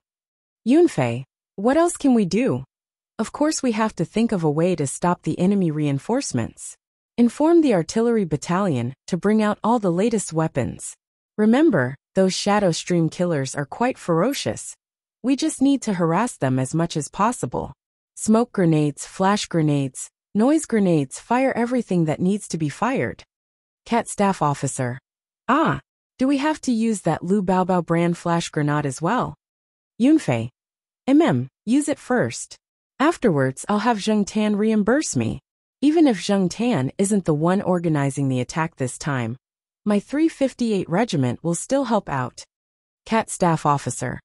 Yun Fei, what else can we do? Of course we have to think of a way to stop the enemy reinforcements. Inform the artillery battalion to bring out all the latest weapons. Remember, those Shadow Stream killers are quite ferocious. We just need to harass them as much as possible. Smoke grenades, flash grenades, noise grenades, fire everything that needs to be fired. Cat staff officer. Ah, do we have to use that Lu Baobao brand flash grenade as well? Yun Fei. Use it first. Afterwards, I'll have Zheng Tan reimburse me. Even if Zheng Tan isn't the one organizing the attack this time, my 358 regiment will still help out. Cat staff officer.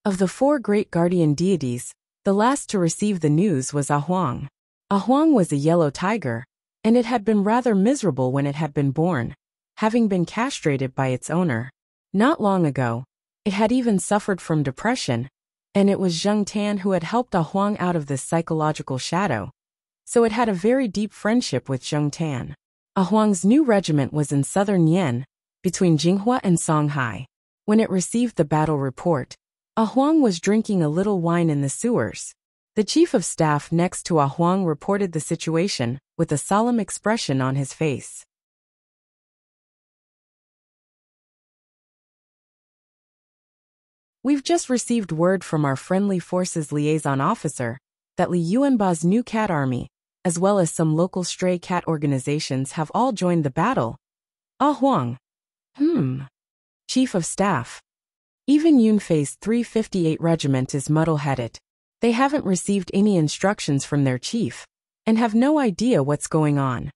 Of the 4 great guardian deities, the last to receive the news was Ahuang. Ahuang was a yellow tiger, and it had been rather miserable when it had been born, having been castrated by its owner. Not long ago, it had even suffered from depression, and it was Zheng Tan who had helped Ahuang out of this psychological shadow, so it had a very deep friendship with Zheng Tan. Ahuang's new regiment was in southern Yen, between Jinghua and Songhai. When it received the battle report, Ahuang was drinking a little wine in the sewers. The chief of staff next to Ahuang reported the situation with a solemn expression on his face. We've just received word from our friendly forces liaison officer that Li Yuanba's new cat army, as well as some local stray cat organizations, have all joined the battle. Ahuang. Chief of staff. Even Yun Fei's 358 regiment is muddle-headed. They haven't received any instructions from their chief, and have no idea what's going on.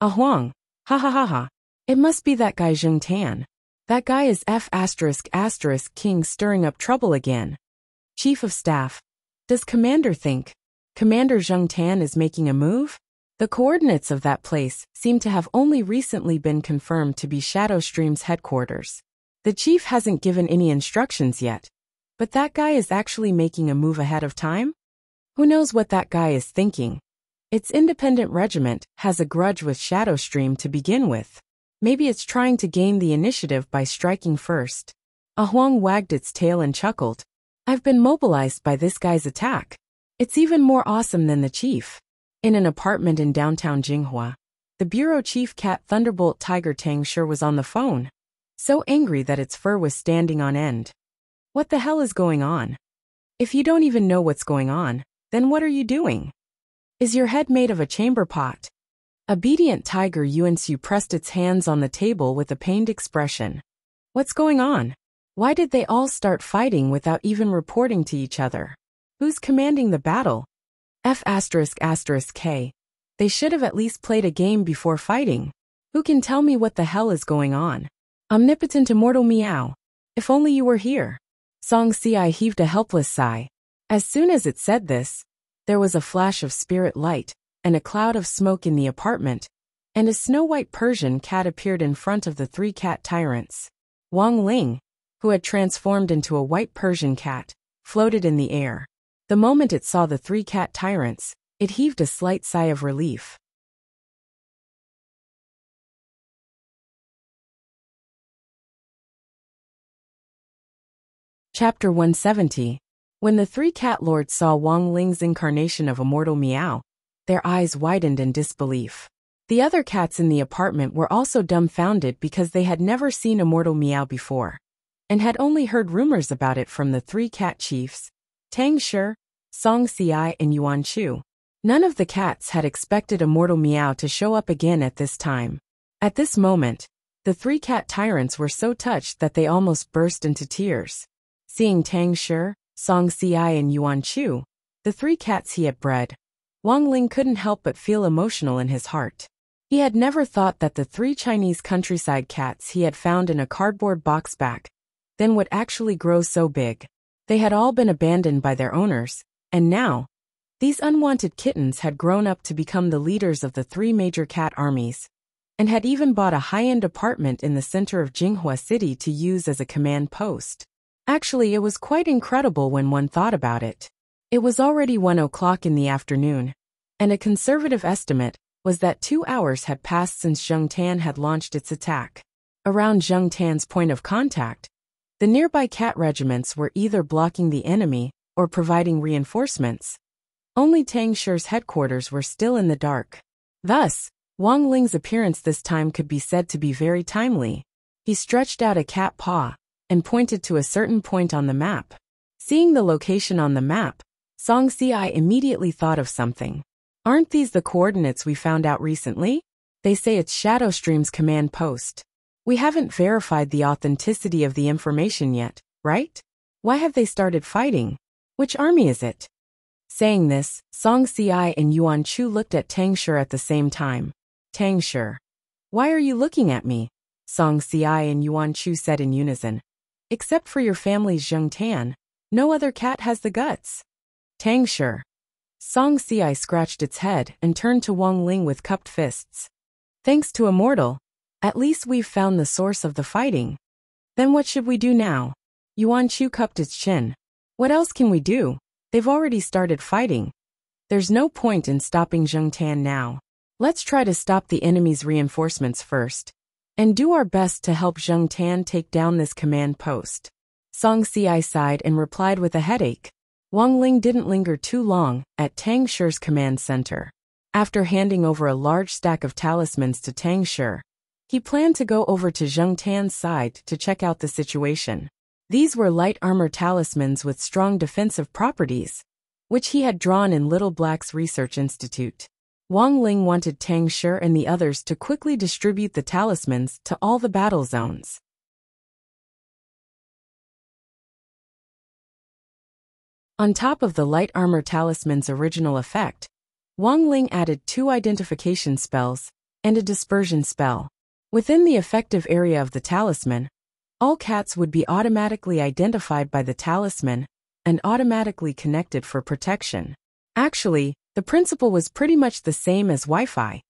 Ahuang. Ha. It must be that guy Zheng Tan. That guy is King stirring up trouble again. Chief of staff. Does Commander think Commander Zheng Tan is making a move? The coordinates of that place seem to have only recently been confirmed to be Shadow Stream's headquarters. The chief hasn't given any instructions yet, but that guy is actually making a move ahead of time? Who knows what that guy is thinking? Its independent regiment has a grudge with Shadow Stream to begin with. Maybe it's trying to gain the initiative by striking first. Ahuang wagged its tail and chuckled. I've been mobilized by this guy's attack. It's even more awesome than the chief. In an apartment in downtown Jinghua, the bureau chief cat Thunderbolt Tiger Tangshur was on the phone, so angry that its fur was standing on end. What the hell is going on? If you don't even know what's going on, then what are you doing? Is your head made of a chamber pot? Obedient tiger Yuansu pressed its hands on the table with a pained expression. What's going on? Why did they all start fighting without even reporting to each other? Who's commanding the battle? K. They should have at least played a game before fighting. Who can tell me what the hell is going on? Omnipotent immortal meow. If only you were here. Song Ci heaved a helpless sigh. As soon as it said this, There was a flash of spirit light, and a cloud of smoke in the apartment, and a snow-white Persian cat appeared in front of the three cat tyrants. Wang Ling, who had transformed into a white Persian cat, floated in the air. The moment it saw the three cat tyrants, it heaved a slight sigh of relief. Chapter 170. When the three cat lords saw Wang Ling's incarnation of Immortal Meow, their eyes widened in disbelief. The other cats in the apartment were also dumbfounded because they had never seen Immortal Meow before, and had only heard rumors about it from the three cat chiefs, Tang Shi, Song Ci, and Yuan Chu. None of the cats had expected Immortal Meow to show up again at this time. At this moment, the three cat tyrants were so touched that they almost burst into tears. Seeing Tang Shi, Song Ci, and Yuan Chu, the three cats he had bred, Wang Ling couldn't help but feel emotional in his heart. He had never thought that the three Chinese countryside cats he had found in a cardboard box back then would actually grow so big. They had all been abandoned by their owners, and now, these unwanted kittens had grown up to become the leaders of the three major cat armies, and had even bought a high-end apartment in the center of Jinghua City to use as a command post. Actually, it was quite incredible when one thought about it. It was already 1 o'clock in the afternoon, and a conservative estimate was that 2 hours had passed since Zhengtan had launched its attack. Around Zhengtan's point of contact, the nearby cat regiments were either blocking the enemy or providing reinforcements. Only Tang Shi's headquarters were still in the dark. Thus, Wang Ling's appearance this time could be said to be very timely. He stretched out a cat paw and pointed to a certain point on the map. Seeing the location on the map, Song Ci immediately thought of something. Aren't these the coordinates we found out recently? They say it's Shadowstream's command post. We haven't verified the authenticity of the information yet, right? Why have they started fighting? Which army is it? Saying this, Song Ci and Yuan Chu looked at Tang Shi at the same time. Tang Shi. Why are you looking at me? Song Ci and Yuan Chu said in unison. Except for your family's Zhengtan, no other cat has the guts. Tang Shi. Song Ci scratched its head and turned to Wang Ling with cupped fists. Thanks to Immortal, at least we've found the source of the fighting. Then what should we do now? Yuan Chu cupped its chin. What else can we do? They've already started fighting. There's no point in stopping Zhengtan now. Let's try to stop the enemy's reinforcements first, and do our best to help Zhengtan take down this command post. Song Ci sighed and replied with a headache. Wang Ling didn't linger too long at Tang Shi's command center. After handing over a large stack of talismans to Tang Shi, he planned to go over to Zhengtan's side to check out the situation. These were light armor talismans with strong defensive properties, which he had drawn in Little Black's research institute. Wang Ling wanted Tang Shi and the others to quickly distribute the talismans to all the battle zones. On top of the light armor talisman's original effect, Wang Ling added 2 identification spells and a dispersion spell. Within the effective area of the talisman, all cats would be automatically identified by the talisman and automatically connected for protection. Actually, the principle was pretty much the same as Wi-Fi.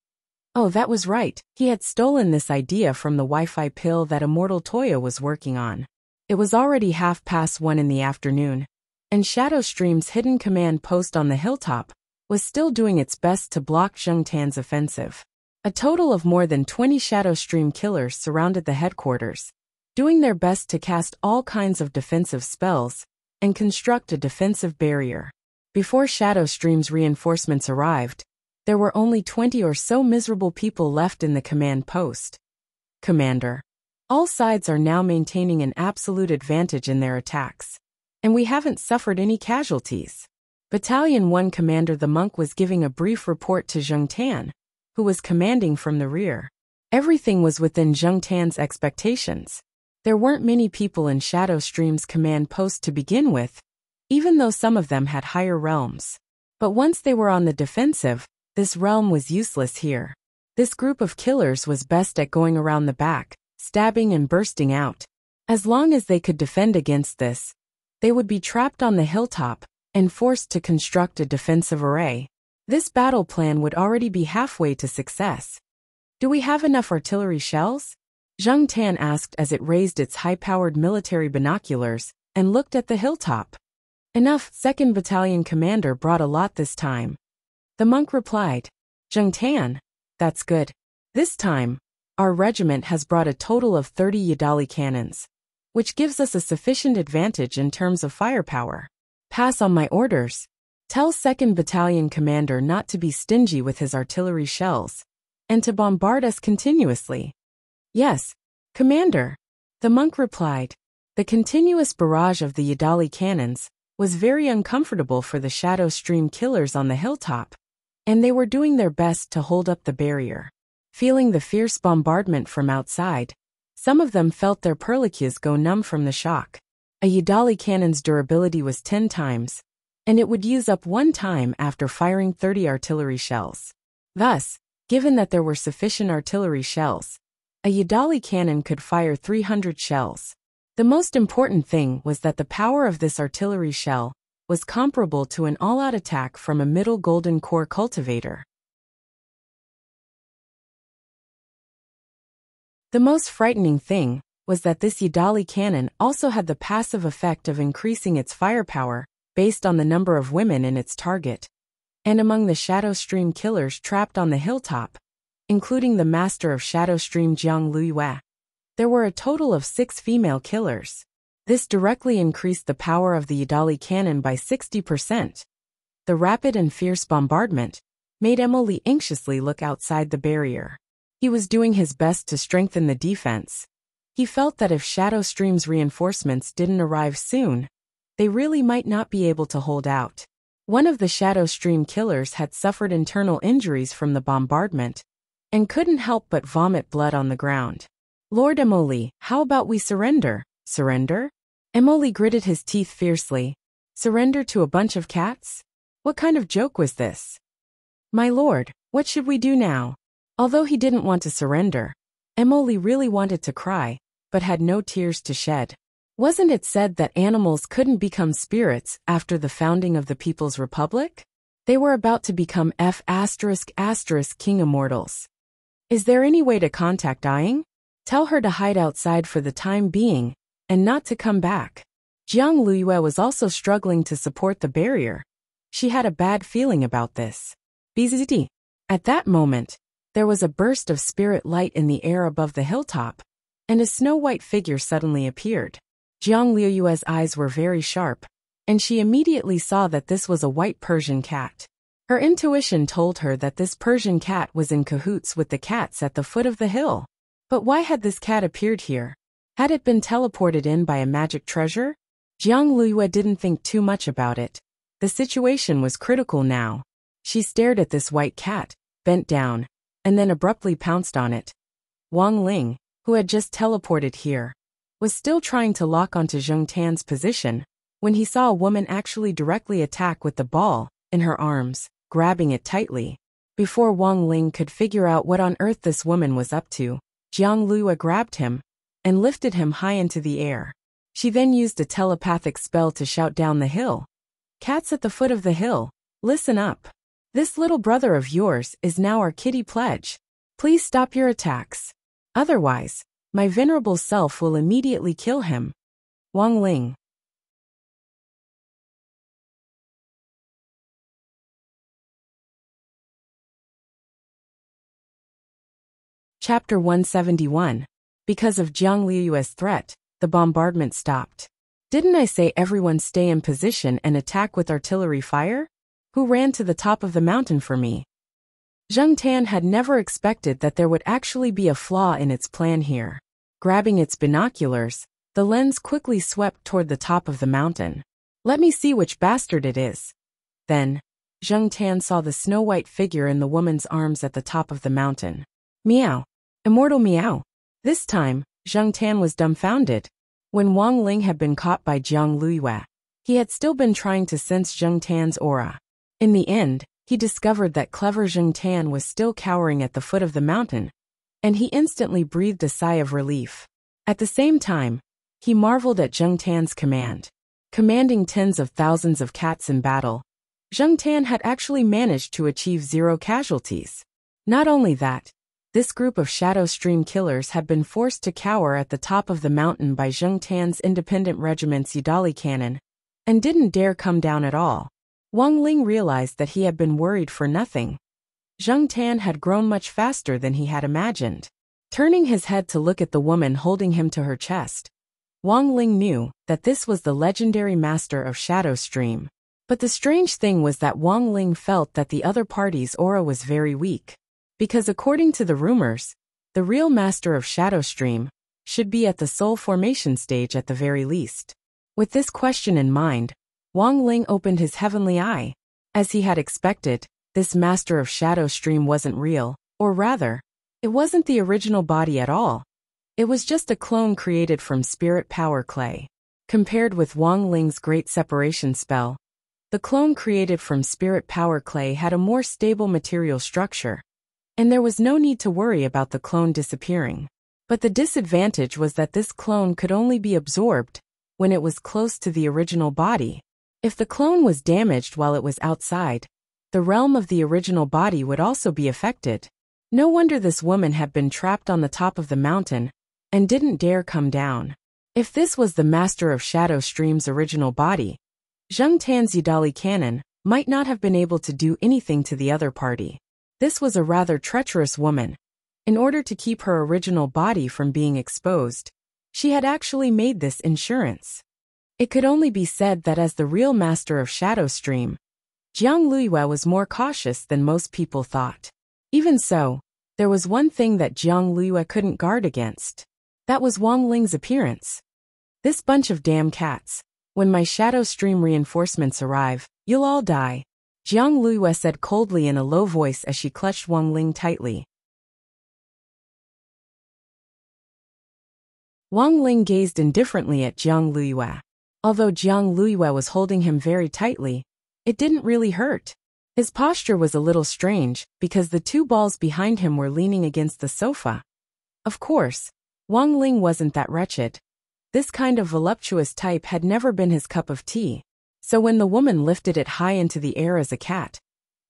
Oh, that was right. He had stolen this idea from the Wi-Fi pill that Immortal Toya was working on. It was already 1:30 in the afternoon, and Shadowstream's hidden command post on the hilltop was still doing its best to block Zhengtan's offensive. A total of more than 20 Shadowstream killers surrounded the headquarters, doing their best to cast all kinds of defensive spells and construct a defensive barrier. Before Shadowstream's reinforcements arrived, there were only 20 or so miserable people left in the command post. Commander, all sides are now maintaining an absolute advantage in their attacks, and we haven't suffered any casualties. Battalion 1 Commander the Monk was giving a brief report to Zhengtan, who was commanding from the rear. Everything was within Zhengtan's expectations. There weren't many people in Shadowstream's command post to begin with, even though some of them had higher realms. But once they were on the defensive, this realm was useless here. This group of killers was best at going around the back, stabbing and bursting out. As long as they could defend against this, they would be trapped on the hilltop and forced to construct a defensive array. This battle plan would already be halfway to success. Do we have enough artillery shells? Zheng Tan asked as it raised its high-powered military binoculars and looked at the hilltop. Enough, 2nd Battalion commander brought a lot this time. The monk replied. Zheng Tan, that's good. This time, our regiment has brought a total of 30 Yadali cannons, which gives us a sufficient advantage in terms of firepower. Pass on my orders. Tell 2nd Battalion commander not to be stingy with his artillery shells, and to bombard us continuously. Yes, commander, the monk replied. The continuous barrage of the Yadali cannons was very uncomfortable for the Shadow Stream killers on the hilltop, and they were doing their best to hold up the barrier. Feeling the fierce bombardment from outside, some of them felt their perlicues go numb from the shock. A Yadali cannon's durability was 10 times, and it would use up 1 time after firing 30 artillery shells. Thus, given that there were sufficient artillery shells, a Yadali cannon could fire 300 shells. The most important thing was that the power of this artillery shell was comparable to an all-out attack from a middle golden core cultivator. The most frightening thing was that this Yadali cannon also had the passive effect of increasing its firepower based on the number of women in its target. And among the Shadow Stream killers trapped on the hilltop, including the master of Shadow Stream Jiang Luiyue, there were a total of 6 female killers. This directly increased the power of the Yadali cannon by 60%. The rapid and fierce bombardment made Emily anxiously look outside the barrier. He was doing his best to strengthen the defense. He felt that if Shadow Stream's reinforcements didn't arrive soon, they really might not be able to hold out. One of the Shadow Stream killers had suffered internal injuries from the bombardment and couldn't help but vomit blood on the ground. Lord Emily, how about we surrender? Surrender? Emily gritted his teeth fiercely. Surrender to a bunch of cats? What kind of joke was this? My lord, what should we do now? Although he didn't want to surrender, Emily really wanted to cry, but had no tears to shed. Wasn't it said that animals couldn't become spirits after the founding of the People's Republic? They were about to become king immortals. Is there any way to contact Dying? Tell her to hide outside for the time being, and not to come back. Jiang Luiyue was also struggling to support the barrier. She had a bad feeling about this. Bzd. At that moment, there was a burst of spirit light in the air above the hilltop, and a snow-white figure suddenly appeared. Jiang Luiyue's eyes were very sharp, and she immediately saw that this was a white Persian cat. Her intuition told her that this Persian cat was in cahoots with the cats at the foot of the hill. But why had this cat appeared here? Had it been teleported in by a magic treasure? Jiang Luiyue didn't think too much about it. The situation was critical now. She stared at this white cat, bent down, and then abruptly pounced on it. Wang Ling, who had just teleported here, was still trying to lock onto Zheng Tan's position when he saw a woman actually directly attack with the ball in her arms, grabbing it tightly. Before Wang Ling could figure out what on earth this woman was up to, Jiang Luiyue grabbed him and lifted him high into the air. She then used a telepathic spell to shout down the hill. Cats at the foot of the hill, listen up. This little brother of yours is now our kitty pledge. Please stop your attacks. Otherwise, my venerable self will immediately kill him. Wang Ling. Chapter 171. Because of Jiang Luiyue's threat, the bombardment stopped. Didn't I say everyone stay in position and attack with artillery fire? Who ran to the top of the mountain for me? Zheng Tan had never expected that there would actually be a flaw in its plan here. Grabbing its binoculars, the lens quickly swept toward the top of the mountain. Let me see which bastard it is. Then, Zheng Tan saw the snow-white figure in the woman's arms at the top of the mountain. Meow. Immortal meow. This time, Zheng Tan was dumbfounded. When Wang Ling had been caught by Jiang Luiyue, he had still been trying to sense Zheng Tan's aura. In the end, he discovered that clever Zheng Tan was still cowering at the foot of the mountain, and he instantly breathed a sigh of relief. At the same time, he marveled at Zheng Tan's command. Commanding tens of thousands of cats in battle, Zheng Tan had actually managed to achieve 0 casualties. Not only that, this group of Shadow Stream killers had been forced to cower at the top of the mountain by Zheng Tan's independent regiment's Yidali cannon, and didn't dare come down at all. Wang Ling realized that he had been worried for nothing. Zheng Tan had grown much faster than he had imagined. Turning his head to look at the woman holding him to her chest, Wang Ling knew that this was the legendary master of Shadow Stream. But the strange thing was that Wang Ling felt that the other party's aura was very weak. Because according to the rumors, the real master of Shadow Stream should be at the soul formation stage at the very least. With this question in mind, Wang Ling opened his heavenly eye. As he had expected, this master of Shadow Stream wasn't real, or rather, it wasn't the original body at all. It was just a clone created from spirit power clay. Compared with Wang Ling's great separation spell, the clone created from spirit power clay had a more stable material structure, and there was no need to worry about the clone disappearing. But the disadvantage was that this clone could only be absorbed when it was close to the original body. If the clone was damaged while it was outside, the realm of the original body would also be affected. No wonder this woman had been trapped on the top of the mountain and didn't dare come down. If this was the master of Shadow Stream's original body, Zheng Tan's Yidali cannon might not have been able to do anything to the other party. This was a rather treacherous woman. In order to keep her original body from being exposed, she had actually made this insurance. It could only be said that as the real master of Shadow Stream, Jiang Luiyue was more cautious than most people thought. Even so, there was one thing that Jiang Luiyue couldn't guard against. That was Wang Ling's appearance. This bunch of damn cats. When my Shadow Stream reinforcements arrive, you'll all die, Jiang Luiyue said coldly in a low voice as she clutched Wang Ling tightly. Wang Ling gazed indifferently at Jiang Luiyue. Although Jiang Luiyue was holding him very tightly, it didn't really hurt. His posture was a little strange because the 2 balls behind him were leaning against the sofa. Of course, Wang Ling wasn't that wretched. This kind of voluptuous type had never been his cup of tea. So when the woman lifted it high into the air as a cat,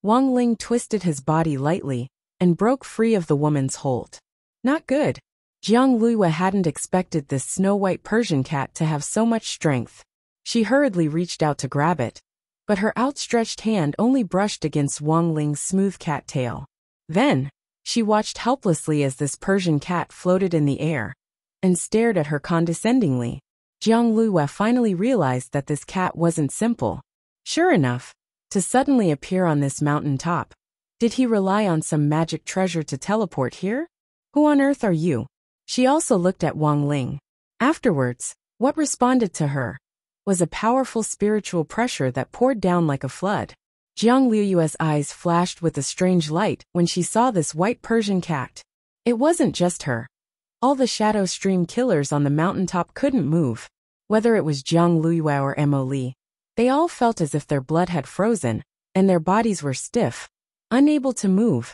Wang Ling twisted his body lightly and broke free of the woman's hold. Not good. Jiang Luiyue hadn't expected this snow-white Persian cat to have so much strength. She hurriedly reached out to grab it, but her outstretched hand only brushed against Wang Ling's smooth cat tail. Then, she watched helplessly as this Persian cat floated in the air and stared at her condescendingly. Jiang Luiyue finally realized that this cat wasn't simple. Sure enough, to suddenly appear on this mountain top, did he rely on some magic treasure to teleport here? Who on earth are you? She also looked at Wang Ling. Afterwards, what responded to her was a powerful spiritual pressure that poured down like a flood. Jiang Luiyue's eyes flashed with a strange light when she saw this white Persian cat. It wasn't just her. All the Shadow Stream killers on the mountaintop couldn't move. Whether it was Jiang Luiyue or Mo Li, they all felt as if their blood had frozen, and their bodies were stiff, unable to move.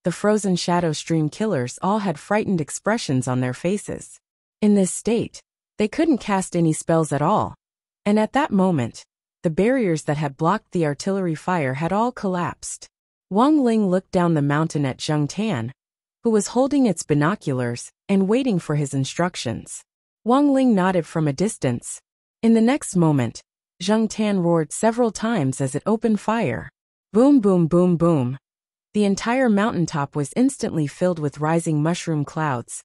The frozen Shadow Stream killers all had frightened expressions on their faces. In this state, they couldn't cast any spells at all. And at that moment, the barriers that had blocked the artillery fire had all collapsed. Wang Ling looked down the mountain at Zheng Tan, who was holding its binoculars and waiting for his instructions. Wang Ling nodded from a distance. In the next moment, Zheng Tan roared several times as it opened fire. Boom, boom, boom, boom. The entire mountaintop was instantly filled with rising mushroom clouds.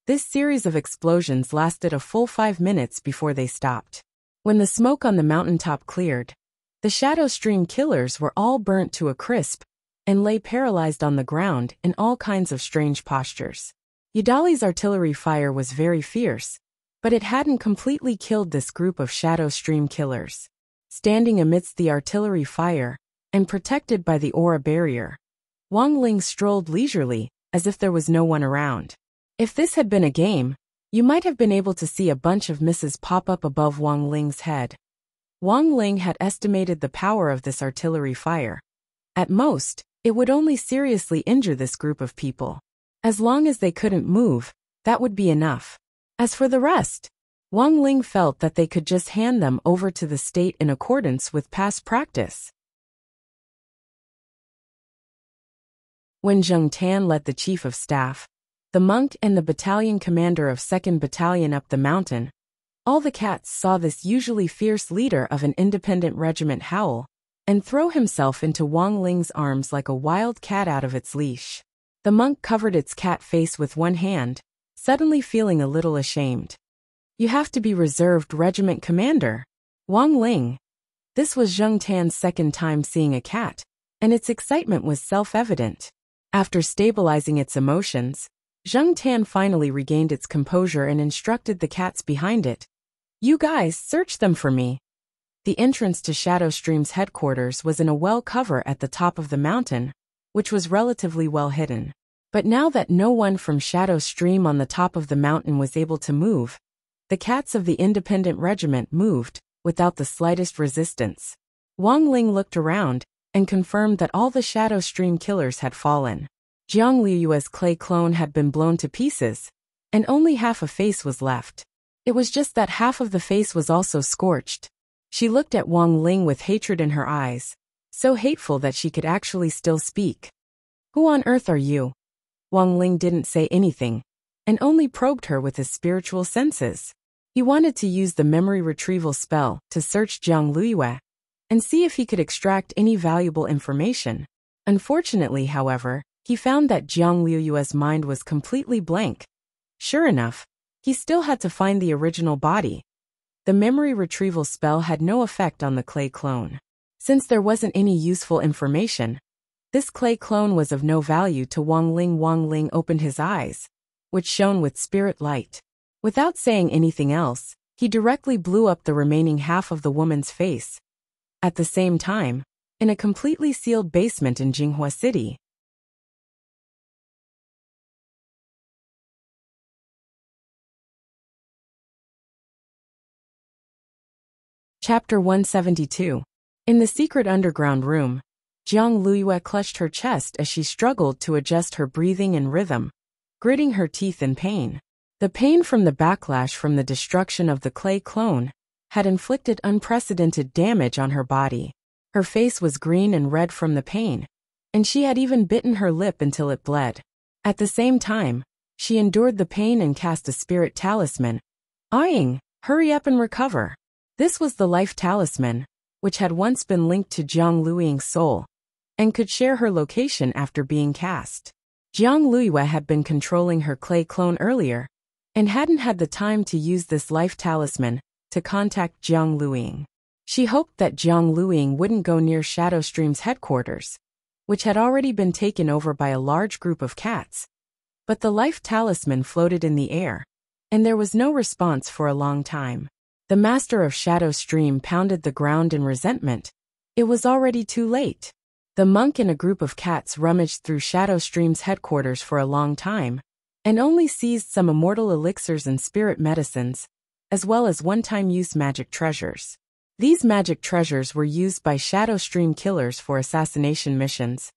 This series of explosions lasted a full 5 minutes before they stopped. When the smoke on the mountaintop cleared, the Shadow Stream killers were all burnt to a crisp and lay paralyzed on the ground in all kinds of strange postures. Yidali's artillery fire was very fierce, but it hadn't completely killed this group of Shadow Stream killers. Standing amidst the artillery fire and protected by the aura barrier, Wang Ling strolled leisurely, as if there was no one around. If this had been a game, you might have been able to see a bunch of misses pop up above Wang Ling's head. Wang Ling had estimated the power of this artillery fire. At most, it would only seriously injure this group of people. As long as they couldn't move, that would be enough. As for the rest, Wang Ling felt that they could just hand them over to the state in accordance with past practice. When Zheng Tan led the chief of staff, the monk and the battalion commander of 2nd Battalion up the mountain, all the cats saw this usually fierce leader of an independent regiment howl and throw himself into Wang Ling's arms like a wild cat out of its leash. The monk covered its cat face with one hand, suddenly feeling a little ashamed. You have to be reserved regiment commander, Wang Ling. This was Zheng Tan's second time seeing a cat, and its excitement was self-evident. After stabilizing its emotions, Zheng Tan finally regained its composure and instructed the cats behind it. You guys, search them for me. The entrance to Shadow Stream's headquarters was in a well cover at the top of the mountain, which was relatively well hidden. But now that no one from Shadow Stream on the top of the mountain was able to move, the cats of the independent regiment moved, without the slightest resistance. Wang Ling looked around, and confirmed that all the Shadow Stream killers had fallen. Jiang Liuyue's clay clone had been blown to pieces, and only half a face was left. It was just that half of the face was also scorched. She looked at Wang Ling with hatred in her eyes, so hateful that she could actually still speak. Who on earth are you? Wang Ling didn't say anything, and only probed her with his spiritual senses. He wanted to use the memory retrieval spell to search Jiang Liyue and see if he could extract any valuable information. Unfortunately, however, he found that Jiang Liyue's mind was completely blank. Sure enough, he still had to find the original body. The memory retrieval spell had no effect on the clay clone. Since there wasn't any useful information, this clay clone was of no value to Wang Ling. Wang Ling opened his eyes, which shone with spirit light. Without saying anything else, he directly blew up the remaining half of the woman's face. At the same time, in a completely sealed basement in Jinghua City. Chapter 172. In the secret underground room, Jiang Liyue clutched her chest as she struggled to adjust her breathing and rhythm, gritting her teeth in pain. The pain from the backlash from the destruction of the clay clone had inflicted unprecedented damage on her body. Her face was green and red from the pain, and she had even bitten her lip until it bled. At the same time, she endured the pain and cast a spirit talisman. Aying, hurry up and recover. This was the life talisman, which had once been linked to Jiang Liyue's soul, and could share her location after being cast. Jiang Liyue had been controlling her clay clone earlier, and hadn't had the time to use this life talisman to contact Jiang Liyue. She hoped that Jiang Liyue wouldn't go near Shadow Stream's headquarters, which had already been taken over by a large group of cats. But the life talisman floated in the air, and there was no response for a long time. The master of Shadow Stream pounded the ground in resentment. It was already too late. The monk and a group of cats rummaged through Shadow Stream's headquarters for a long time, and only seized some immortal elixirs and spirit medicines, as well as one-time use magic treasures. These magic treasures were used by Shadow Stream killers for assassination missions,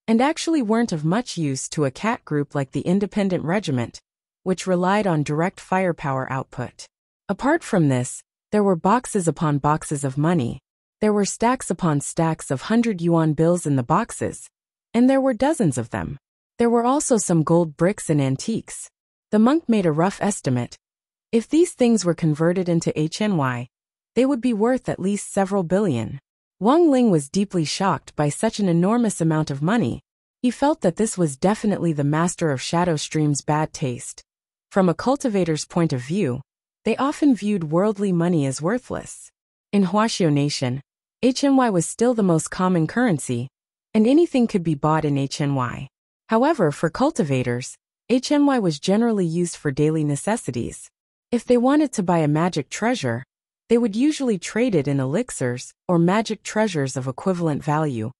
and actually weren't of much use to a cat group like the Independent Regiment, which relied on direct firepower output. Apart from this, there were boxes upon boxes of money. There were stacks upon stacks of 100 yuan bills in the boxes, and there were dozens of them. There were also some gold bricks and antiques. The monk made a rough estimate. If these things were converted into HNY, they would be worth at least several billion. Wang Ling was deeply shocked by such an enormous amount of money. He felt that this was definitely the master of Shadow Stream's bad taste. From a cultivator's point of view, they often viewed worldly money as worthless. In Huaxiao Nation, HNY was still the most common currency, and anything could be bought in HNY. However, for cultivators, HNY was generally used for daily necessities. If they wanted to buy a magic treasure, they would usually trade it in elixirs or magic treasures of equivalent value,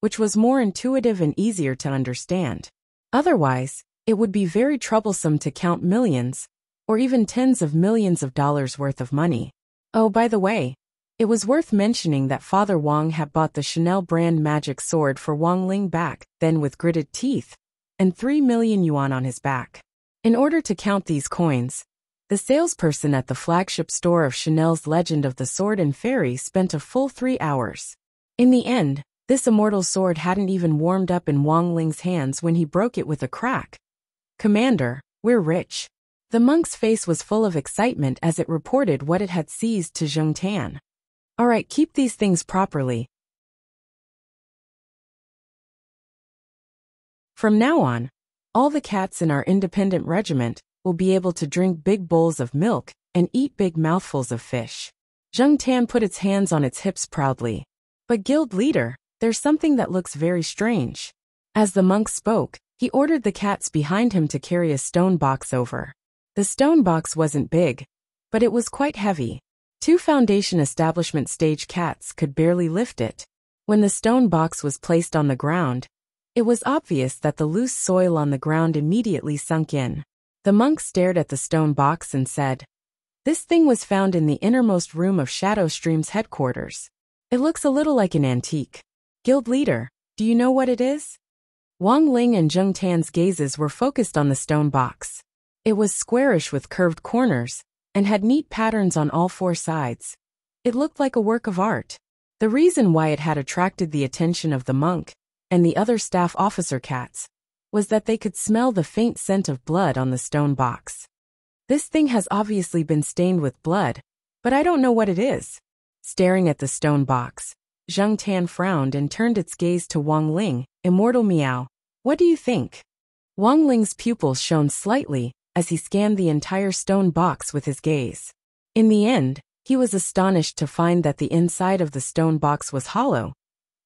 which was more intuitive and easier to understand. Otherwise, it would be very troublesome to count millions, or even tens of millions of dollars worth of money. Oh, by the way, it was worth mentioning that Father Wang had bought the Chanel brand magic sword for Wang Ling back then with gritted teeth, and 3 million yuan on his back. In order to count these coins, The salesperson at the flagship store of Chanel's Legend of the Sword and Fairy spent a full 3 hours. In the end, this immortal sword hadn't even warmed up in Wang Ling's hands when he broke it with a crack. "Commander, we're rich." The monk's face was full of excitement as it reported what it had seized to Zheng Tan. "All right, keep these things properly. From now on, all the cats in our independent regiment will be able to drink big bowls of milk and eat big mouthfuls of fish." Zheng Tan put its hands on its hips proudly. "But guild leader, there's something that looks very strange." As the monk spoke, he ordered the cats behind him to carry a stone box over. The stone box wasn't big, but it was quite heavy. 2 foundation establishment stage cats could barely lift it. When the stone box was placed on the ground, it was obvious that the loose soil on the ground immediately sunk in. The monk stared at the stone box and said, "This thing was found in the innermost room of Shadow Stream's headquarters. It looks a little like an antique. Guild leader, do you know what it is?" Wang Ling and Zheng Tan's gazes were focused on the stone box. It was squarish with curved corners, and had neat patterns on all 4 sides. It looked like a work of art. The reason why it had attracted the attention of the monk and the other staff officer cats was that they could smell the faint scent of blood on the stone box. "This thing has obviously been stained with blood, but I don't know what it is." Staring at the stone box, Zheng Tan frowned and turned its gaze to Wang Ling. "Immortal Meow, what do you think?" Wang Ling's pupils shone slightly as he scanned the entire stone box with his gaze. In the end, he was astonished to find that the inside of the stone box was hollow.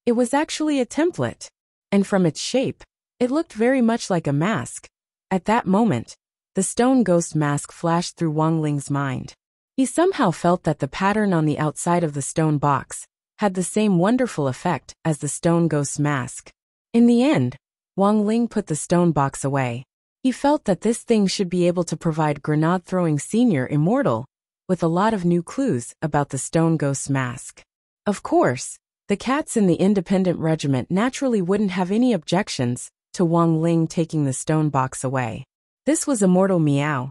It was actually a template, and from its shape, it looked very much like a mask. At that moment, the stone ghost mask flashed through Wang Ling's mind. He somehow felt that the pattern on the outside of the stone box had the same wonderful effect as the stone ghost's mask. In the end, Wang Ling put the stone box away. He felt that this thing should be able to provide grenade-throwing senior immortal with a lot of new clues about the stone ghost's mask. Of course, the cats in the independent regiment naturally wouldn't have any objections to Wang Ling taking the stone box away. This was Immortal Meow.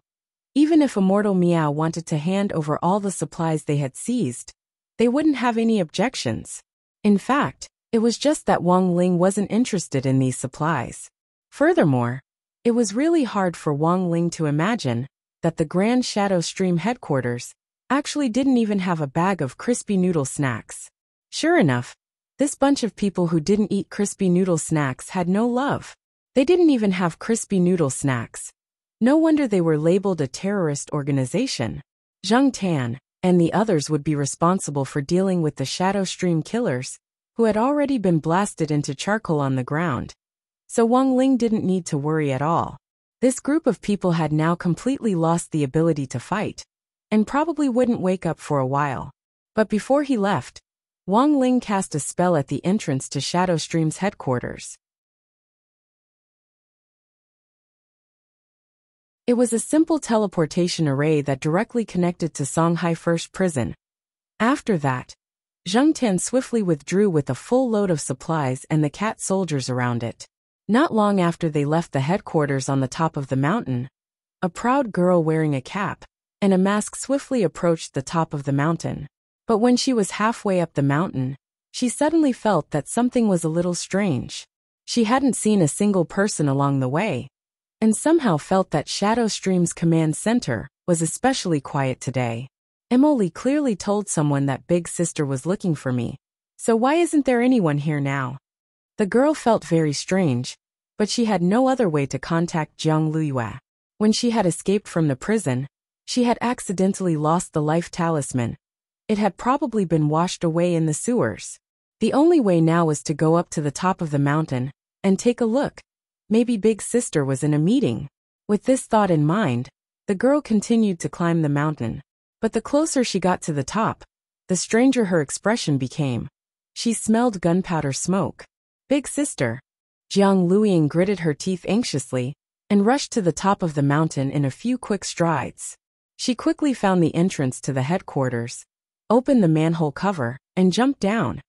Even if Immortal Meow wanted to hand over all the supplies they had seized, they wouldn't have any objections. In fact, it was just that Wang Ling wasn't interested in these supplies. Furthermore, it was really hard for Wang Ling to imagine that the Grand Shadow Stream headquarters actually didn't even have a bag of crispy noodle snacks. Sure enough, this bunch of people who didn't eat crispy noodle snacks had no love. They didn't even have crispy noodle snacks. No wonder they were labeled a terrorist organization. Zheng Tan and the others would be responsible for dealing with the Shadow Stream killers, who had already been blasted into charcoal on the ground. So Wang Ling didn't need to worry at all. This group of people had now completely lost the ability to fight, and probably wouldn't wake up for a while. But before he left, Wang Ling cast a spell at the entrance to Shadow Stream's headquarters. It was a simple teleportation array that directly connected to Songhai First Prison. After that, Zheng Tan swiftly withdrew with a full load of supplies and the cat soldiers around it. Not long after they left the headquarters on the top of the mountain, a proud girl wearing a cap and a mask swiftly approached the top of the mountain. But when she was halfway up the mountain, she suddenly felt that something was a little strange. She hadn't seen a single person along the way, and somehow felt that Shadow Stream's command center was especially quiet today. Emily clearly told someone that Big Sister was looking for me, so why isn't there anyone here now? The girl felt very strange, but she had no other way to contact Jiang Luyue. When she had escaped from the prison, she had accidentally lost the life talisman. It had probably been washed away in the sewers. The only way now was to go up to the top of the mountain and take a look. Maybe Big Sister was in a meeting. With this thought in mind, the girl continued to climb the mountain. But the closer she got to the top, the stranger her expression became. She smelled gunpowder smoke. Big Sister. Jiang Luying gritted her teeth anxiously and rushed to the top of the mountain in a few quick strides. She quickly found the entrance to the headquarters, opened the manhole cover, and jumped down.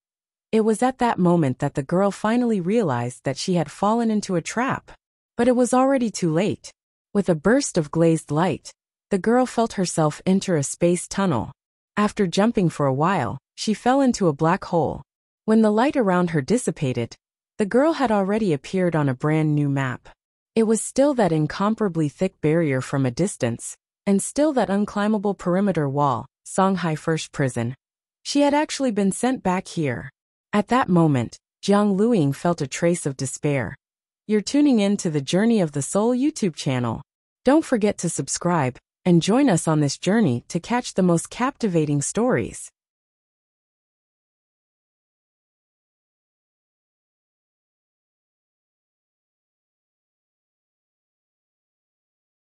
It was at that moment that the girl finally realized that she had fallen into a trap. But it was already too late. With a burst of glazed light, the girl felt herself enter a space tunnel. After jumping for a while, she fell into a black hole. When the light around her dissipated, the girl had already appeared on a brand new map. It was still that incomparably thick barrier from a distance, and still that unclimbable perimeter wall, Songhai First Prison. She had actually been sent back here. At that moment, Jiang Luiying felt a trace of despair. You're tuning in to the Journey of the Soul YouTube channel. Don't forget to subscribe and join us on this journey to catch the most captivating stories.